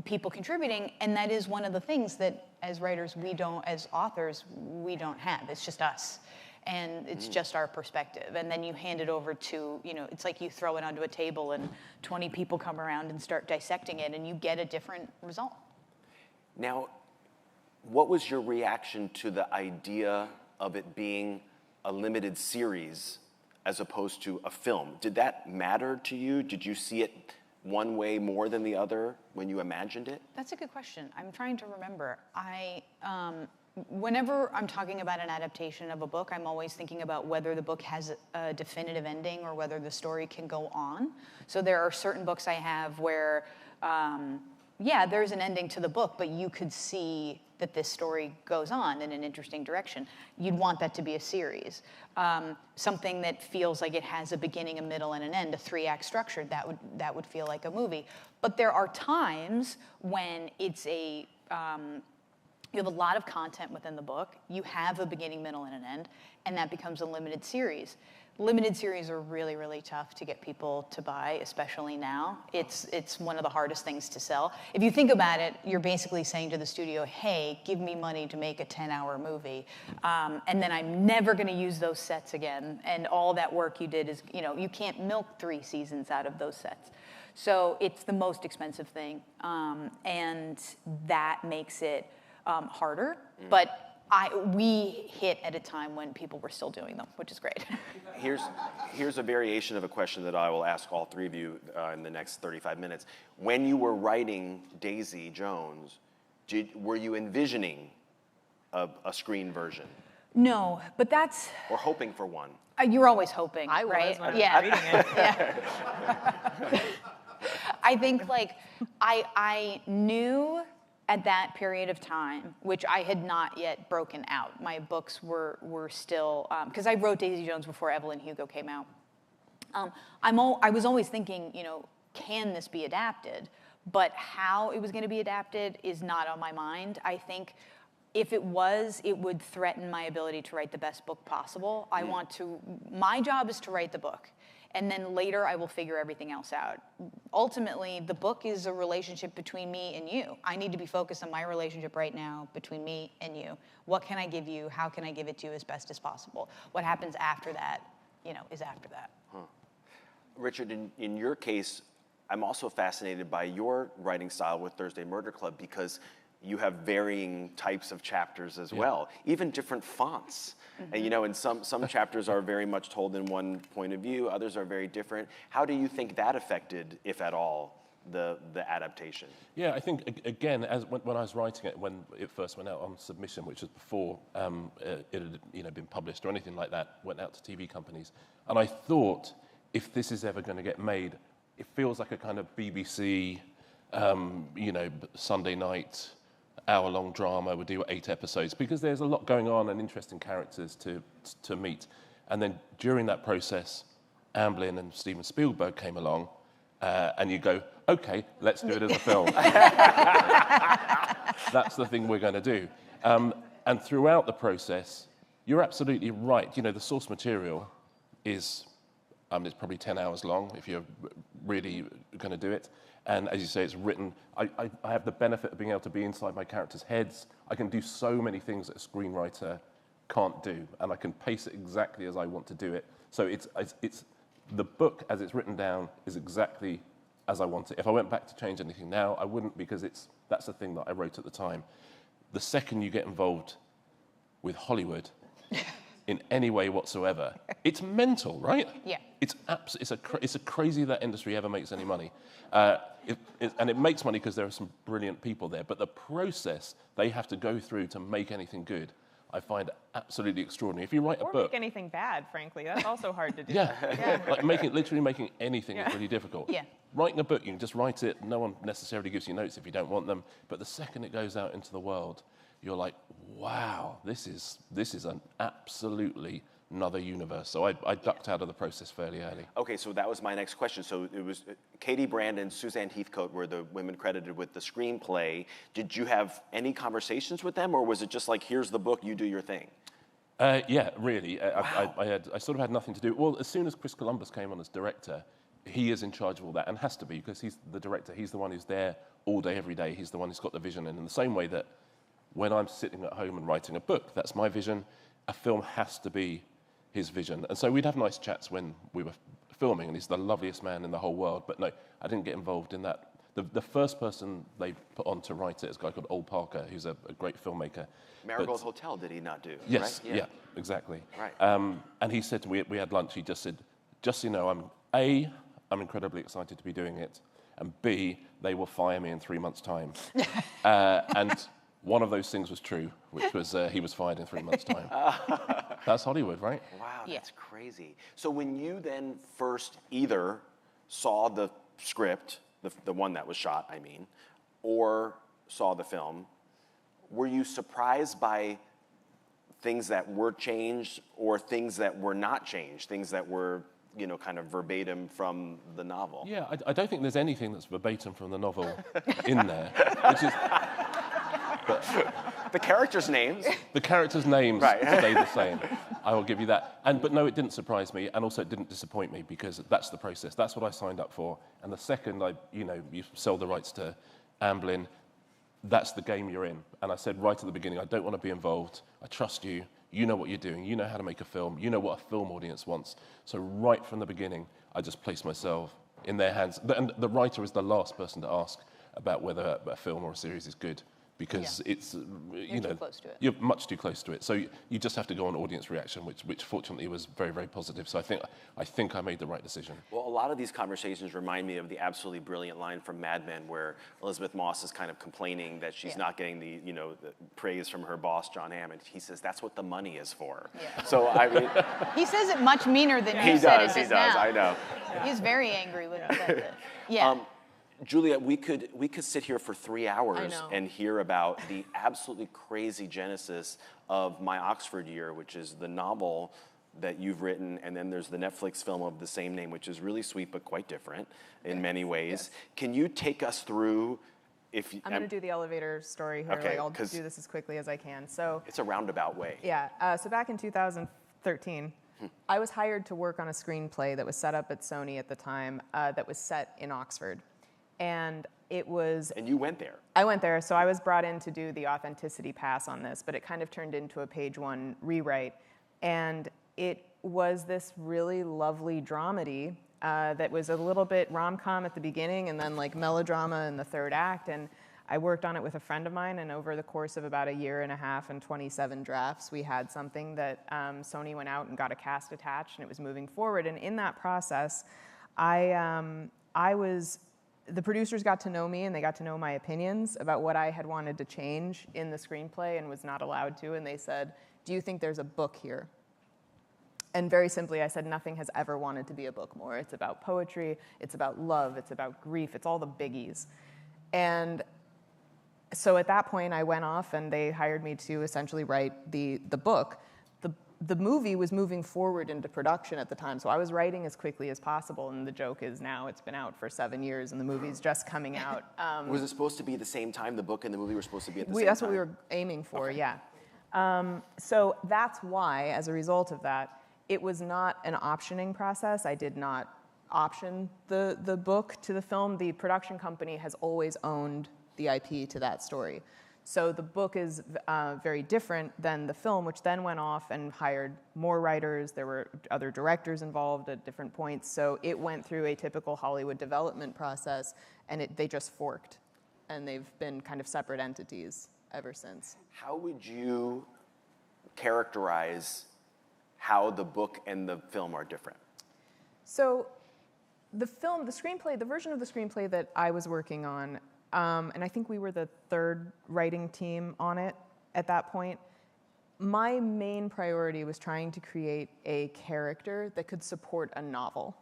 people contributing, and that is one of the things that as writers as authors, we don't have. It's just us, and it's just our perspective. And then you hand it over to, it's like you throw it onto a table and 20 people come around and start dissecting it, and you get a different result. Now, what was your reaction to the idea of it being a limited series as opposed to a film? Did that matter to you? Did you see it one way more than the other when you imagined it? That's a good question. I'm trying to remember. Whenever I'm talking about an adaptation of a book, I'm always thinking about whether the book has a definitive ending or whether the story can go on. So there are certain books I have where, there's an ending to the book, but you could see that this story goes on in an interesting direction. You'd want that to be a series. Something that feels like it has a beginning, a middle, and an end, a 3-act structure, that would feel like a movie. But there are times when it's you have a lot of content within the book, you have a beginning, middle, and an end, and that becomes a limited series. Limited series are really, really tough to get people to buy, especially now. It's one of the hardest things to sell. If you think about it, you're basically saying to the studio, hey, give me money to make a 10-hour movie, and then I'm never going to use those sets again. And all that work you did is, you can't milk 3 seasons out of those sets. So it's the most expensive thing, and that makes it harder. But we hit at a time when people were still doing them, which is great. Here's a variation of a question that I will ask all 3 of you in the next 35 minutes. When you were writing Daisy Jones, were you envisioning a screen version? No, but that's... Or hoping for one? You're always hoping, I right? was when I was reading it. Yeah. I think, I knew at that period of time, which I had not yet broken out. My books were still, because I wrote Daisy Jones before Evelyn Hugo came out. I was always thinking, you know, can this be adapted? But how it was going to be adapted is not on my mind. I think if it was, it would threaten my ability to write the best book possible. My job is to write the book. And then later I will figure everything else out. Ultimately, the book is a relationship between me and you. I need to be focused on my relationship right now between me and you. What can I give you? How can I give it to you as best as possible? What happens after that, you know, is after that. Huh. Richard, in your case, I'm also fascinated by your writing style with Thursday Murder Club because you have varying types of chapters as well, even different fonts. And you know, and some chapters are very much told in one point of view, others are very different. How do you think that affected, if at all, the adaptation? Yeah, I think, again, when I was writing it, when it first went out on submission, which was before it had been published or anything like that, went out to TV companies, and I thought, if this is ever going to get made, it feels like a kind of BBC, Sunday night, hour-long drama. We'll do 8 episodes because there's a lot going on and interesting characters to meet. And then during that process, Amblin and Steven Spielberg came along, and you go, okay, let's do it as a film. That's the thing we're going to do. And throughout the process, you're absolutely right. You know, the source material is, it's probably 10 hours long if you're really going to do it. And as you say, it's written. I have the benefit of being able to be inside my characters' heads. I can do so many things that a screenwriter can't do, and I can pace it exactly as I want to do it. So it's the book, as it's written down, is exactly as I want it. If I went back to change anything now, I wouldn't, because that's the thing that I wrote at the time. The second you get involved with Hollywood, in any way whatsoever, it's mental, right? Yeah. It's a crazy that industry ever makes any money, and it makes money because there are some brilliant people there. But the process they have to go through to make anything good, I find absolutely extraordinary. If you write a book, make anything bad, frankly, that's also hard to do. Yeah. Like literally making anything is really difficult. Yeah. Writing a book, you can just write it. No one necessarily gives you notes if you don't want them. But the second it goes out into the world, you're like, wow, this is an absolutely another universe. So I ducked out of the process fairly early. Okay, so that was my next question. So it was Katie Brand and Suzanne Heathcote were the women credited with the screenplay. Did you have any conversations with them, or was it just like, here's the book, you do your thing? Yeah, really. Wow. I sort of had nothing to do. Well, as soon as Chris Columbus came on as director, he is in charge of all that, and has to be, because he's the director. He's the one who's there all day, every day. He's the one who's got the vision. And in the same way that when I'm sitting at home and writing a book, that's my vision, a film has to be his vision. And so we'd have nice chats when we were filming, and he's the loveliest man in the whole world. But no, I didn't get involved in that. The first person they put on to write it is a guy called Ol Parker, who's a great filmmaker. Marigold Hotel, did he not do? Yes, right? yeah, exactly. Right. And he said, we had lunch, he just said, just so you know, I'm incredibly excited to be doing it, and B, they will fire me in 3 months' time. And one of those things was true, which was he was fired in 3 months' time. That's Hollywood, right? Wow, that's crazy. So when you then first either saw the script, the one that was shot, I mean, or saw the film, were you surprised by things that were changed or things that were not changed, things that were, you know, kind of verbatim from the novel? Yeah, I don't think there's anything that's verbatim from the novel in there, which is... The characters' names? The characters' names right. stay the same. I will give you that. But no, it didn't surprise me, and also it didn't disappoint me, because that's the process. That's what I signed up for. And the second you sell the rights to Amblin, that's the game you're in. And I said right at the beginning, I don't want to be involved. I trust you. You know what you're doing. You know how to make a film. You know what a film audience wants. So right from the beginning, I just placed myself in their hands. And the writer is the last person to ask about whether a film or a series is good, because it's, You're too close to it. You're much too close to it. So you just have to go on audience reaction, which fortunately was very, very positive. So I think I made the right decision. Well, a lot of these conversations remind me of the absolutely brilliant line from Mad Men, where Elizabeth Moss is kind of complaining that she's not getting the praise from her boss, John Hammond. He says, that's what the money is for. Yeah. So, I mean... He says it much meaner than you said it just now. I know. He's very angry when he says it. Yeah. Julia, we could sit here for 3 hours know. and hear about the absolutely crazy genesis of My Oxford Year, which is the novel that you've written, and then there's the Netflix film of the same name, which is really sweet but quite different in many ways. Yes. Can you take us through? I'm going to do the elevator story here. Okay, I'll 'cause do this as quickly as I can. So it's a roundabout way. yeah, so back in 2013, I was hired to work on a screenplay that was set up at Sony at the time that was set in Oxford. And it was... And you went there. I went there, so I was brought in to do the authenticity pass on this, but it kind of turned into a page one rewrite. And it was this really lovely dramedy that was a little bit rom-com at the beginning and then like melodrama in the third act. And I worked on it with a friend of mine, and over the course of about a year and a half and 27 drafts, we had something that Sony went out and got a cast attached, and it was moving forward. And in that process, the producers got to know me, and they got to know my opinions about what I had wanted to change in the screenplay and was not allowed to. And they said, "Do you think there's a book here?" And very simply, I said, nothing has ever wanted to be a book more. It's about poetry, it's about love, it's about grief, it's all the biggies. And so at that point, I went off and they hired me to essentially write the book. The movie was moving forward into production at the time, so I was writing as quickly as possible, and the joke is now it's been out for 7 years and the movie's just coming out. Was it supposed to be the same time the book and the movie were supposed to be at the same time? That's what we were aiming for, Okay. yeah. So that's why, as a result of that, it was not an optioning process. I did not option the book to the film. The production company has always owned the IP to that story. So the book is very different than the film, which then went off and hired more writers. There were other directors involved at different points. So it went through a typical Hollywood development process, and they just forked. And they've been kind of separate entities ever since. How would you characterize how the book and the film are different? So the screenplay, the version of the screenplay that I was working on, and I think we were the third writing team on it at that point, my main priority was trying to create a character that could support a novel.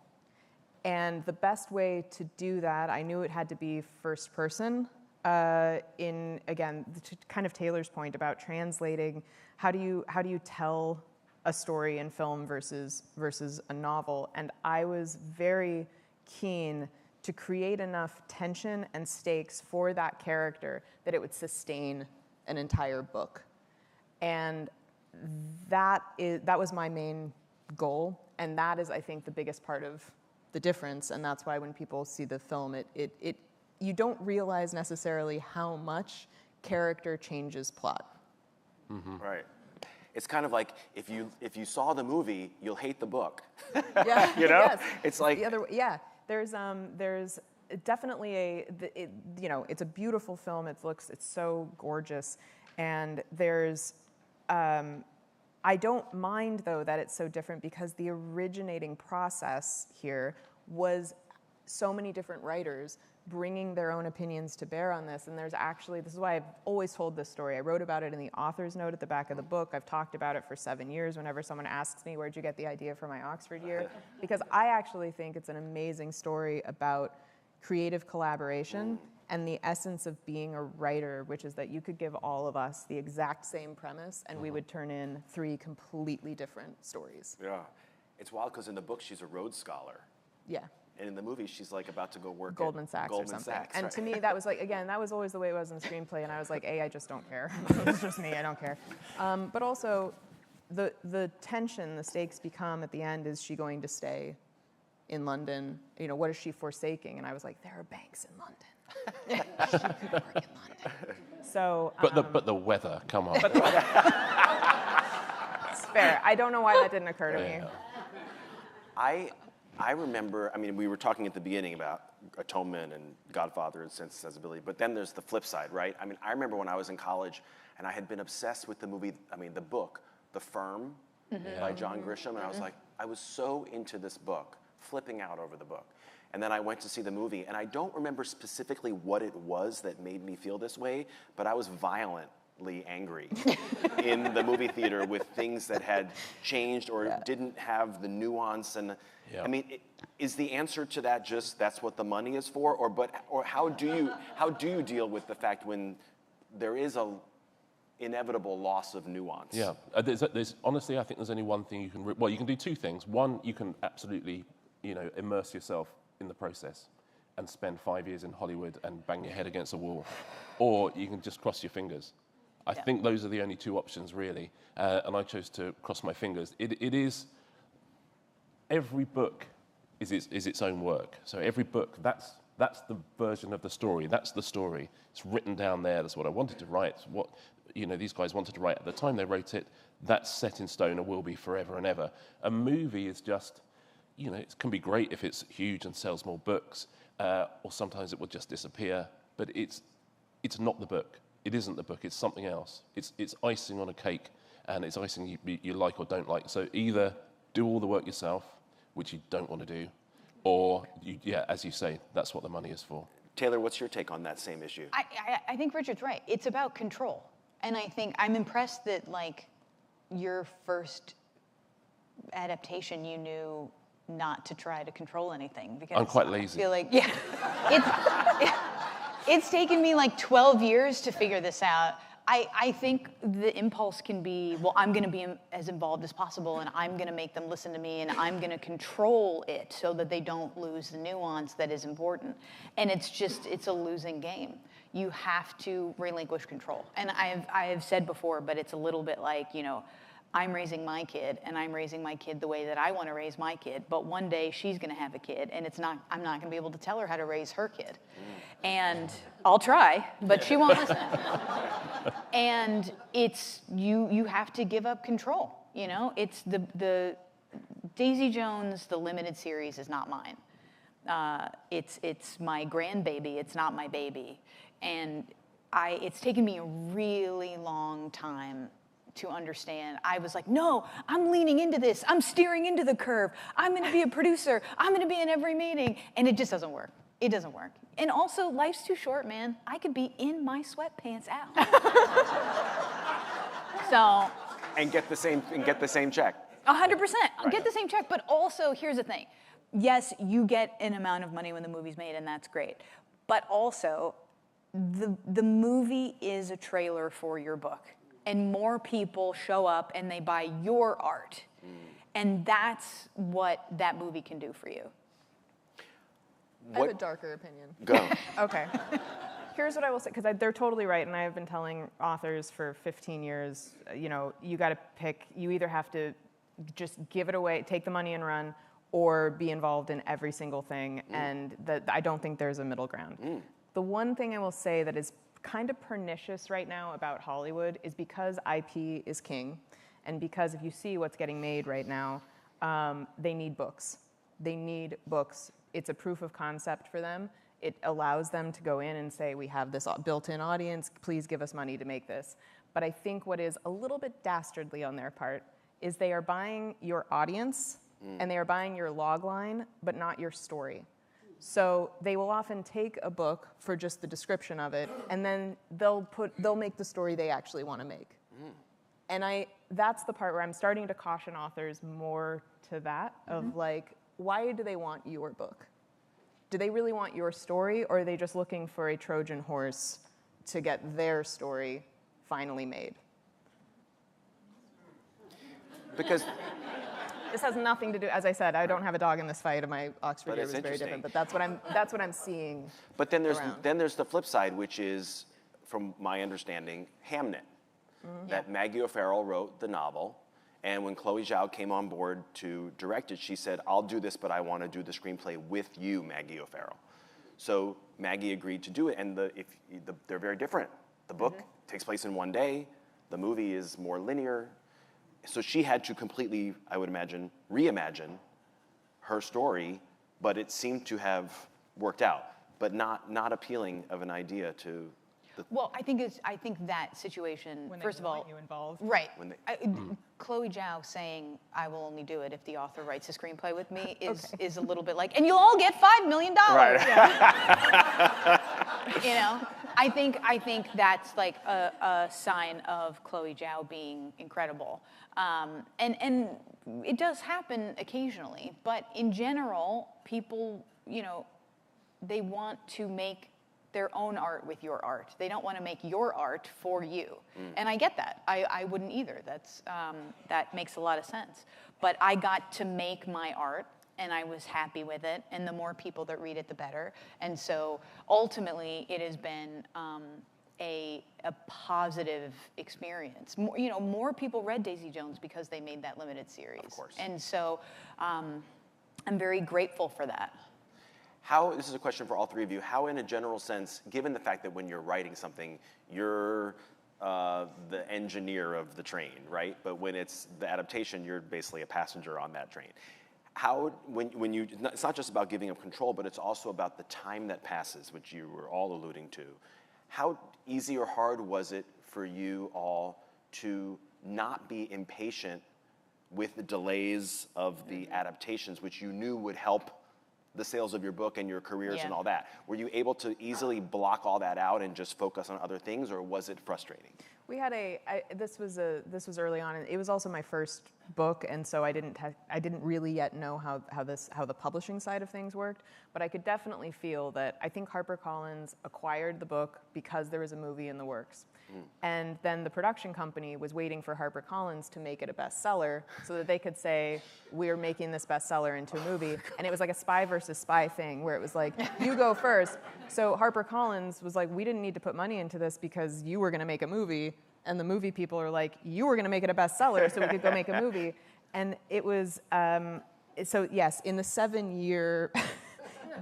And the best way to do that, I knew it had to be first person, again, to kind of Taylor's point about translating, how do you tell a story in film versus a novel. And I was very keen to create enough tension and stakes for that character that it would sustain an entire book. And that was my main goal, and that is, I think, the biggest part of the difference, and that's why when people see the film, you don't realize necessarily how much character changes plot. Mm-hmm. Right. It's kind of like if you saw the movie, you'll hate the book. Yeah, you know, yes. It's like the other. Yeah, there's definitely it's a beautiful film. It's so gorgeous, and there's. I don't mind though that it's so different because the originating process here was so many different writers bringing their own opinions to bear on this. And this is why I've always told this story. I wrote about it in the author's note at the back of the book. I've talked about it for 7 years whenever someone asks me, where'd you get the idea for My Oxford Year? Because I actually think it's an amazing story about creative collaboration and the essence of being a writer, which is that you could give all of us the exact same premise and we would turn in 3 completely different stories. Yeah. It's wild because in the book, she's a Rhodes Scholar. Yeah. And in the movie, she's like about to go work Goldman at Sachs Goldman or something. Sachs, And right? to me, that was like, again, that was always the way it was in the screenplay. And I was like, I just don't care. It's just me, I don't care. But also, the tension, the stakes become at the end, is she going to stay in London? What is she forsaking? And I was like, there are banks in London. She could work in London. So, But the weather, come on. it's fair. I don't know why that didn't occur to me. I remember, we were talking at the beginning about Atonement and Godfather and Sense and Sensibility, but then there's the flip side, right? I remember when I was in college and I had been obsessed with the movie, the book, The Firm by John Grisham, and I was like, I was so into this book, flipping out over the book. And then I went to see the movie, and I don't remember specifically what it was that made me feel this way, but I was violent angry in the movie theater with things that had changed or didn't have the nuance. And I mean, is the answer to that just that's what the money is for, or how do you deal with the fact when there is a inevitable loss of nuance? Yeah, there's honestly, I think there's only one thing you can. Well, you can do two things. One, you can absolutely, immerse yourself in the process and spend 5 years in Hollywood and bang your head against a wall, or you can just cross your fingers. I think those are the only two options, really. And I chose to cross my fingers. It is. Every book is its own work. So every book, that's the version of the story. That's the story. It's written down there. That's what I wanted to write. It's what these guys wanted to write at the time they wrote it. That's set in stone and will be forever and ever. A movie is just, it can be great if it's huge and sells more books, or sometimes it will just disappear. But it's not the book. It isn't the book. It's something else. It's icing on a cake, and it's icing you like or don't like. So either do all the work yourself, which you don't want to do, or as you say, that's what the money is for. Taylor, what's your take on that same issue? I think Richard's right. It's about control. And I think I'm impressed that, like, your first adaptation, you knew not to try to control anything. Because I'm quite lazy. I feel like, it's taken me like 12 years to figure this out. I think the impulse can be, well, I'm going to be as involved as possible, and I'm going to make them listen to me, and I'm going to control it so that they don't lose the nuance that is important. And it's a losing game. You have to relinquish control. And I have said before, but it's a little bit like, I'm raising my kid, and I'm raising my kid the way that I want to raise my kid. But one day she's going to have a kid, and I'm not going to be able to tell her how to raise her kid. And I'll try, but she won't listen. And it's you have to give up control. It's the Daisy Jones, the limited series, is not mine. It's my grandbaby. It's not my baby, and it's taken me a really long time to understand. I was like, no, I'm leaning into this. I'm steering into the curve. I'm going to be a producer. I'm going to be in every meeting. And it just doesn't work. It doesn't work. And also, life's too short, man. I could be in my sweatpants out. And get the same check. 100%. I'll get the same check. But also, here's the thing. Yes, you get an amount of money when the movie's made, and that's great. But also, the movie is a trailer for your book. And more people show up and they buy your art. And that's what that movie can do for you. I have a darker opinion. Go. Okay. Here's what I will say, because they're totally right, and I have been telling authors for 15 years, you got to pick. You either have to just give it away, take the money and run, or be involved in every single thing, and I don't think there's a middle ground. The one thing I will say that is kind of pernicious right now about Hollywood is because IP is king, and because if you see what's getting made right now, they need books. They need books. It's a proof of concept for them. It allows them to go in and say, we have this built-in audience, please give us money to make this. But I think what is a little bit dastardly on their part is they are buying your audience and they are buying your log line, but not your story. So they will often take a book for just the description of it, and then they'll make the story they actually want to make. And that's the part where I'm starting to caution authors more to that, of like, why do they want your book? Do they really want your story, or are they just looking for a Trojan horse to get their story finally made? Because this has nothing to do, as I said, I don't have a dog in this fight, and my Oxford year was very different, but that's what I'm seeing. But then there's the flip side, which is, from my understanding, Hamnet. That Maggie O'Farrell wrote the novel, and when Chloe Zhao came on board to direct it, she said, I'll do this, but I want to do the screenplay with you, Maggie O'Farrell. So Maggie agreed to do it, and they're very different. The book takes place in one day. The movie is more linear. So she had to completely, I would imagine, reimagine her story, but it seemed to have worked out, but not appealing of an idea to the... Well, I think that situation, when first of all... want you involved. Right. Chloe Zhao saying, I will only do it if the author writes a screenplay with me is a little bit like, and you'll all get $5 million. Right. You know? I think that's like a sign of Chloe Zhao being incredible. And it does happen occasionally, but in general, people, they want to make their own art with your art. They don't want to make your art for you. And I get that. I wouldn't either. That makes a lot of sense. But I got to make my art, and I was happy with it. And the more people that read it, the better. And so ultimately, it has been a positive experience. More people read Daisy Jones because they made that limited series. Of course. And so I'm very grateful for that. This is a question for all three of you, how in a general sense, given the fact that when you're writing something, you're the engineer of the train, right? But when it's the adaptation, you're basically a passenger on that train. It's not just about giving up control, but it's also about the time that passes, which you were all alluding to. How easy or hard was it for you all to not be impatient with the delays of the adaptations, which you knew would help the sales of your book and your careers and all that? Were you able to easily block all that out and just focus on other things, or was it frustrating? We had this was early on, and it was also my first book, and so I didn't really yet know how the publishing side of things worked, but I could definitely feel that I think HarperCollins acquired the book because there was a movie in the works. And then the production company was waiting for HarperCollins to make it a bestseller so that they could say, we're making this bestseller into a movie. And it was like a spy versus spy thing where it was like, you go first. So HarperCollins was like, we didn't need to put money into this because you were going to make a movie. And the movie people are like, you were going to make it a bestseller so we could go make a movie. And it was, so yes, in the 7-year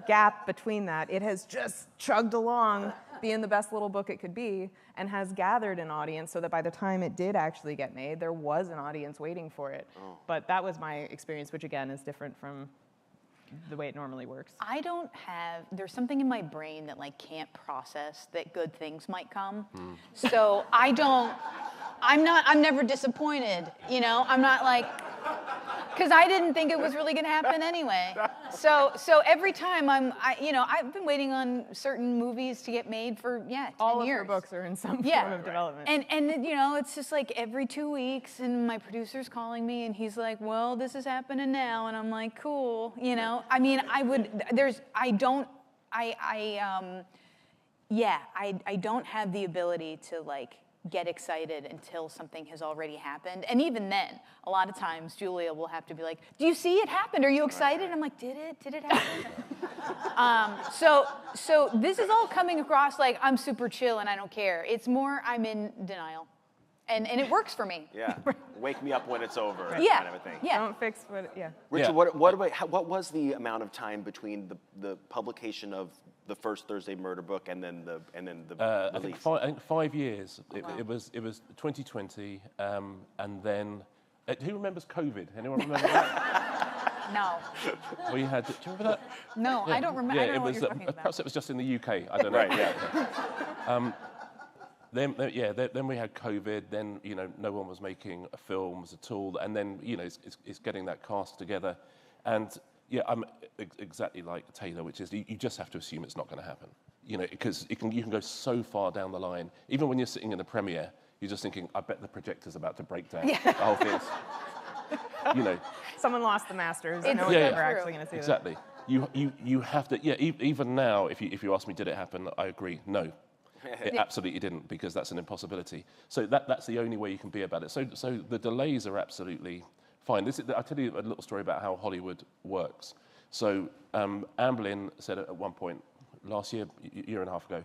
gap between that, it has just chugged along, being the best little book it could be, and has gathered an audience so that by the time it did actually get made, there was an audience waiting for it. But that was my experience, which again is different from the way it normally works. There's something in my brain that like can't process that good things might come. So I'm never disappointed, I'm not like, because I didn't think it was really going to happen anyway. So every time I've been waiting on certain movies to get made for 10 All years. of her books are in some form of development. And it's just like every 2 weeks, and my producer's calling me, and he's like, "Well, this is happening now," and I'm like, "Cool," I mean, I don't have the ability to like get excited until something has already happened. And even then, a lot of times Julia will have to be like, do you see it happened? Are you excited? And I'm like, did it happen? So this is all coming across like I'm super chill and I don't care. It's more I'm in denial. And it works for me. Yeah, wake me up when it's over, kind of a thing. Yeah. Don't fix what, Richard, what was the amount of time between the publication of the first Thursday Murder book and then the release? I think 5 years. It was 2020, and then who remembers COVID? Anyone remember that? No. We had. Do you remember that? No, I don't remember. Yeah, I don't know what was. you're talking about. Perhaps it was just in the UK. I don't know. Right. Yeah. Then we had COVID. Then no one was making films at all, and then it's getting that cast together, and I'm exactly like Taylor, which is you just have to assume it's not going to happen, because you can go so far down the line. Even when you're sitting in a premiere, you're just thinking, I bet the projector's about to break down. The whole thing's, Someone lost the Masters. It's no one's ever actually going to see exactly. That. You have to. Yeah. Even now, if you ask me, did it happen? I agree. No. It absolutely didn't, because that's an impossibility. So that's the only way you can be about it. So the delays are absolutely fine. I'll tell you a little story about how Hollywood works. So Amblin said at one point last year, year and a half ago,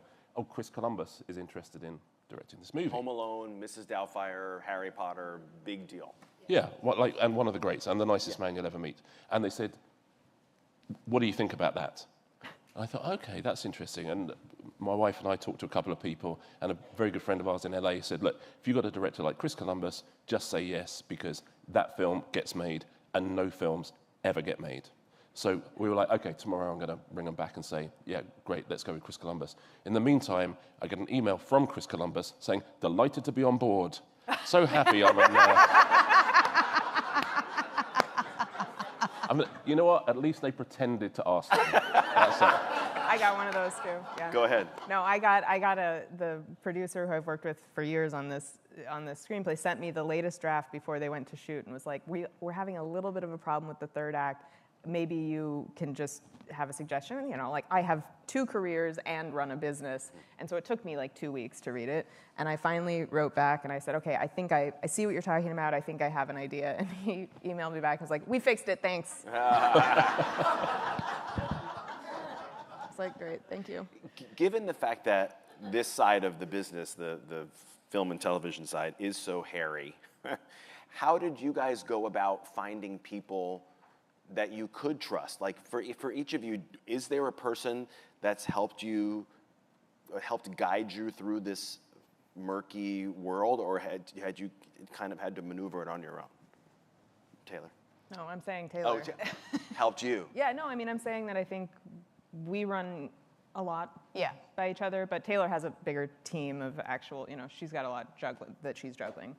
Chris Columbus is interested in directing this movie. Home Alone, Mrs. Doubtfire, Harry Potter, big deal. Yeah, and one of the greats, and the nicest man you'll ever meet. And they said, what do you think about that? And I thought, okay, that's interesting. And my wife and I talked to a couple of people, and a very good friend of ours in LA said, look, if you've got a director like Chris Columbus, just say yes, because that film gets made, and no films ever get made. So we were like, okay, tomorrow I'm going to bring them back and say, yeah, great, let's go with Chris Columbus. In the meantime, I get an email from Chris Columbus saying, delighted to be on board. So happy I'm you know what? At least they pretended to ask him. That's it. I got one of those too. Yeah. Go ahead. No, the producer who I've worked with for years on this screenplay sent me the latest draft before they went to shoot and was like, we're having a little bit of a problem with the third act. Maybe you can just have a suggestion. You know, like I have 2 careers and run a business, and so it took me like 2 weeks to read it. And I finally wrote back and I said, okay, I think I see what you're talking about. I think I have an idea. And he emailed me back and was like, we fixed it, thanks. It's like, great, thank you. Given the fact that this side of the business, the film and television side, is so hairy, how did you guys go about finding people that you could trust? Like for each of you, is there a person that's helped guide you through this murky world, or had you kind of had to maneuver it on your own? Taylor. No, I'm saying Taylor. Oh, helped you. Yeah, no, I mean, I'm saying that I think we run a lot Yeah. by each other, but Taylor has a bigger team of actual, she's got a lot that she's juggling.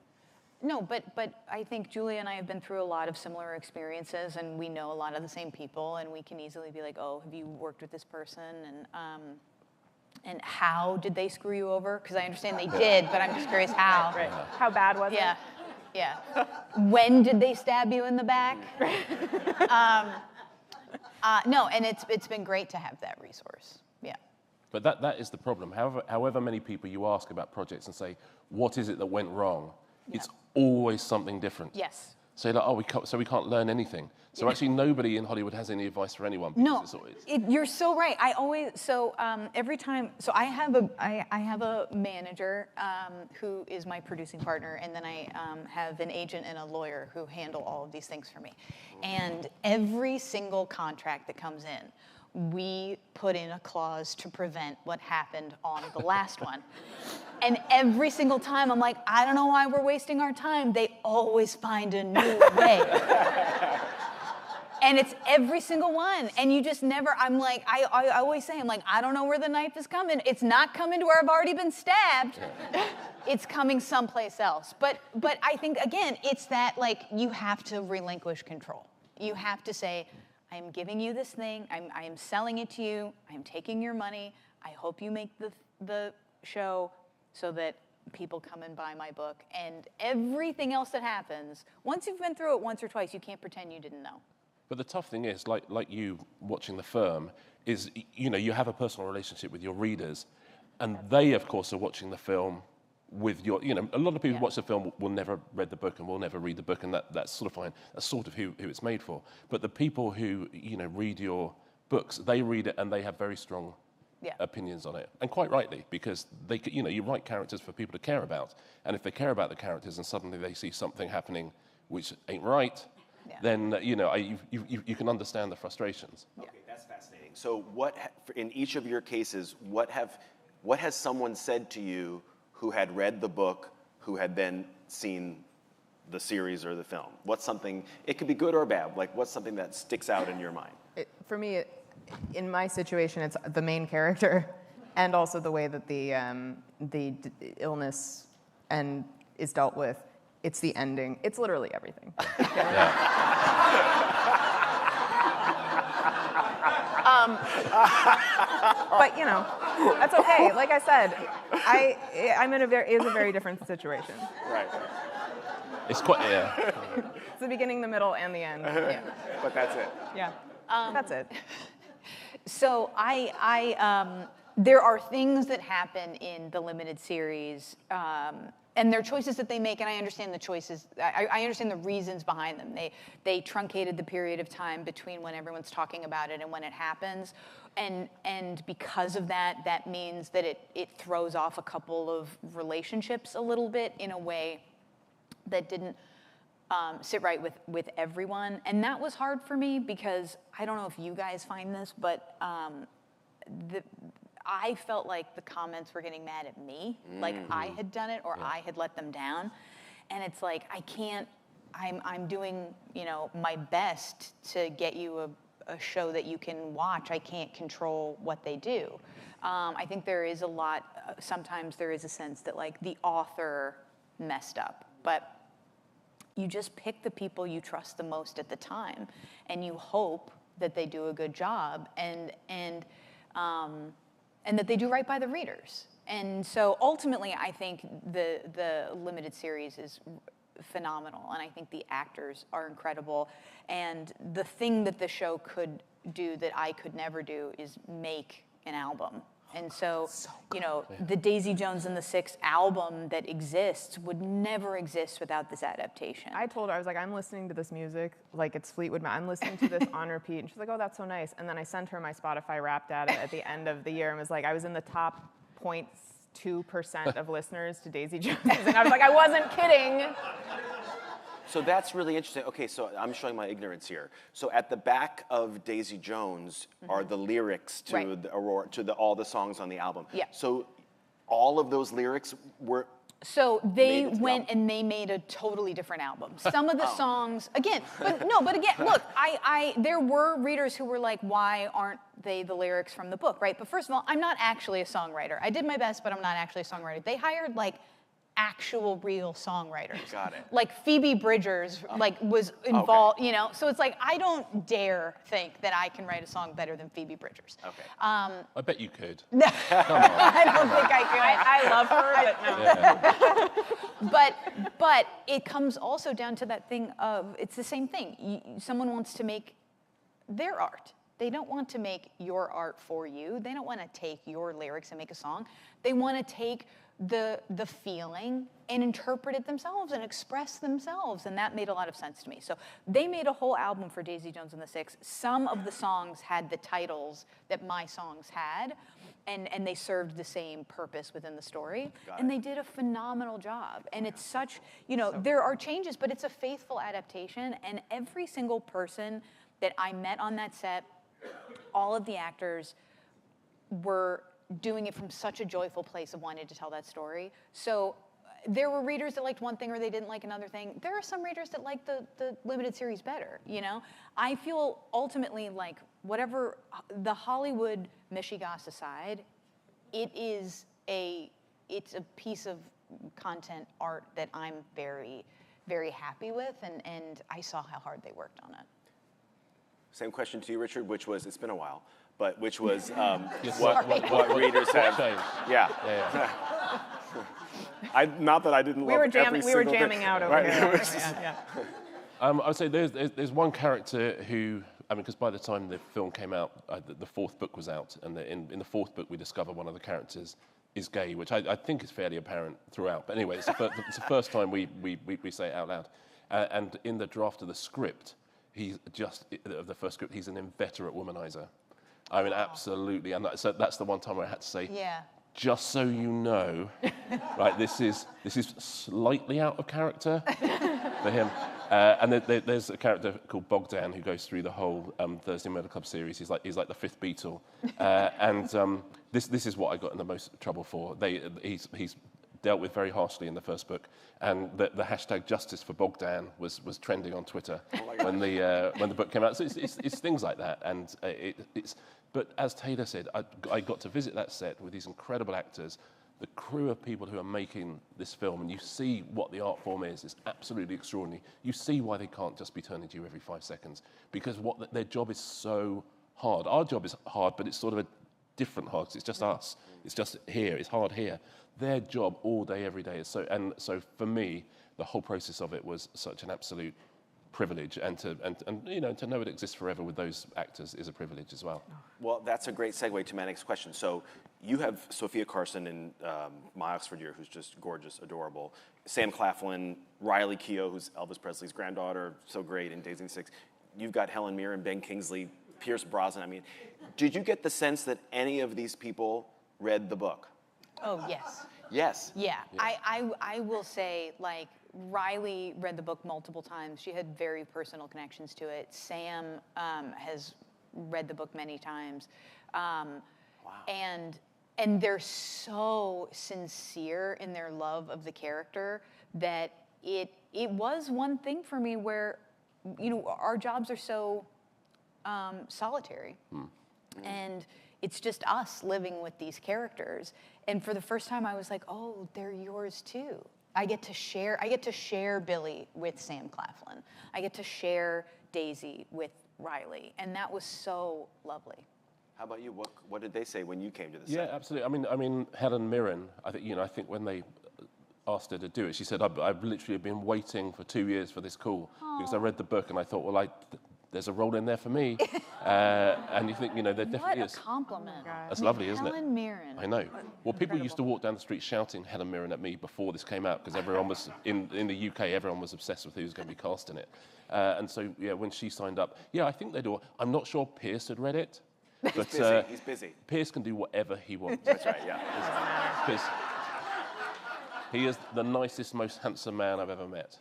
No, but I think Julia and I have been through a lot of similar experiences, and we know a lot of the same people, and we can easily be like, oh, have you worked with this person? And how did they screw you over? Because I understand they did, but I'm just curious how. Right. How bad was it? Yeah. When did they stab you in the back? No, and it's been great to have that resource. Yeah. But that is the problem. However many people you ask about projects and say, what is it that went wrong? Yeah. It's always something different. Yes. Say like, we can't learn anything. So actually, nobody in Hollywood has any advice for anyone. No, it's always... you're so right. Every time, I have a manager who is my producing partner, and then I have an agent and a lawyer who handle all of these things for me. And every single contract that comes in, we put in a clause to prevent what happened on the last one. And every single time, I'm like, I don't know why we're wasting our time. They always find a new way. And it's every single one. And you just never, I'm like, I always say, I'm like, I don't know where the knife is coming. It's not coming to where I've already been stabbed. It's coming someplace else. But I think, again, it's that, like, you have to relinquish control. You have to say, I'm giving you this thing. I am selling it to you. I'm taking your money. I hope you make the show so that people come and buy my book. And everything else that happens, once you've been through it once or twice, you can't pretend you didn't know. But the tough thing is, like you watching The Firm, is you have a personal relationship with your readers, and they, of course, are watching the film with your, a lot of people who watch the film will never read the book and will never read the book, and that's sort of fine. That's sort of who it's made for. But the people who, read your books, they read it and they have very strong opinions on it, and quite rightly, because they, you write characters for people to care about, and if they care about the characters and suddenly they see something happening which ain't right, then you can understand the frustrations. Okay, that's fascinating. So, in each of your cases, what has someone said to you who had read the book, who had then seen the series or the film? What's something? It could be good or bad. Like, what's something that sticks out in your mind? For me, in my situation, it's the main character, and also the way that the illness is dealt with. It's the ending. It's literally everything. But that's okay. Like I said, I'm in it is a very different situation. Right. It's quite It's the beginning, the middle, and the end. But that's it. Yeah. That's it. So there are things that happen in the limited series, and there are choices that they make, and I understand the choices. I understand the reasons behind them. They truncated the period of time between when everyone's talking about it and when it happens, and because of that, that means that it throws off a couple of relationships a little bit in a way that didn't sit right with everyone, and that was hard for me because I don't know if you guys find this, but I felt like the comments were getting mad at me, like I had done it or I had let them down. And it's like, I'm doing, my best to get you a show that you can watch. I can't control what they do. I think there is sometimes there is a sense that like the author messed up, but you just pick the people you trust the most at the time, and you hope that they do a good job. And and that they do right by the readers. And so ultimately, I think the limited series is phenomenal, and I think the actors are incredible. And the thing that the show could do that I could never do is make an album. And so you know, the Daisy Jones and the Six album that exists would never exist without this adaptation. I told her, I was like, I'm listening to this music like it's Fleetwood Mac. I'm listening to this on repeat. And she's like, oh, that's so nice. And then I sent her my Spotify rap data at the end of the year and was like, I was in the top 0.2% of listeners to Daisy Jones. And I was like, I wasn't kidding. So that's really interesting. Okay, so I'm showing my ignorance here. So at the back of Daisy Jones are the lyrics to Right. the Aurora, to all the songs on the album. Yeah. So all of those lyrics were. So they Made into went album. and they made a totally different album. Some of the songs, again, but again, look, there were readers who were like, why aren't they the lyrics from the book, right? But first of all, I'm not actually a songwriter. I did my best, but I'm not actually a songwriter. They hired like actual real songwriters. Got it. Like Phoebe Bridgers, like was involved, you know. So it's like I don't dare think that I can write a song better than Phoebe Bridgers. Okay. I bet you could. I don't think I could. I love her, but no. But it comes also down to that thing of it's the same thing. Someone wants to make their art. They don't want to make your art for you. They don't want to take your lyrics and make a song. They want to take the feeling and interpret it themselves and express themselves, and that made a lot of sense to me. So they made a whole album for Daisy Jones and the Six. Some of the songs had the titles that my songs had, and they served the same purpose within the story. And they did a phenomenal job. And it's such, you know, there are changes, but it's a faithful adaptation, and every single person that I met on that set, all of the actors were doing it from such a joyful place of wanting to tell that story. So there were readers that liked one thing or they didn't like another thing. There are some readers that like the limited series better, you know? I feel ultimately like whatever, the Hollywood mishigas aside, it's a piece of content art that I'm very, very happy with, and I saw how hard they worked on it. Same question to you, Richard, which was, it's been a while, but which was Yes. what readers have. Change. Yeah. Yeah. Not that I didn't We love were every we were single jamming thing. out over Right. here. It was- Yeah. I would say there's one character who, I mean, because by the time the film came out, the fourth book was out, and in the fourth book we discover one of the characters is gay, which I think is fairly apparent throughout. But anyway, it's the first time we say it out loud. And in the draft of the script, of the first script, he's an inveterate womanizer. I mean, absolutely. And so that's the one time where I had to say, Yeah. just so you know, right, this is slightly out of character for him. And there's a character called Bogdan who goes through the whole Thursday Murder Club series. He's like the fifth Beatle, and this is what I got in the most trouble for. He's dealt with very harshly in the first book, and the hashtag Justice for Bogdan was trending on Twitter when the book came out. So it's things like that, and it's. But as Taylor said, I got to visit that set with these incredible actors. The crew of people who are making this film, and you see what the art form is. It's absolutely extraordinary. You see why they can't just be turning to you every 5 seconds, because their job is so hard. Our job is hard, but it's sort of a different hard, 'cause it's just us. It's just here. It's hard here. Their job all day, every day is so. And so for me, the whole process of it was such an absolute privilege, and you know, to know it exists forever with those actors is a privilege as well. Well, that's a great segue to my next question. So you have Sophia Carson in My Oxford Year, who's just gorgeous, adorable. Sam Claflin, Riley Keough, who's Elvis Presley's granddaughter, so great in Daisy and the Six. You've got Helen Mirren, Ben Kingsley, Pierce Brosnan. I mean, did you get the sense that any of these people read the book? Oh, yes. Yes. Yeah. I will say, like, Riley read the book multiple times. She had very personal connections to it. Sam has read the book many times. Wow. And they're so sincere in their love of the character that it was one thing for me where, you know, our jobs are so solitary. And it's just us living with these characters. And for the first time I was like, oh, they're yours too. I get to share Billy with Sam Claflin. I get to share Daisy with Riley. And that was so lovely. How about you? What did they say when you came to the Yeah, set? absolutely. I mean, Helen Mirren. I think when they asked her to do it, she said, "I've literally been waiting for 2 years for this call because I read the book and I thought, well, there's a role in there for me." And you think, there definitely is. What a compliment. That's lovely, isn't it? Helen Mirren. I know. Well, people used to walk down the street shouting Helen Mirren at me before this came out because everyone was, in the UK, everyone was obsessed with who was going to be cast in it. And so, when she signed up, I think they'd all, I'm not sure Pierce had read it. But, He's busy. Pierce can do whatever he wants. That's right, yeah. Pierce, he is the nicest, most handsome man I've ever met.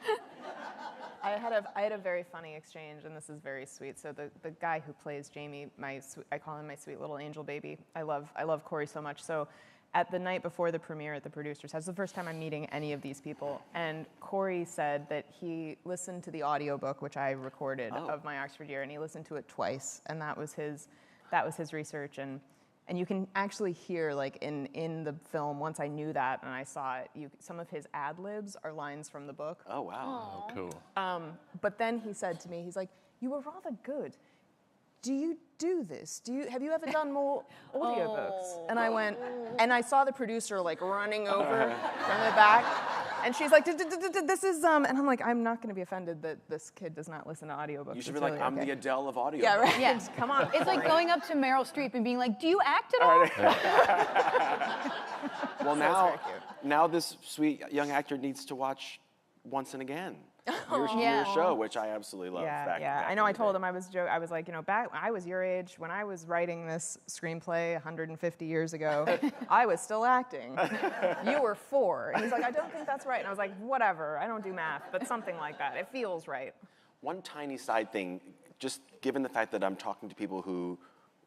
I had a very funny exchange, and this is very sweet. So the guy who plays Jamie, I call him my sweet little angel baby. I love Corey so much. So at the night before the premiere at the producer's house, it's the first time I'm meeting any of these people, and Corey said that he listened to the audiobook, which I recorded of my Oxford year, and he listened to it twice, and that was his research. And you can actually hear, like, in the film, once I knew that and I saw it, some of his ad-libs are lines from the book. Oh, wow. Oh, cool. But then he said to me, he's like, "You were rather good. Do you do this? Have you ever done more audiobooks?" And I went, and I saw the producer, like, running over from the back. And she's like, "This is," and I'm like, I'm not going to be offended that this kid does not listen to audiobooks. You should It's be like, really I'm okay. the Adele of audio. Yeah, right. Yeah. Come on. It's like going up to Meryl Streep and being like, "Do you act at all?" Well, very now this sweet young actor needs to watch Once and Again. Your show, which I absolutely love. Back I know. in I the told day. him I was like, back when I was your age, when I was writing this screenplay 150 years ago, I was still acting. You were 4. And he's like, "I don't think that's right." And I was like, "Whatever. I don't do math, but something like that. It feels right." One tiny side thing, just given the fact that I'm talking to people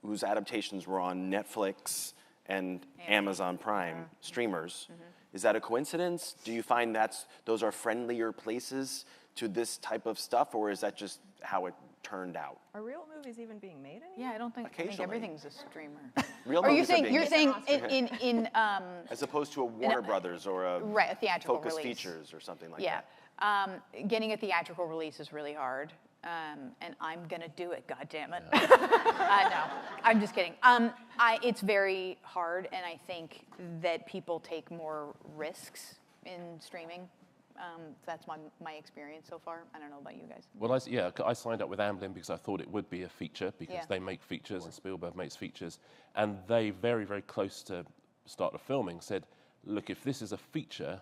whose adaptations were on Netflix and Amazon Prime streamers, is that a coincidence? Do you find those are friendlier places to this type of stuff, or is that just how it turned out? Are real movies even being made anymore? Yeah, I think Occasionally. everything's a streamer. Real Or movies are being you're made. saying in As opposed to a Warner Brothers or a right, a theatrical Focus release. Features or something like yeah. that. Getting a theatrical release is really hard, and I'm gonna do it. God damn it! No, I'm just kidding. It's very hard, and I think that people take more risks in streaming. That's my experience so far. I don't know about you guys. Well, I signed up with Amblin because I thought it would be a feature because they make features and Spielberg makes features. And they, very, very close to start of filming, said, "Look, if this is a feature,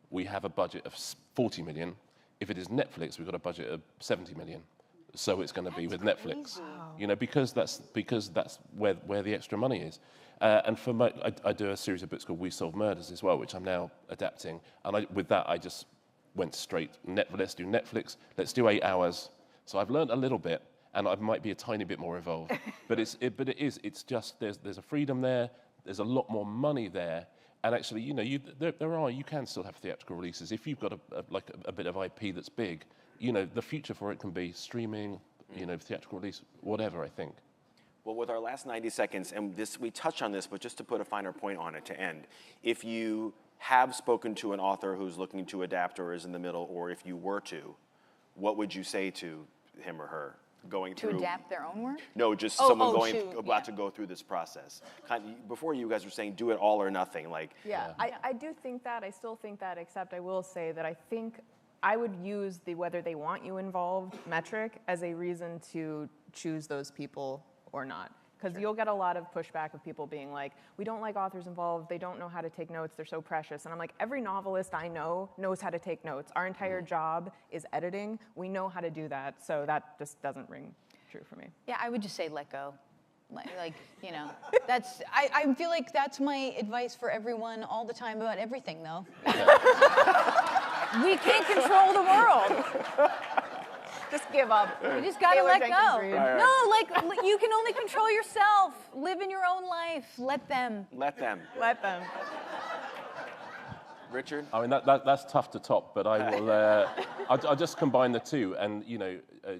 we have a budget of 40 million. If it is Netflix, we've got a budget of 70 million. So it's going to be with Netflix." Because that's where the extra money is. And for I do a series of books called We Solve Murders as well, which I'm now adapting. And with that, I just went straight, let's do Netflix, let's do 8 hours. So I've learned a little bit, and I might be a tiny bit more involved. It's just, there's a freedom there, there's a lot more money there. And actually, you can still have theatrical releases. If you've got a bit of IP that's big, the future for it can be streaming, theatrical release, whatever, I think. Well, with our last 90 seconds, and we touched on this, but just to put a finer point on it to end, if you have spoken to an author who's looking to adapt or is in the middle, or if you were to, what would you say to him or her going through? To adapt their own work? No, just someone about to go through this process. Before you guys were saying do it all or nothing. I do think that. I still think that, except I will say that I think I would use the whether they want you involved metric as a reason to choose those people or not. Because you'll get a lot of pushback of people being like, "We don't like authors involved, they don't know how to take notes, they're so precious." And I'm like, every novelist I know knows how to take notes. Our entire job is editing. We know how to do that, so that just doesn't ring true for me. Yeah, I would just say let go. That's, I feel like that's my advice for everyone all the time about everything, though. We can't control the world. Just give up. You just gotta Taylor let Jenkins go. Reid. No, you can only control yourself. Live in your own life. Let them. Let them. Let them. Richard? I mean, that's tough to top, but I will. I'll just combine the two. And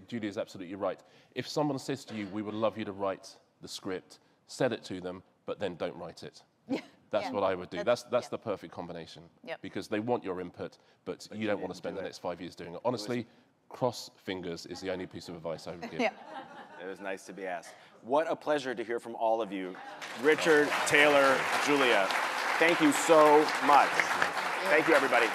Julie is absolutely right. If someone says to you, "We would love you to write the script," send it to them, but then don't write it. Yeah. That's what I would do. That's the perfect combination. Yep. Because they want your input, but you don't want to spend the next 5 years doing it. Honestly, cross fingers is the only piece of advice I would give. Yeah. It was nice to be asked. What a pleasure to hear from all of you. Richard, Taylor, Julia, thank you so much. Thank you, everybody.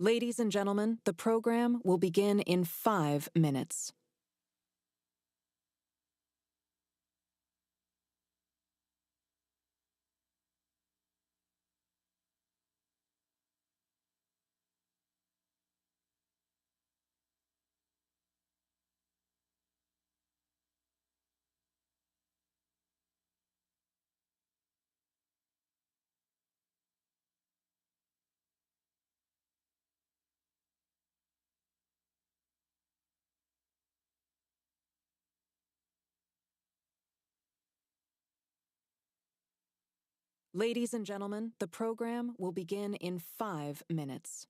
Ladies and gentlemen, the program will begin in 5 minutes. Ladies and gentlemen, the program will begin in 5 minutes.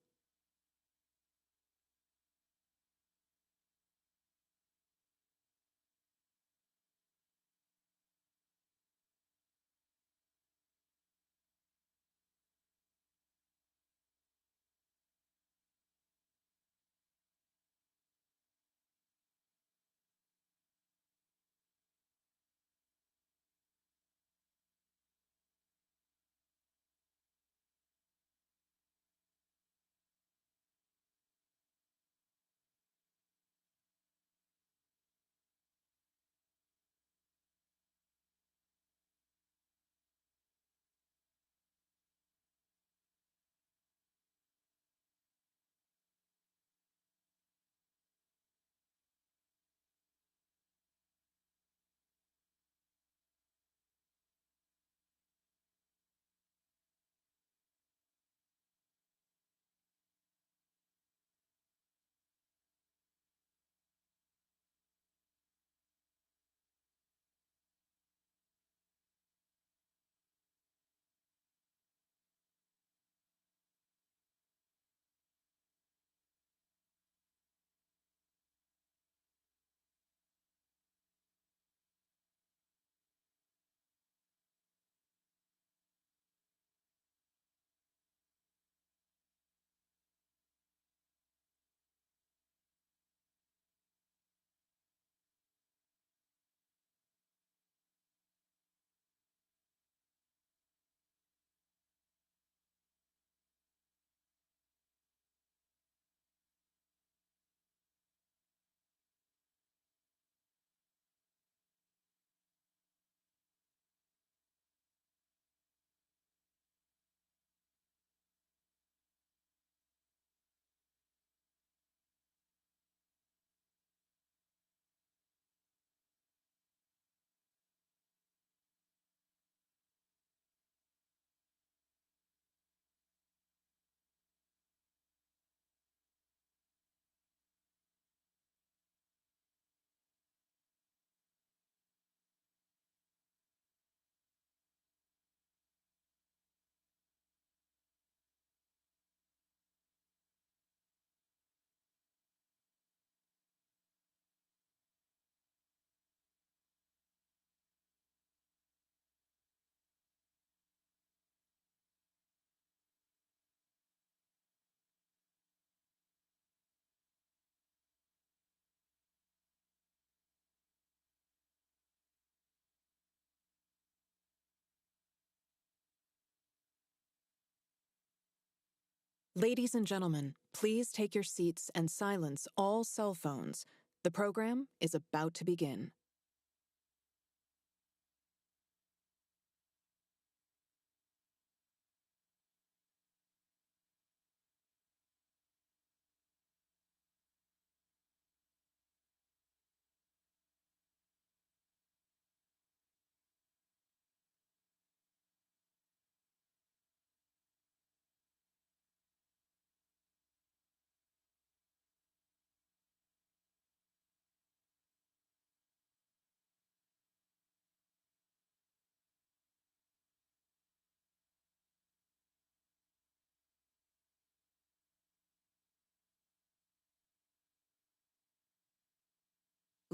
Ladies and gentlemen, please take your seats and silence all cell phones. The program is about to begin.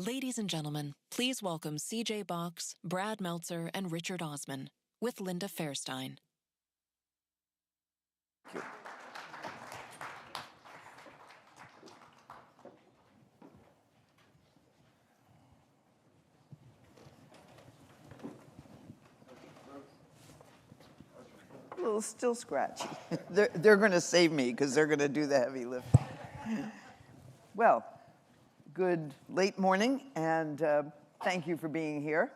Ladies and gentlemen, please welcome C.J. Box, Brad Meltzer, and Richard Osman with Linda Fairstein. A little still scratchy. They're going to save me because they're going to do the heavy lifting. Well, good late morning, and thank you for being here.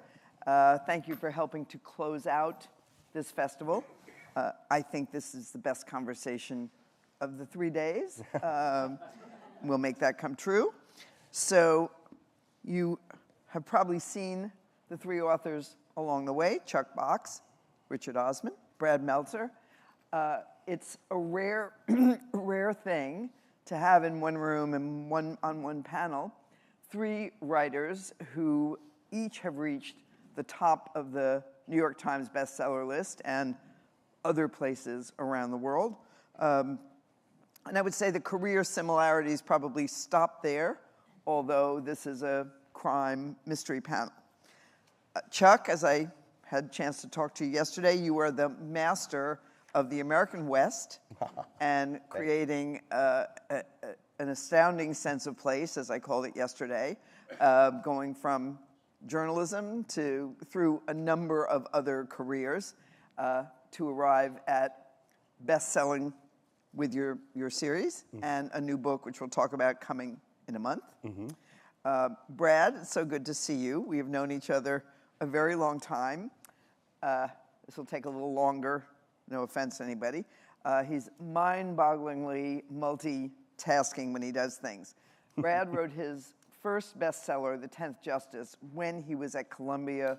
Thank you for helping to close out this festival. I think this is the best conversation of the 3 days. We'll make that come true. So you have probably seen the three authors along the way: Chuck Box, Richard Osman, Brad Meltzer. It's a rare, rare thing to have in one room and on one panel three writers who each have reached the top of the New York Times bestseller list and other places around the world. And I would say the career similarities probably stop there, although this is a crime mystery panel. Chuck, as I had a chance to talk to you yesterday, you are the master of the American West and creating an astounding sense of place, as I called it yesterday, going from journalism through a number of other careers to arrive at best-selling with your series and a new book, which we'll talk about coming in a month. Brad, it's so good to see you. We have known each other a very long time. This will take a little longer, no offense to anybody. He's mind-bogglingly multitasking when he does things. Brad wrote his first bestseller, The 10th Justice, when he was at Columbia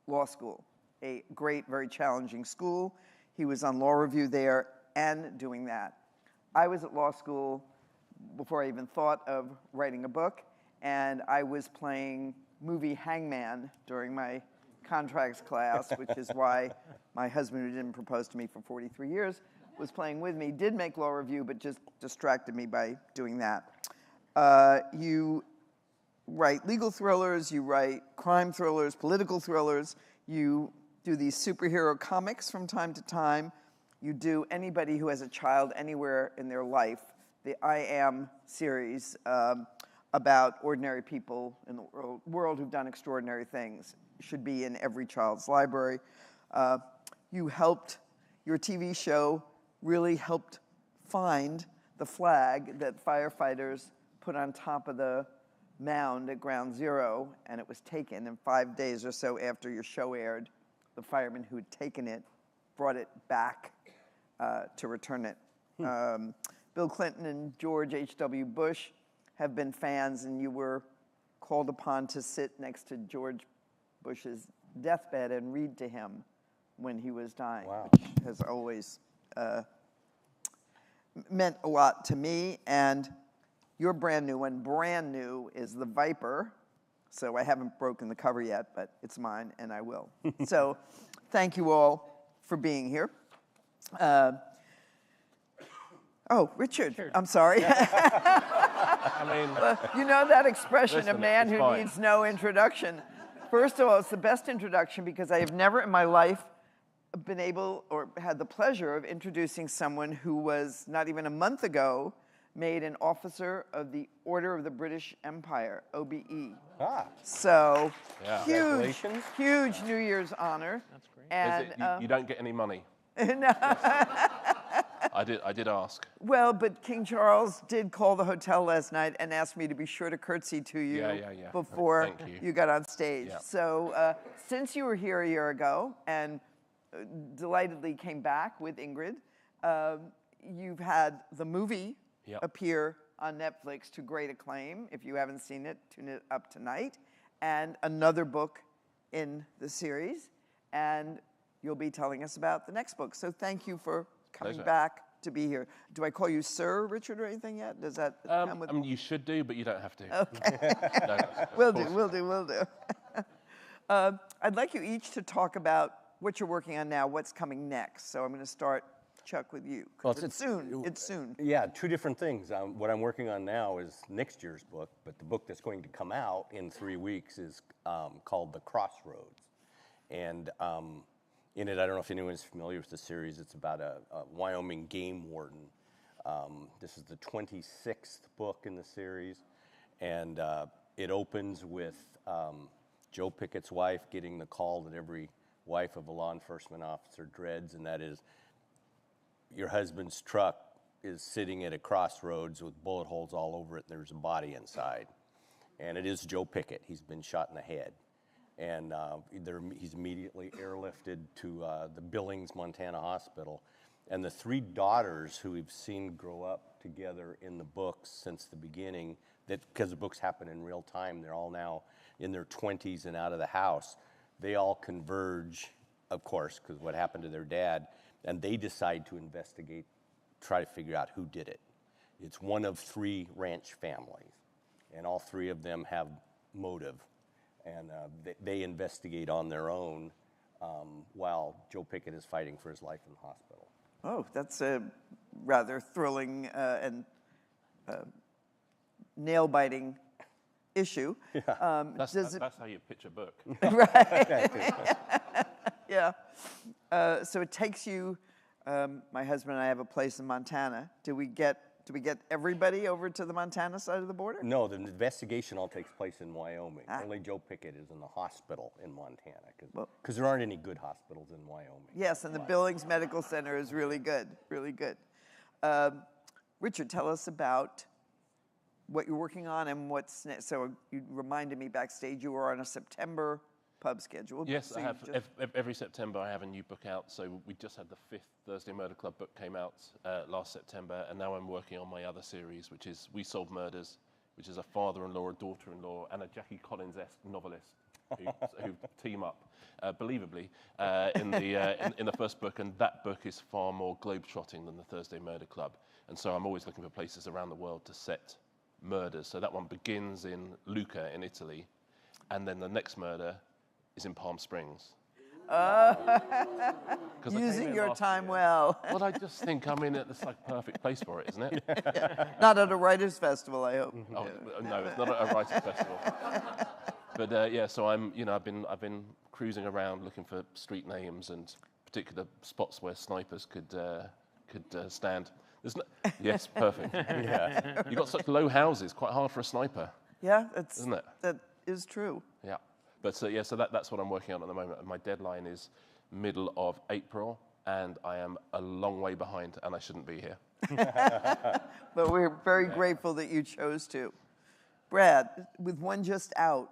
Law School, a great, very challenging school. He was on law review there and doing that. I was at law school before I even thought of writing a book, and I was playing movie hangman during my contracts class, which is why my husband, who didn't propose to me for 43 years, was playing with me. Did make law review, but just distracted me by doing that. You write legal thrillers, you write crime thrillers, political thrillers, you do these superhero comics from time to time. You do anybody who has a child anywhere in their life, the I Am series about ordinary people in the world who've done extraordinary things. Should be in every child's library. Your TV show really helped find the flag that firefighters put on top of the mound at Ground Zero, and it was taken. And 5 days or so after your show aired, the fireman who had taken it brought it back to return it. Bill Clinton and George H.W. Bush have been fans, and you were called upon to sit next to George Bush's deathbed and read to him when he was dying, which has always meant a lot to me. And your brand new one, brand new, is The Viper. So I haven't broken the cover yet, but it's mine, and I will. So thank you all for being here. Richard. I'm sorry. I mean, you know that expression, listen, a man it's who fine. needs no introduction. First of all, it's the best introduction because I have never in my life been able or had the pleasure of introducing someone who was not even a month ago made an officer of the Order of the British Empire, OBE. So huge New Year's honor. That's great. And you don't get any money. No. I did ask. Well, but King Charles did call the hotel last night and asked me to be sure to curtsy to you before you got on stage. Yeah. So since you were here a year ago and delightedly came back with Ingrid, you've had the movie appear on Netflix to great acclaim. If you haven't seen it, tune it up tonight. And another book in the series. And you'll be telling us about the next book. So thank you for coming back to be here. Do I call you Sir Richard or anything yet? Does that come with? I mean, you should do, but you don't have to. Okay. Will do. I'd like you each to talk about what you're working on now, what's coming next. So I'm going to start, Chuck, with you. Well, it's soon. Yeah, two different things. What I'm working on now is next year's book, but the book that's going to come out in 3 weeks is called The Crossroads. And in it, I don't know if anyone's familiar with the series, it's about a Wyoming game warden. This is the 26th book in the series, and it opens with Joe Pickett's wife getting the call that every wife of a law enforcement officer dreads, and that is, your husband's truck is sitting at a crossroads with bullet holes all over it, and there's a body inside. And it is Joe Pickett. He's been shot in the head. And he's immediately airlifted to the Billings, Montana hospital. And the 3 daughters who we've seen grow up together in the books since the beginning, because the books happen in real time, they're all now in their 20s and out of the house. They all converge, of course, because what happened to their dad, and they decide to investigate, try to figure out who did it. It's one of 3 ranch families, and all 3 of them have motive, and they investigate on their own while Joe Pickett is fighting for his life in the hospital. Oh, that's a rather thrilling and nail-biting issue. Yeah. That's how you pitch a book. Right. Yeah. So it takes you. My husband and I have a place in Montana. Do we get everybody over to the Montana side of the border? No, the investigation all takes place in Wyoming. Only Joe Pickett is in the hospital in Montana, because there aren't any good hospitals in Wyoming. Yes, and the Billings Medical Center is really good, really good. Richard, tell us about what you're working on and what's next. So you reminded me backstage you were on a September pub schedule. Yes, so I have. Every September I have a new book out. So we just had the 5th Thursday Murder Club book came out last September, and now I'm working on my other series, which is We Solve Murders, which is a father-in-law, a daughter-in-law, and a Jackie Collins-esque novelist who team up, believably, in the first book. And that book is far more globe-trotting than the Thursday Murder Club. And so I'm always looking for places around the world to set murders. So that one begins in Lucca in Italy, and then the next murder is in Palm Springs. Using your time well. Well, I just think, it's like perfect place for it, isn't it? Yeah. Not at a writers' festival, I hope. Oh, no, it's not at a writers' festival. But yeah, so I've been cruising around looking for street names and particular spots where snipers could stand. Yes, perfect. Yeah. You've got such low houses, quite hard for a sniper. Yeah, isn't it? That is true. Yeah. But so that's what I'm working on at the moment. And my deadline is middle of April, and I am a long way behind, and I shouldn't be here. But we're very grateful that you chose to. Brad, with one just out,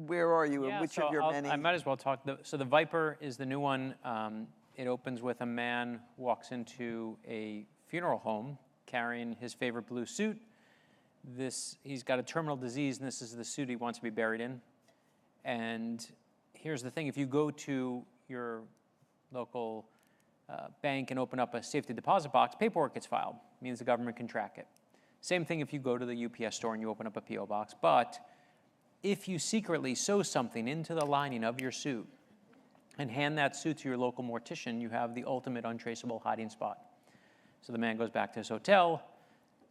where are you, and which of your many? I might as well talk. So The Viper is the new one. It opens with a man walks into a funeral home carrying his favorite blue suit. He's got a terminal disease, and this is the suit he wants to be buried in. And here's the thing: if you go to your local bank and open up a safety deposit box, paperwork gets filed. It means the government can track it. Same thing if you go to the UPS store and you open up a P.O. box. But if you secretly sew something into the lining of your suit and hand that suit to your local mortician, you have the ultimate untraceable hiding spot. So the man goes back to his hotel.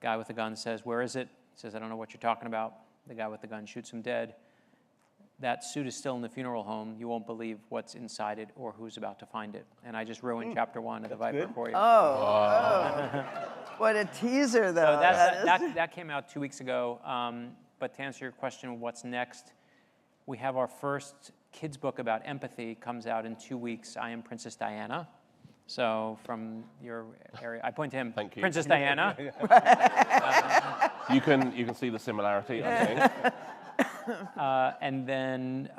Guy with the gun says, "Where is it?" He says, "I don't know what you're talking about." The guy with the gun shoots him dead. That suit is still in the funeral home. You won't believe what's inside it or who's about to find it. And I just ruined chapter 1 of The Viper for you. Oh. What a teaser, though. So that came out 2 weeks ago. But to answer your question, what's next? We have our first kids book about empathy, comes out in 2 weeks. I Am Princess Diana. So from your area, I point to him. Thank you. Princess Diana. You can see the similarity, I think. And then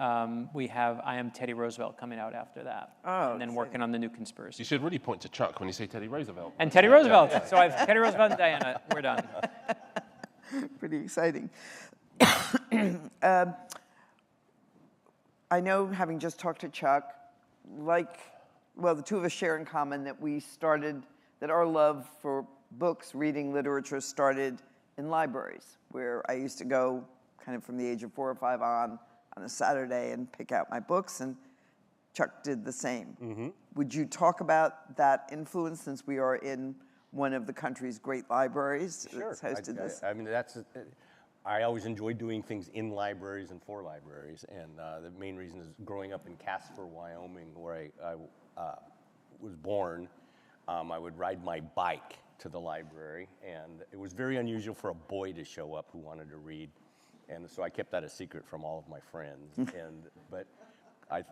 we have I Am Teddy Roosevelt coming out after that. Oh, and then working on The New Conspiracy. You should really point to Chuck when you say Teddy Roosevelt. And Teddy Roosevelt. So I have Teddy Roosevelt and Diana. We're done. Pretty exciting. I know, having just talked to Chuck, the two of us share in common that our love for books, reading, literature started in libraries, where I used to go kind of from the age of 4 or 5 on a Saturday and pick out my books, and Chuck did the same. Mm-hmm. Would you talk about that influence, since we are in one of the country's great libraries? Sure. That's hosted this. I always enjoyed doing things in libraries and for libraries, and the main reason is growing up in Casper, Wyoming, where I was born. I would ride my bike to the library, and it was very unusual for a boy to show up who wanted to read. And so I kept that a secret from all of my friends. But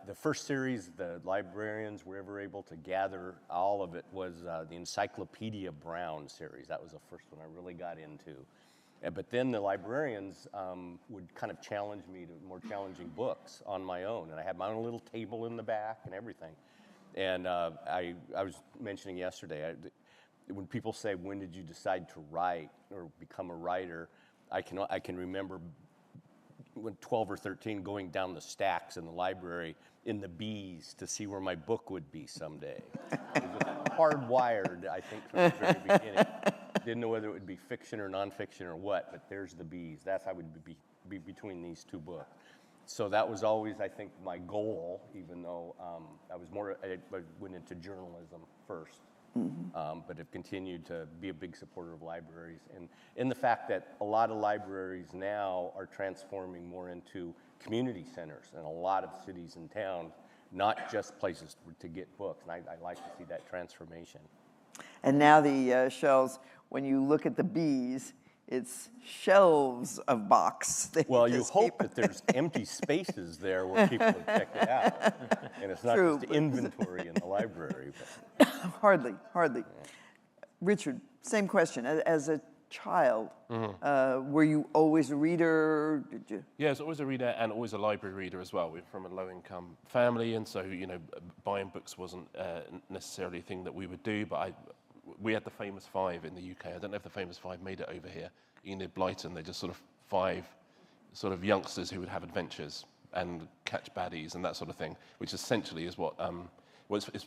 the first series, the librarians were ever able to gather all of it was the Encyclopedia Brown series. That was the first one I really got into. But then the librarians would kind of challenge me to more challenging books on my own. And I had my own little table in the back and everything. And I was mentioning yesterday, when people say, when did you decide to write or become a writer, I can remember when 12 or 13 going down the stacks in the library in the B's to see where my book would be someday. It was hardwired, I think, from the very beginning. Didn't know whether it would be fiction or nonfiction or what, but there's the B's. That's how I would be between these two books. So that was always, I think, my goal, even though I went into journalism first. But have continued to be a big supporter of libraries. And in the fact that a lot of libraries now are transforming more into community centers in a lot of cities and towns, not just places to get books. And I like to see that transformation. And now the shelves, when you look at the B's, it's shelves of books. Well, you hope that there's empty spaces there where people would check it out. And it's not just inventory in the library. But. Hardly. Yeah. Richard, same question. As a child, were you always a reader? Did you? Yeah, I was always a reader and always a library reader as well. We're from a low-income family, and so, buying books wasn't necessarily a thing that we would do, but we had the famous five in the UK. I don't know if the famous five made it over here. Enid Blyton, they're just sort of five sort of youngsters who would have adventures and catch baddies and that sort of thing, which essentially is what,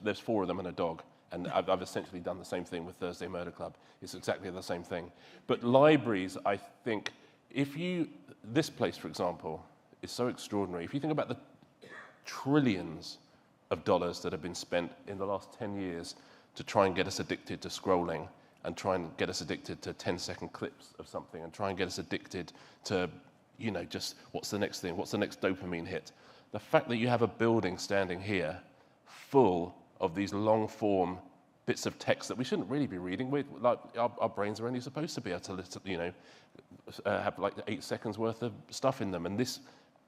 there's four of them and a dog. And I've essentially done the same thing with Thursday Murder Club. It's exactly the same thing. But libraries, I think, this place, for example, is so extraordinary. If you think about the trillions of dollars that have been spent in the last 10 years to try and get us addicted to scrolling and try and get us addicted to 10-second clips of something and try and get us addicted to, just what's the next thing, what's the next dopamine hit. The fact that you have a building standing here full of these long-form bits of text that we shouldn't really be reading. Our brains are only supposed to be able to listen, have like 8 seconds worth of stuff in them. And this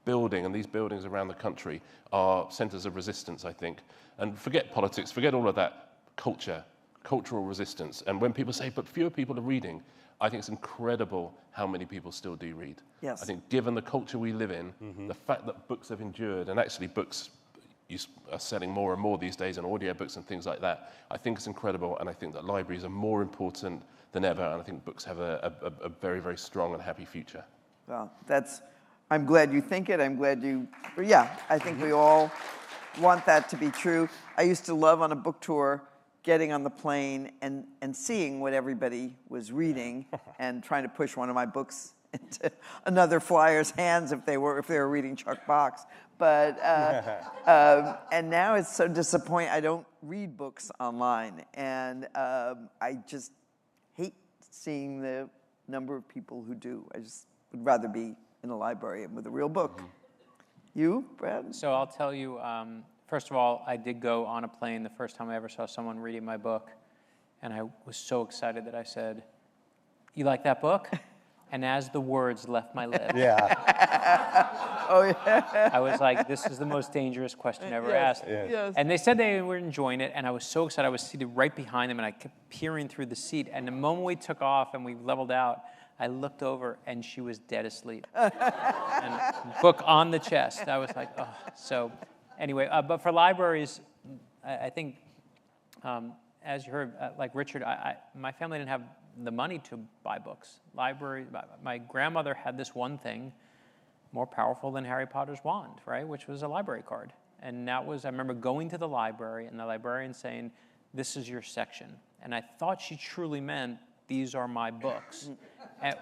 building and these buildings around the country are centers of resistance, I think. And forget politics, forget all of that. Cultural resistance. And when people say, but fewer people are reading, I think it's incredible how many people still do read. Yes. I think given the culture we live in, the fact that books have endured, and actually books are selling more and more these days, and audiobooks and things like that, I think it's incredible, and I think that libraries are more important than ever, and I think books have a very, very strong and happy future. Well, I'm glad you think it. I think we all want that to be true. I used to love on a book tour getting on the plane and seeing what everybody was reading and trying to push one of my books into another flyer's hands if they were reading Chuck Box. But and now it's so disappointing. I don't read books online, and I just hate seeing the number of people who do. I just would rather be in a library and with a real book. You, Brad? So I'll tell you. First of all, I did go on a plane the first time I ever saw someone reading my book, and I was so excited that I said, "You like that book?" And as the words left my lips, I was like, "This is the most dangerous question ever asked." Yes. And they said they were enjoying it, and I was so excited. I was seated right behind them, and I kept peering through the seat. And the moment we took off and we leveled out, I looked over, and she was dead asleep. And book on the chest. I was like, "Oh." So. Anyway, but for libraries, I think, as you heard, like Richard, my family didn't have the money to buy books. Library. My grandmother had this one thing more powerful than Harry Potter's wand, right? Which was a library card. And that was, I remember going to the library and the librarian saying, "This is your section." And I thought she truly meant, "These are my books,"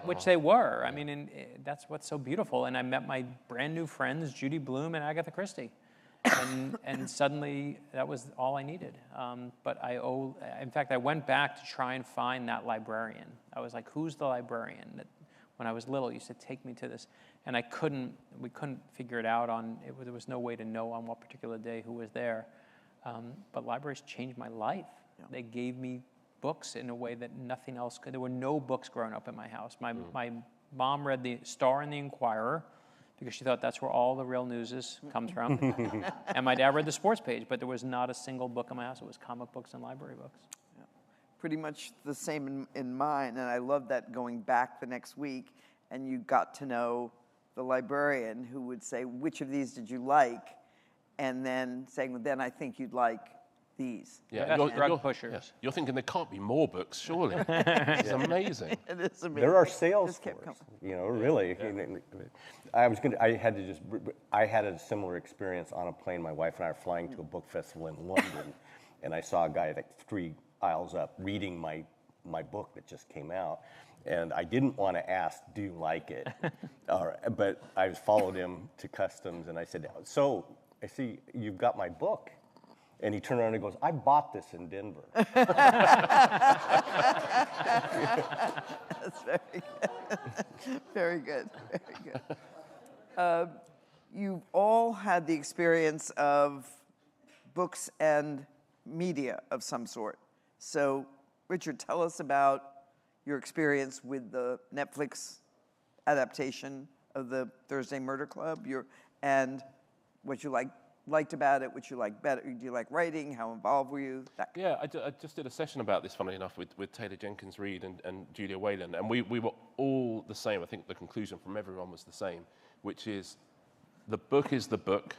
which they were. I mean, and that's what's so beautiful. And I met my brand new friends, Judy Blume and Agatha Christie. And suddenly that was all I needed. But in fact, I went back to try and find that librarian. I was like, who's the librarian that when I was little used to take me to this? And we couldn't figure it out there was no way to know on what particular day who was there. But libraries changed my life. Yeah. They gave me books in a way that nothing else could. There were no books growing up in my house. My mom read the Star and the Inquirer, because she thought that's where all the real news comes from. And my dad read the sports page, but there was not a single book in my house. It was comic books and library books. Yeah. Pretty much the same in mine, and I love that going back the next week, and you got to know the librarian who would say, which of these did you like? And then saying, well, then I think you'd like these. Yeah, drug pushers. Yeah. You're thinking there can't be more books, surely. It's amazing. It is amazing. There are sales Just kept stores, really. Yeah. I had a similar experience on a plane. My wife and I are flying to a book festival in London, and I saw a guy like 3 aisles up reading my book that just came out. And I didn't want to ask, do you like it? But I followed him to customs, and I said, so I see you've got my book. And he turned around and goes, I bought this in Denver. That's very good. Very good. Very good. You've all had the experience of books and media of some sort. So, Richard, tell us about your experience with the Netflix adaptation of the Thursday Murder Club, and what you liked about it, what you like better. Do you like writing? How involved were you? Yeah, I just did a session about this, funnily enough, with Taylor Jenkins Reid and Julia Whalen, and we were all the same. I think the conclusion from everyone was the same, which is the book is the book,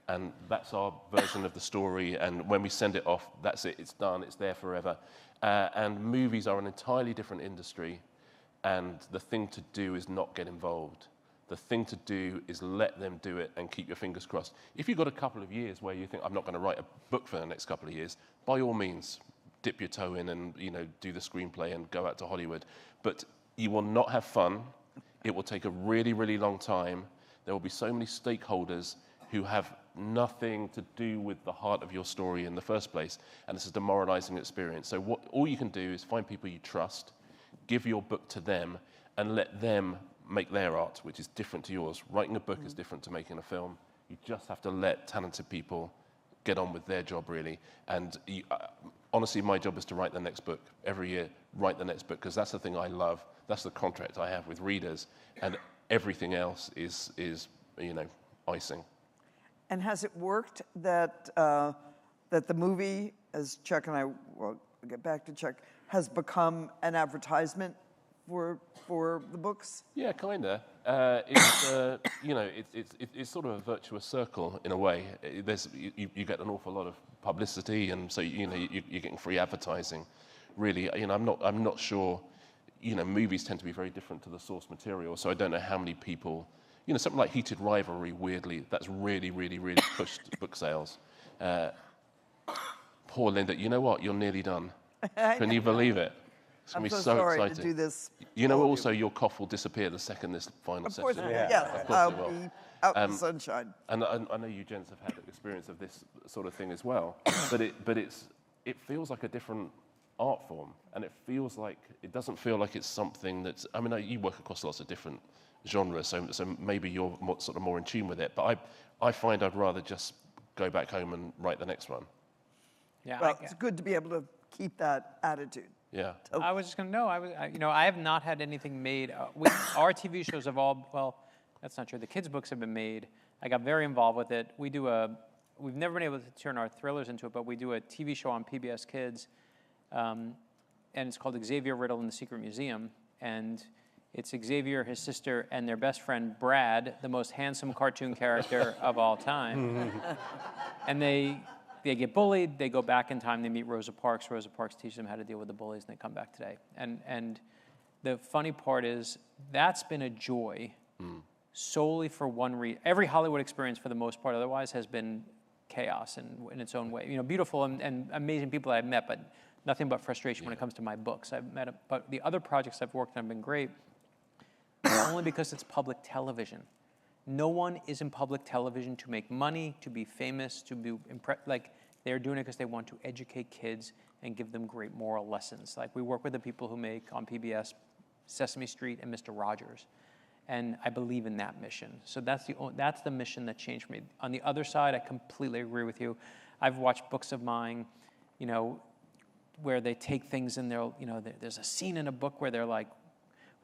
and that's our version of the story, and when we send it off, that's it, it's done, it's there forever. And movies are an entirely different industry, and the thing to do is not get involved. The thing to do is let them do it and keep your fingers crossed. If you've got a couple of years where you think, I'm not going to write a book for the next couple of years, by all means, dip your toe in and do the screenplay and go out to Hollywood. But you will not have fun. It will take a really, really long time. There will be so many stakeholders who have nothing to do with the heart of your story in the first place, and it's a demoralizing experience. So all you can do is find people you trust, give your book to them, and let them make their art, which is different to yours. Writing a book is different to making a film. You just have to let talented people get on with their job, really. And honestly, my job is to write the next book. Every year, write the next book, because that's the thing I love. That's the contract I have with readers. And everything else is icing. And has it worked that the movie, as Chuck and I, well, we'll get back to Chuck, has become an advertisement for the books? Yeah, kinda. It's sort of a virtuous circle in a way. You get an awful lot of publicity, and so you're getting free advertising. Really, I'm not sure. Movies tend to be very different to the source material, so I don't know how many people. Something like Heated Rivalry, weirdly, that's really, really, really pushed book sales. Poor Linda, you know what? You're nearly done. Can you believe it? It's going to be so sorry exciting. To do this. Also, your cough will disappear the second this final session. Of course, yes, I'll be out in the sunshine. And I know you gents have had experience of this sort of thing as well, but it feels like a different art form, and it doesn't feel like it's something that's. I mean, you work across lots of different genres, so maybe you're more in tune with it. But I find I'd rather just go back home and write the next one. Yeah, well, it's good to be able to keep that attitude. Yeah. I was just going to know. I have not had anything made. Our TV shows have all. Well, that's not true. The kids' books have been made. I got very involved with it. We've never been able to turn our thrillers into it, but we do a TV show on PBS Kids, and it's called Xavier Riddle in the Secret Museum, and it's Xavier, his sister, and their best friend Brad, the most handsome cartoon character of all time, and they get bullied, they go back in time, they meet Rosa Parks. Rosa Parks teaches them how to deal with the bullies, and they come back today. And the funny part is, that's been a joy solely for one reason. Every Hollywood experience, for the most part, otherwise, has been chaos in its own way. Beautiful and amazing people I've met, but nothing but frustration when it comes to my books. But the other projects I've worked on have been great, only because it's public television. No one is in public television to make money, to be famous, to be they're doing it because they want to educate kids and give them great moral lessons. Like, we work with the people who make on PBS Sesame Street and Mr. Rogers, and I believe in that mission. So that's the mission that changed for me. On the other side, I completely agree with you. I've watched books of mine, where they take things and there's a scene in a book where they're like,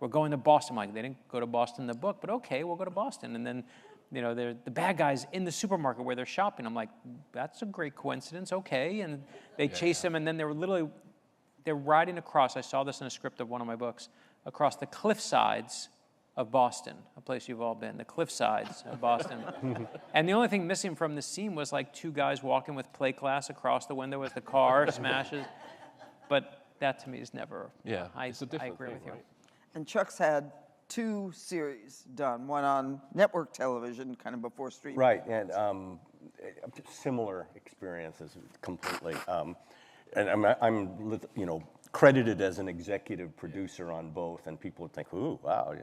we're going to Boston. I'm like, they didn't go to Boston in the book, but okay, we'll go to Boston. And then, they're the bad guys in the supermarket where they're shopping. I'm like, that's a great coincidence, okay. And they chase them, and then they're riding across, I saw this in a script of one of my books, across the cliff sides of Boston, a place you've all been, the cliff sides of Boston. And the only thing missing from the scene was like two guys walking with plate glass across the window as the car smashes. But that to me is never, it's a different I agree thing, with you. right? And Chuck's had 2 series done, one on network television, kind of before streaming. Right, and similar experiences completely. And I'm credited as an executive producer on both, and people would think, ooh, wow,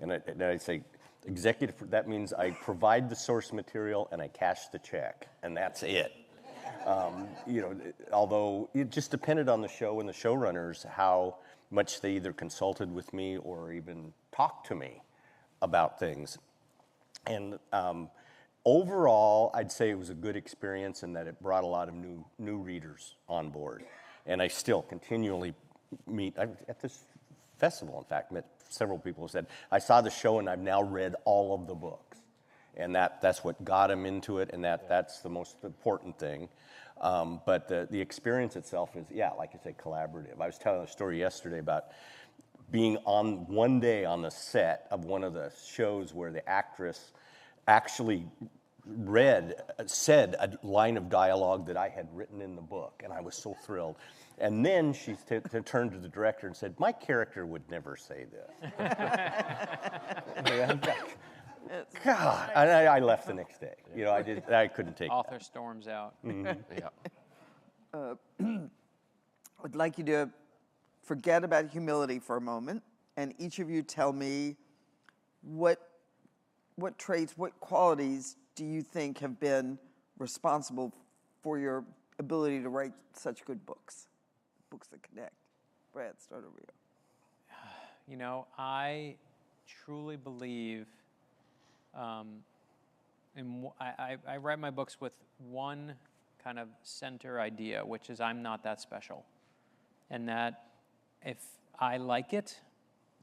And I say, executive, that means I provide the source material and I cash the check, and that's it. Although it just depended on the show and the showrunners how much they either consulted with me or even talked to me about things. And overall, I'd say it was a good experience in that it brought a lot of new readers on board. And I still continually meet, at this festival, in fact, met several people who said, I saw the show and I've now read all of the books. And that's what got them into it, and that's the most important thing. But the experience itself is, like you say, collaborative. I was telling a story yesterday about being on one day on the set of one of the shows where the actress actually said a line of dialogue that I had written in the book, and I was so thrilled. And then she turned to the director and said, my character would never say this. God, and I left the next day. I couldn't take Author storms out. I'd like you to forget about humility for a moment, and each of you tell me what traits, what qualities do you think have been responsible for your ability to write such good books that connect? Brad, start over you. I truly believe, I write my books with one kind of center idea, which is I'm not that special. And that if I like it,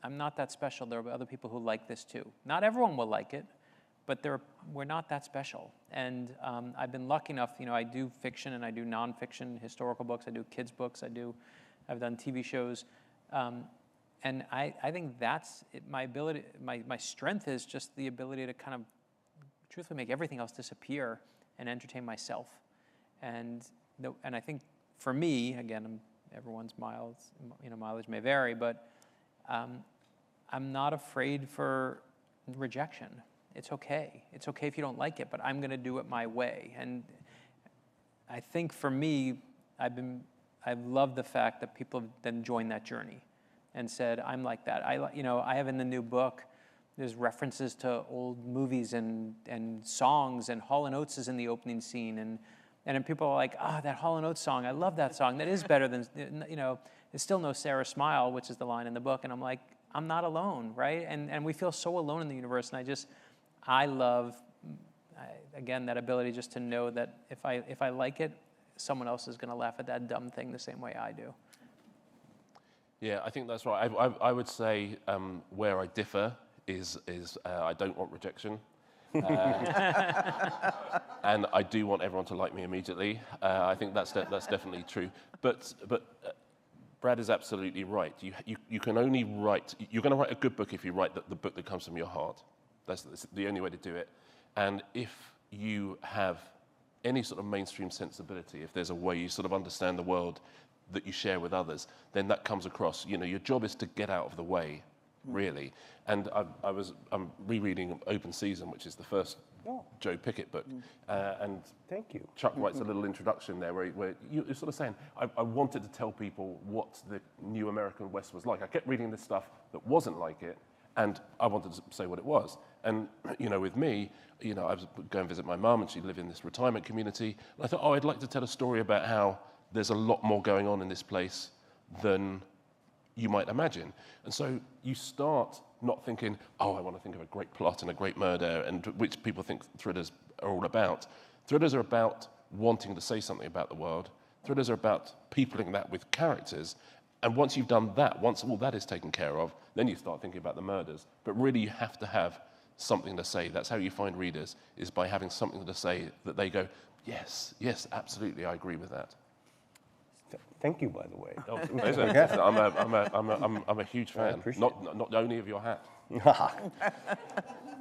I'm not that special. There are other people who like this too. Not everyone will like it, but we're not that special. And I've been lucky enough, I do fiction and I do nonfiction, historical books, I do kids' books, I've done TV shows. And I think that's my ability, my strength is just the ability to kind of truthfully make everything else disappear and entertain myself. And I think for me, again, everyone's mileage may vary, but I'm not afraid for rejection. It's okay. It's okay if you don't like it, but I'm going to do it my way. And I think for me, I've loved the fact that people have then joined that journey and said, I'm like that. I have in the new book, there's references to old movies and songs, and Hall & Oates is in the opening scene, and then people are like, that Hall & Oates song, I love that song. That is better than, it's still no Sarah Smile, which is the line in the book, and I'm like, I'm not alone, right? And we feel so alone in the universe, and I love, again, that ability just to know that if I like it, someone else is going to laugh at that dumb thing the same way I do. Yeah, I think that's right. I would say where I differ is I don't want rejection. And I do want everyone to like me immediately. I think that's definitely true. But Brad is absolutely right. You can only write, you're going to write a good book if you write the book that comes from your heart. That's the only way to do it. And if you have any sort of mainstream sensibility, if there's a way you sort of understand the world that you share with others, then that comes across. Your job is to get out of the way, really. And I'm rereading Open Season, which is the first Joe Pickett book. And thank you. Chuck writes a little introduction there where you're sort of saying, I wanted to tell people what the new American West was like. I kept reading this stuff that wasn't like it, and I wanted to say what it was. And, with me, I was going to visit my mum, and she lived in this retirement community. And I thought, I'd like to tell a story about how there's a lot more going on in this place than you might imagine. And so you start not thinking, I want to think of a great plot and a great murder, and which people think thrillers are all about. Thrillers are about wanting to say something about the world. Thrillers are about peopling that with characters And once you've done that, once all that is taken care of, then you start thinking about the murders. But really, you have to have something to say. That's how you find readers, is by having something to say that they go, yes, yes, absolutely, I agree with that. Thank you, by the way. Oh, I'm a huge fan. Not only of your hat.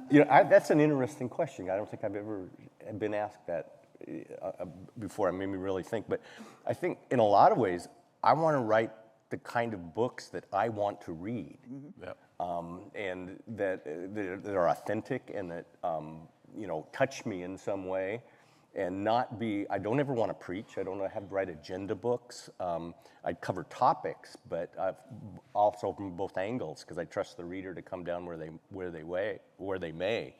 That's an interesting question. I don't think I've ever been asked that before. It made me really think. But I think in a lot of ways, I want to write the kind of books that I want to read, and that are authentic and that touch me in some way. And not be, I don't ever want to preach. I don't have to write agenda books. I cover topics, but also from both angles, because I trust the reader to come down where they may.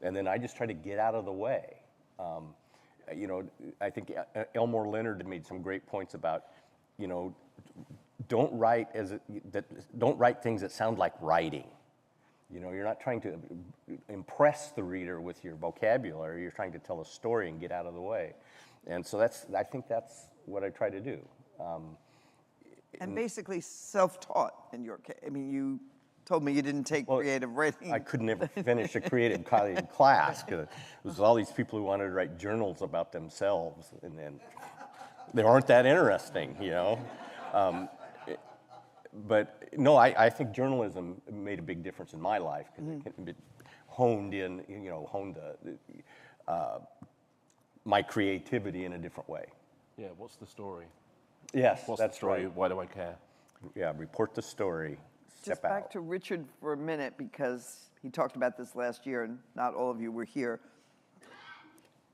And then I just try to get out of the way. I think Elmore Leonard made some great points about, don't write things that sound like writing. You're not trying to impress the reader with your vocabulary. You're trying to tell a story and get out of the way. And so I think that's what I try to do. And basically self-taught in your case. I mean, you told me you didn't take creative writing. I could never finish a creative class because it was all these people who wanted to write journals about themselves, and then they aren't that interesting, But no, I think journalism made a big difference in my life because it honed my creativity in a different way. Yeah, what's the story? Yes, what's that's the story? right. Why do I care? Yeah, report the story. Just back to Richard for a minute, because he talked about this last year, and not all of you were here.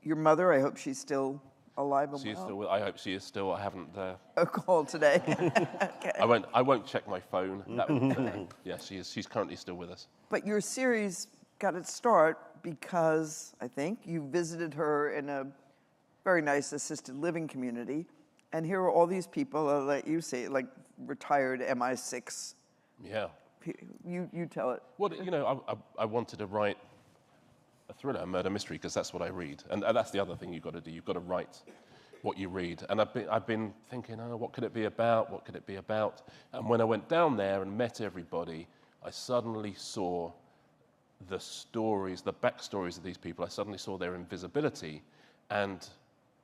Your mother, I hope she's still alive and She is well. still. I hope she is still. I haven't. A call today. Okay. I won't check my phone. Yeah, she is. She's currently still with us. But your series got its start because I think you visited her in a very nice assisted living community, and here are all these people. I'll let you say, like retired MI6. Yeah. You tell it. Well, I wanted to write a thriller, a murder mystery, because that's what I read, and that's the other thing you've got to do. You've got to write what you read. And I've been thinking, what could it be about? What could it be about? And when I went down there and met everybody, I suddenly saw the stories, the backstories of these people. I suddenly saw their invisibility, and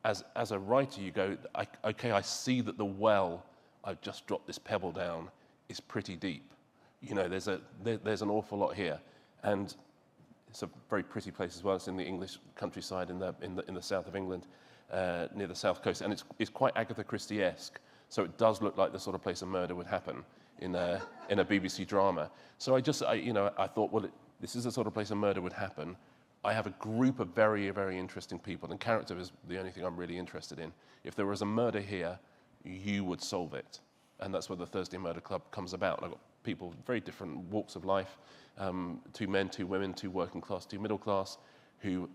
as a writer, you go, okay, I see that the well I've just dropped this pebble down is pretty deep. There's an awful lot here, and it's a very pretty place as well. It's in the English countryside in the south of England, near the south coast, and it's quite Agatha Christie-esque. So it does look like the sort of place a murder would happen in a BBC drama. So I thought, well, this is the sort of place a murder would happen. I have a group of very, very interesting people, and character is the only thing I'm really interested in. If there was a murder here, you would solve it, and that's where the Thursday Murder Club comes about. I've got people, very different walks of life, 2 men, 2 women, 2 working class, 2 middle class, who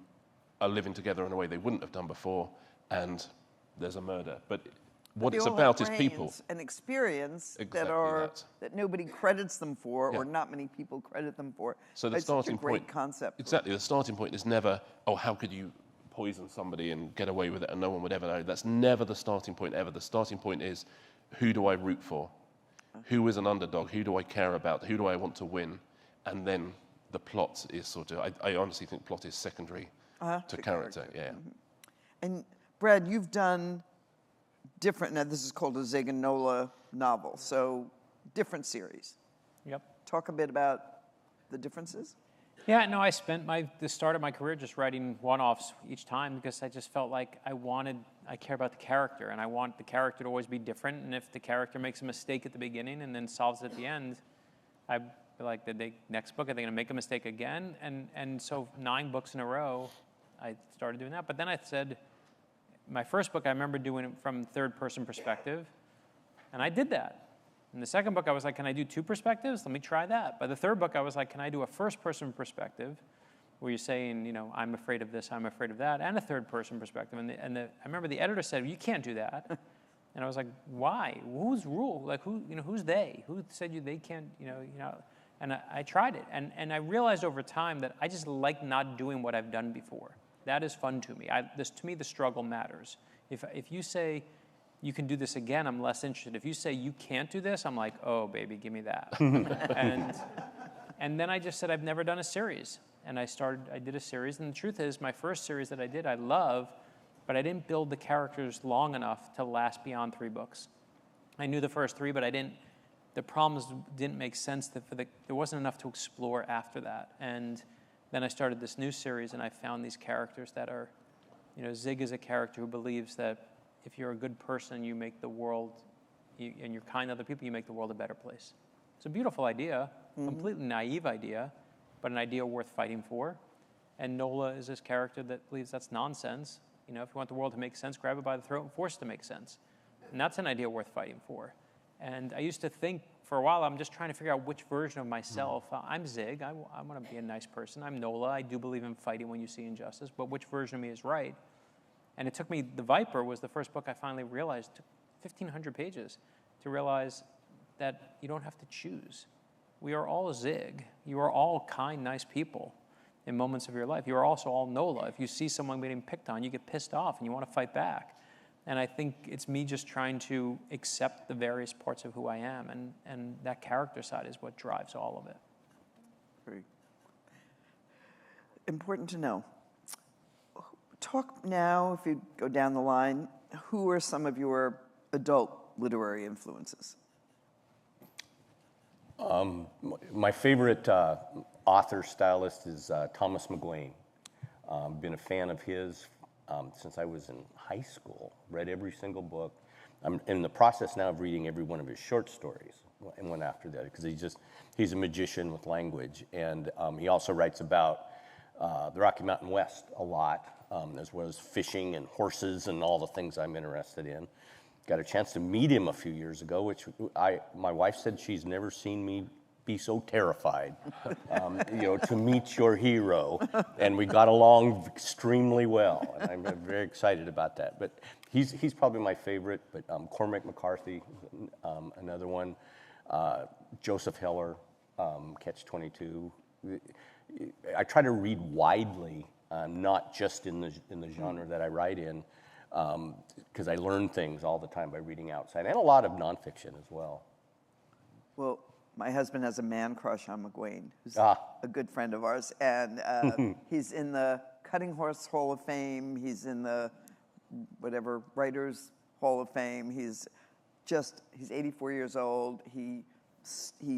are living together in a way they wouldn't have done before, and there's a murder. But what it's about is people. And experience Exactly that nobody credits them for, or not many people credit them for. So the it's starting such a great point, concept. Exactly, the starting point is never, how could you poison somebody and get away with it and no one would ever know? That's never the starting point ever. The starting point is, who do I root for? Who is an underdog? Who do I care about? Who do I want to win? And then the plot is sort of, I honestly think plot is secondary to character. Yeah. Mm-hmm. And Brad, you've done different, now this is called a Zaganola novel, so different series. Yep. Talk a bit about the differences. Yeah, no, I spent the start of my career just writing one-offs each time because I just felt like I care about the character, and I want the character to always be different, and if the character makes a mistake at the beginning and then solves it at the end, I feel like next book, are they going to make a mistake again? And so 9 books in a row, I started doing that. But then I said, my first book, I remember doing it from third-person perspective, and I did that. In the second book, I was like, can I do 2 perspectives? Let me try that. By the third book, I was like, can I do a first-person perspective where you're saying, I'm afraid of this, I'm afraid of that, and a third-person perspective. I remember the editor said, you can't do that. And I was like, why? Whose rule? Like, who's they? Who said they can't, And I tried it. And I realized over time that I just like not doing what I've done before. That is fun to me. To me, the struggle matters. If you say, you can do this again, I'm less interested. If you say you can't do this, I'm like, oh, baby, give me that. and then I just said, I've never done a series. And I did a series. And the truth is, my first series that I did, I love, but I didn't build the characters long enough to last beyond 3 books. I knew the first 3, but the problems didn't make sense. There wasn't enough to explore after that. And then I started this new series, and I found these characters that are, Zig is a character who believes that if you're a good person, you make the world, and you're kind to other people, you make the world a better place. It's a beautiful idea, completely naive idea, but an idea worth fighting for. And Nola is this character that believes that's nonsense. If you want the world to make sense, grab it by the throat and force it to make sense. And that's an idea worth fighting for. And I used to think for a while, I'm just trying to figure out which version of myself. I'm Zig, I want to be a nice person. I'm Nola, I do believe in fighting when you see injustice, but which version of me is right? And it took me, The Viper was the first book I finally realized, it took 1,500 pages to realize that you don't have to choose. We are all Zig. You are all kind, nice people in moments of your life. You are also all Nola. If you see someone getting picked on, you get pissed off and you want to fight back. And I think it's me just trying to accept the various parts of who I am, and that character side is what drives all of it. Very important to know. Talk now, if you go down the line, who are some of your adult literary influences? My favorite author stylist is Thomas McGuane. Been a fan of his since I was in high school. Read every single book. I'm in the process now of reading every one of his short stories and one after that, because he's a magician with language, and he also writes about the Rocky Mountain West a lot, as well as fishing and horses and all the things I'm interested in. Got a chance to meet him a few years ago, which my wife said she's never seen me be so terrified, to meet your hero. And we got along extremely well, and I'm very excited about that. But he's probably my favorite, but Cormac McCarthy, another one. Joseph Heller, Catch-22. I try to read widely, not just in the genre that I write in, because I learn things all the time by reading outside, and a lot of nonfiction as well. Well, my husband has a man crush on McGuane, who's a good friend of ours, and he's in the Cutting Horse Hall of Fame. He's in the whatever Writers Hall of Fame. He's 84 years old. He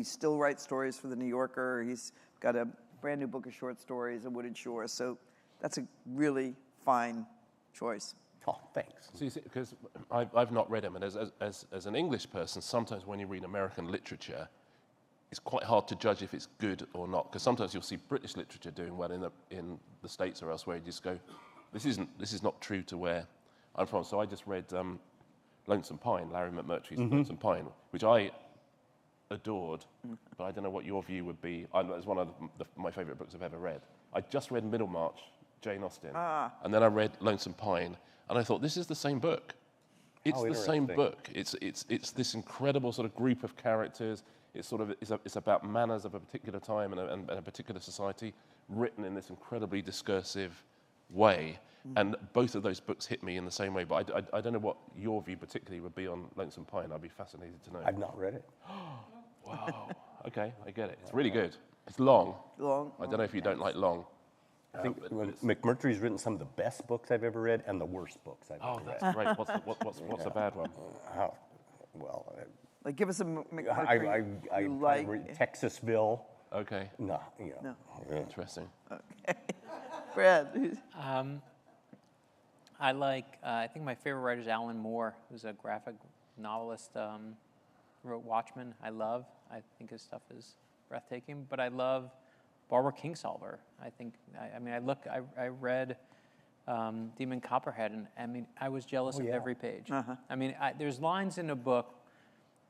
still writes stories for the New Yorker. He's got a brand new book of short stories, A Wooded Shore. So that's a really fine choice. Oh, thanks. See, because I've not read him, and as an English person, sometimes when you read American literature, it's quite hard to judge if it's good or not, because sometimes you'll see British literature doing well in the States or elsewhere. You just go, this is not true to where I'm from. So I just read Lonesome Pine, Larry McMurtry's Lonesome Pine, which I adored, but I don't know what your view would be. It's one of my favorite books I've ever read. I just read Middlemarch, Jane Austen, and then I read Lonesome Pine, and I thought, this is the same book. It's the same book. It's this incredible sort of group of characters. It's about manners of a particular time and a particular society, written in this incredibly discursive way. And both of those books hit me in the same way. But I don't know what your view particularly would be on Lonesome Pine. I'd be fascinated to know. I've not read it. Wow. Okay, I get it. It's really good. It's long. Long. I don't know if you don't like long. I think McMurtry's written some of the best books I've ever read and the worst books I've ever read. Oh, that's great. What's the bad one? Well, like, give us a McMurtry I like. Texasville. Okay. No. Interesting. Okay. Brad. I like, I think my favorite writer is Alan Moore, who's a graphic novelist, wrote Watchmen. I think his stuff is breathtaking, but I love Barbara Kingsolver. I read Demon Copperhead, and I was jealous of every page. There's lines in a book,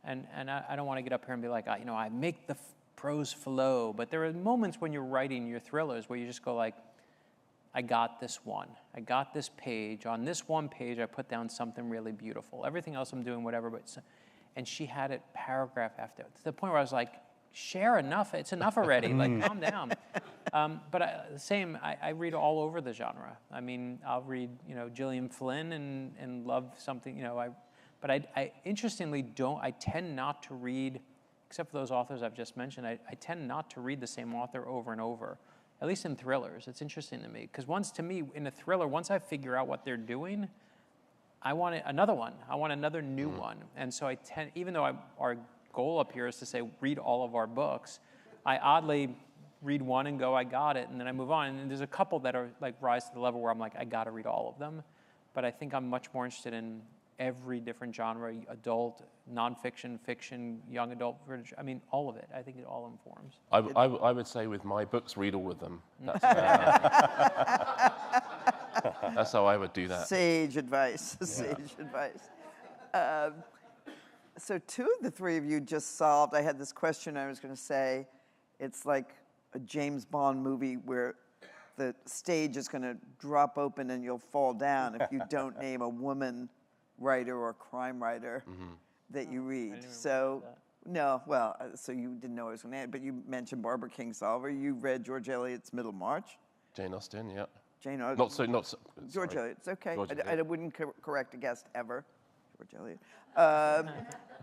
and I don't want to get up here and be like, I make the prose flow, but there are moments when you're writing your thrillers where you just go like, I got this one. I got this page. On this one page, I put down something really beautiful. Everything else I'm doing whatever, and she had it paragraph after, to the point where I was like, share enough. It's enough already. Like, calm down. But I read all over the genre. I'll read, Gillian Flynn and love something. But I interestingly I tend not to read, except for those authors I've just mentioned, I tend not to read the same author over and over, at least in thrillers. It's interesting to me, because to me, in a thriller, once I figure out what they're doing, I want another one. I want another new one. And so even though our goal up here is to say, read all of our books, I oddly read one and go, I got it, and then I move on. And there's a couple that are like rise to the level where I'm like, I got to read all of them. But I think I'm much more interested in every different genre, adult, nonfiction, fiction, young adult, I mean, all of it. I think it all informs. I would say with my books, read all of them. That's, that's how I would do that. Sage advice, sage advice. So two of the three of you just solved, I had this question I was going to say, it's like a James Bond movie where the stage is going to drop open and you'll fall down if you don't name a woman writer or crime writer that you read. So, no, well, so you didn't know I was going to add, but you mentioned Barbara Kingsolver. You read George Eliot's Middlemarch. Jane Austen, yeah. Jane Austen. Not so. George Eliot, it's okay. I wouldn't correct a guest ever. George Eliot.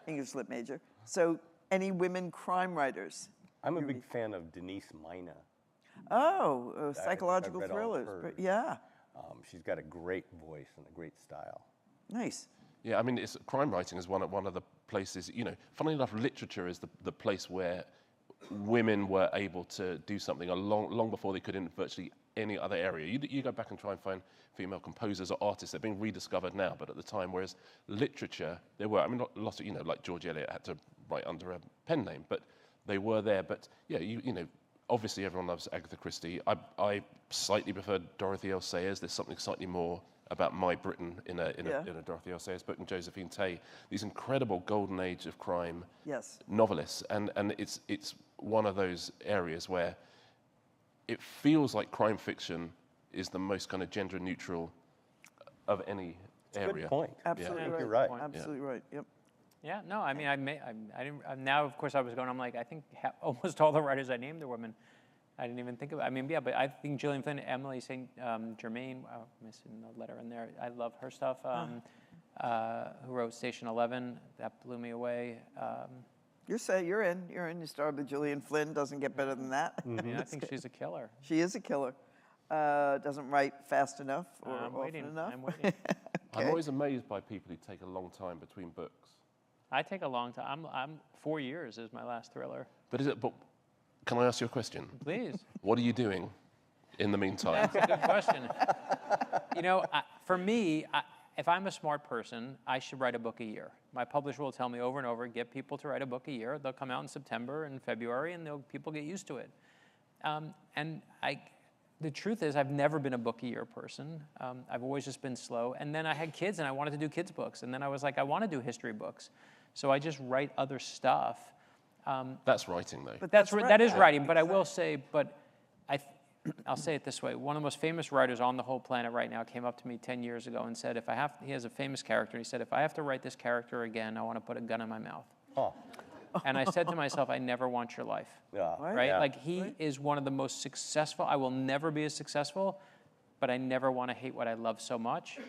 English lit major. So, any women crime writers? I'm a big fan of Denise Mina. Oh, psychological thrillers. Yeah. She's got a great voice and a great style. Nice. Yeah, I mean, crime writing is one of the places, funnily enough, literature is the place where women were able to do something long before they could in virtually any other area. You go back and try and find female composers or artists, they're being rediscovered now, but at the time, whereas literature, there were, I mean, lots of, like George Eliot had to write under a pen name, but they were there. But yeah, obviously everyone loves Agatha Christie. I slightly prefer Dorothy L. Sayers. There's something slightly more about my Britain in a Dorothy L. Sayers book, and Josephine Tey. These incredible golden age of crime novelists, and it's one of those areas where it feels like crime fiction is the most kind of gender neutral of any area. Good point. Absolutely right. You're right. Absolutely right. Yep. Yeah, no, I mean, I didn't. Now, of course, I was going. I'm like, I think almost all the writers I named are women. I didn't even think of it. I mean, yeah, but I think Gillian Flynn, Emily St. Germain. I'm missing the letter in there. I love her stuff. Who wrote Station 11? That blew me away. You're in. You starred with Gillian Flynn. Doesn't get better than that. Yeah, I think she's a killer. She is a killer. Doesn't write fast enough or often enough. I'm waiting. I'm always amazed by people who take a long time between books. I take a long time. I'm 4 years is my last thriller. But can I ask you a question? Please. What are you doing in the meantime? That's a good question. For me, if I'm a smart person, I should write a book a year. My publisher will tell me over and over, get people to write a book a year. They'll come out in September and February, and people get used to it. The truth is, I've never been a book a year person. I've always just been slow. And then I had kids, and I wanted to do kids' books. And then I was like, I want to do history books. So I just write other stuff. That's writing, though. But that is writing. But I will say, I'll say it this way. One of the most famous writers on the whole planet right now came up to me 10 years ago and said, he has a famous character. He said, if I have to write this character again, I want to put a gun in my mouth. Oh. And I said to myself, I never want your life. Yeah. Right? Yeah. Like, he is one of the most successful. I will never be as successful, but I never want to hate what I love so much.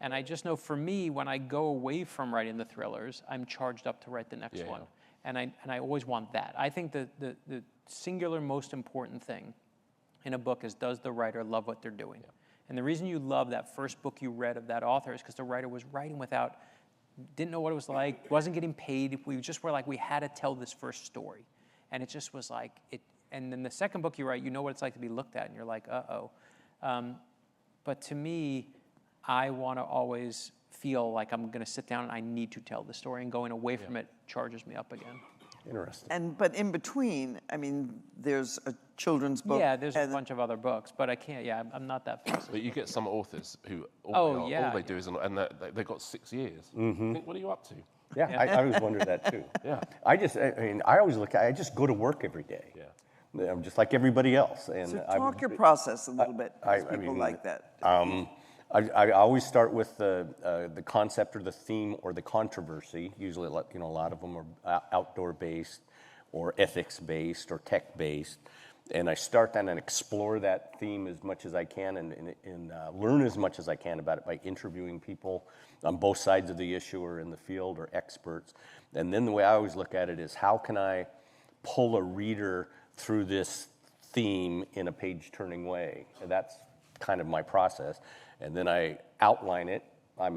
And I just know, for me, when I go away from writing the thrillers, I'm charged up to write the next one. And I always want that. I think the singular most important thing in a book is, does the writer love what they're doing? Yeah. And the reason you love that first book you read of that author is because the writer was writing didn't know what it was like, wasn't getting paid. We just were like, we had to tell this first story. And it just was like, and then the second book you write, you know what it's like to be looked at, and you're like, uh-oh. But to me, I want to always feel like I'm going to sit down and I need to tell the story, and going away from it charges me up again. Interesting. But in between, I mean, there's a children's book. Yeah, there's a bunch of other books, but I can't. Yeah, I'm not that fast. But you get some authors who all they do is, and they've got 6 years. Mm-hmm. Think, what are you up to? Yeah, I always wondered that too. Yeah, I just go to work every day. Yeah, I'm just like everybody else. And so talk your process a little bit. People like that. I always start with the concept or the theme or the controversy. Usually, a lot of them are outdoor based, or ethics based, or tech based. And I start that and explore that theme as much as I can and learn as much as I can about it by interviewing people on both sides of the issue or in the field or experts. And then the way I always look at it is, how can I pull a reader through this theme in a page-turning way? And that's kind of my process. And then I outline it. I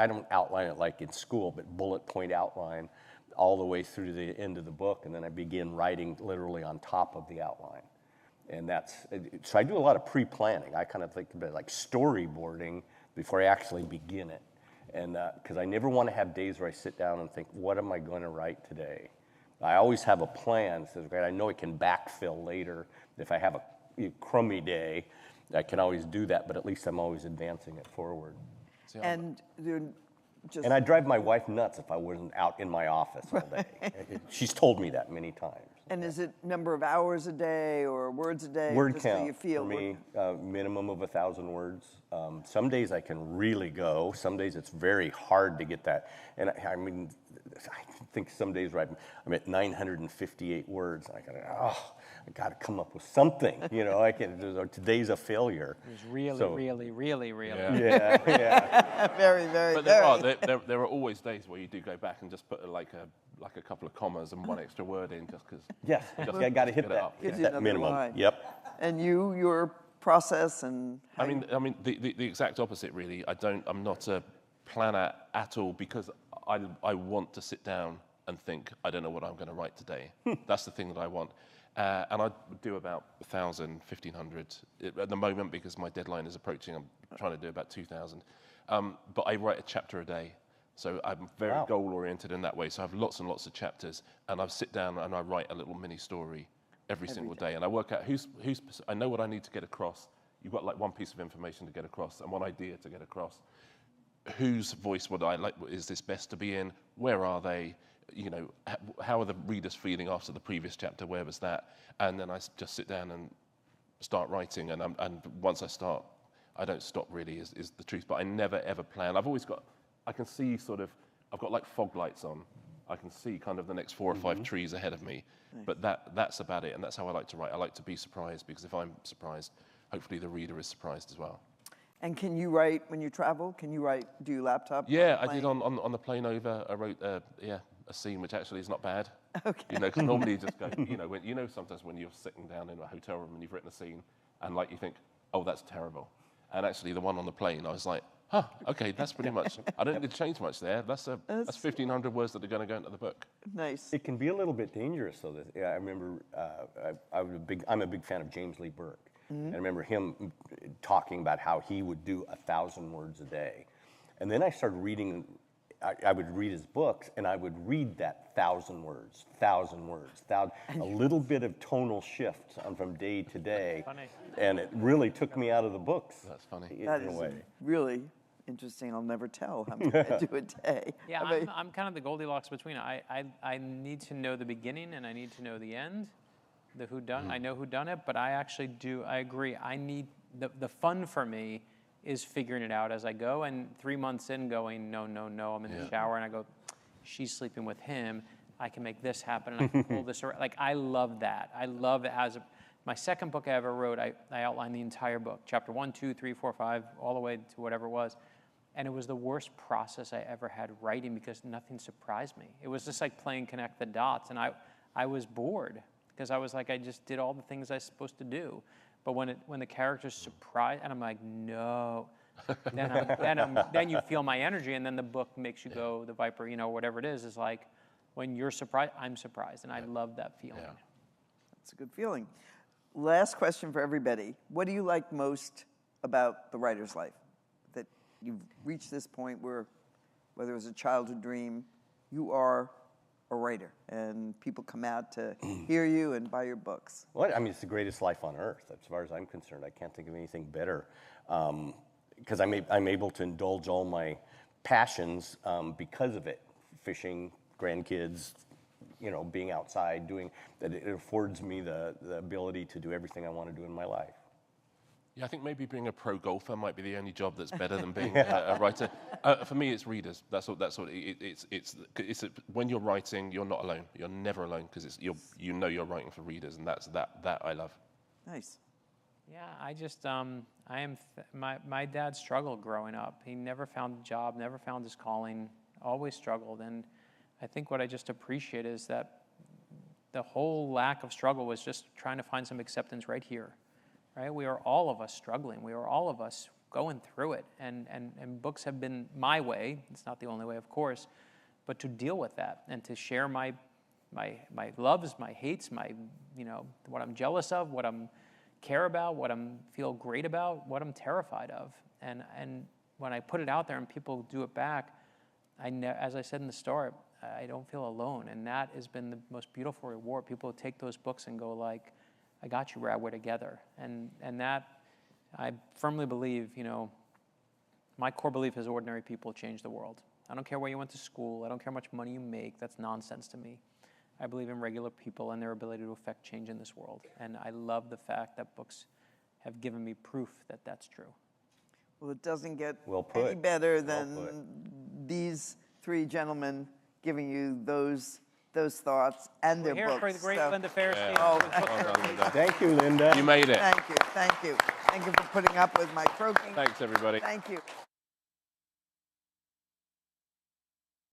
don't outline it like in school, but bullet point outline all the way through the end of the book, and then I begin writing literally on top of the outline. And so I do a lot of pre-planning. I kind of think of it like storyboarding before I actually begin it. And because I never want to have days where I sit down and think, what am I going to write today? I always have a plan. So I know I can backfill later. If I have a crummy day, I can always do that, but at least I'm always advancing it forward. And And I drive my wife nuts if I wasn't out in my office all day. She's told me that many times. And is it number of hours a day or words a day? Word just count so you feel for me, minimum of 1,000 words. Some days I can really go. Some days it's very hard to get that. And I mean, I think some days where I'm at 958 words. And I got to come up with something. You know, today's a failure. It was really. Yeah. Very, very, but there are always days where you do go back and just put like a couple of commas and one extra word in just because. Yes, I got to hit that minimum. Line. Yep. And your process and. I mean, the exact opposite really. I'm not a planner at all, because I want to sit down and think, I don't know what I'm going to write today. That's the thing that I want. And I do about 1,000, 1,500 at the moment, because my deadline is approaching. I'm trying to do about 2,000. But I write a chapter a day. So I'm very goal-oriented in that way. So I have lots and lots of chapters, and I sit down and I write a little mini story every single day. And I work out I know what I need to get across. You've got like one piece of information to get across and one idea to get across. Whose voice would I like? Is this best to be in? Where are they? You know, how are the readers feeling after the previous chapter? Where was that? And then I just sit down and start writing. And once I start, I don't stop really, is the truth. But I never, ever plan. I can see I've got like fog lights on. I can see kind of the next 4 or 5 trees ahead of me. Nice. But that's about it. And that's how I like to write. I like to be surprised, because if I'm surprised, hopefully the reader is surprised as well. And can you write when you travel? Can you write, do you laptop? Yeah, I did on the plane over. I wrote, a scene which actually is not bad. Okay. You know, because normally you just go, sometimes when you're sitting down in a hotel room and you've written a scene and like you think, oh, that's terrible. And actually the one on the plane, I was like, okay, that's pretty much, I don't need to change much there. That's 1,500 words that are going to go into the book. Nice. It can be a little bit dangerous, though. I remember I'm a big fan of James Lee Burke. And I remember him talking about how he would do 1,000 words a day. And then I started reading, I would read his books, and I would read that 1,000 words, a little bit of tonal shift from day to day. Funny. And it really took me out of the books. That's funny. That is really interesting. I'll never tell how much I do a day. Yeah, I'm kind of the Goldilocks between. I need to know the beginning and I need to know the end. The whodunit. I know whodunit, but I actually do. I agree. I need the fun for me is figuring it out as I go. And 3 months in, going no. I'm in the shower and I go, she's sleeping with him. I can make this happen and I can pull this around. Like I love that. I love it as my second book I ever wrote. I outlined the entire book, chapter 1, 2, 3, 4, 5, all the way to whatever it was. And it was the worst process I ever had writing, because nothing surprised me. It was just like playing connect the dots, and I was bored. Because I was like, I just did all the things I was supposed to do. But when the character's surprised, and I'm like, no. Then you feel my energy, and then the book makes you go, the Viper, whatever it is like, when you're surprised, I'm surprised. And I love that feeling. Yeah. That's a good feeling. Last question for everybody. What do you like most about the writer's life? That you've reached this point where, whether it was a childhood dream, you are a writer, and people come out to hear you and buy your books. Well, I mean, it's the greatest life on earth, as far as I'm concerned. I can't think of anything better, because I'm able to indulge all my passions because of it. Fishing, grandkids, being outside, doing that. It affords me the ability to do everything I want to do in my life. Yeah, I think maybe being a pro golfer might be the only job that's better than being a writer. For me, it's readers. That's what it's when you're writing, you're not alone. You're never alone because you know you're writing for readers, and that I love. Nice. Yeah, I just my dad struggled growing up. He never found a job, never found his calling, always struggled. And I think what I just appreciate is that the whole lack of struggle was just trying to find some acceptance right here. Right? We are all of us struggling. We are all of us going through it. And books have been my way. It's not the only way, of course, but to deal with that and to share my loves, my hates, my, what I'm jealous of, what I'm care about, what I'm feel great about, what I'm terrified of. And when I put it out there and people do it back, as I said in the start, I don't feel alone. And that has been the most beautiful reward. People take those books and go like, I got you, Brad, we're together. And that, I firmly believe, my core belief is ordinary people change the world. I don't care where you went to school. I don't care how much money you make. That's nonsense to me. I believe in regular people and their ability to affect change in this world. And I love the fact that books have given me proof that that's true. Well, it doesn't get any better than these three gentlemen giving you those thoughts and their books. Here for the great Linda Fairstein. Oh, thank you, Linda. You made it. Thank you. Thank you for putting up with my croaking. Thanks, everybody. Thank you.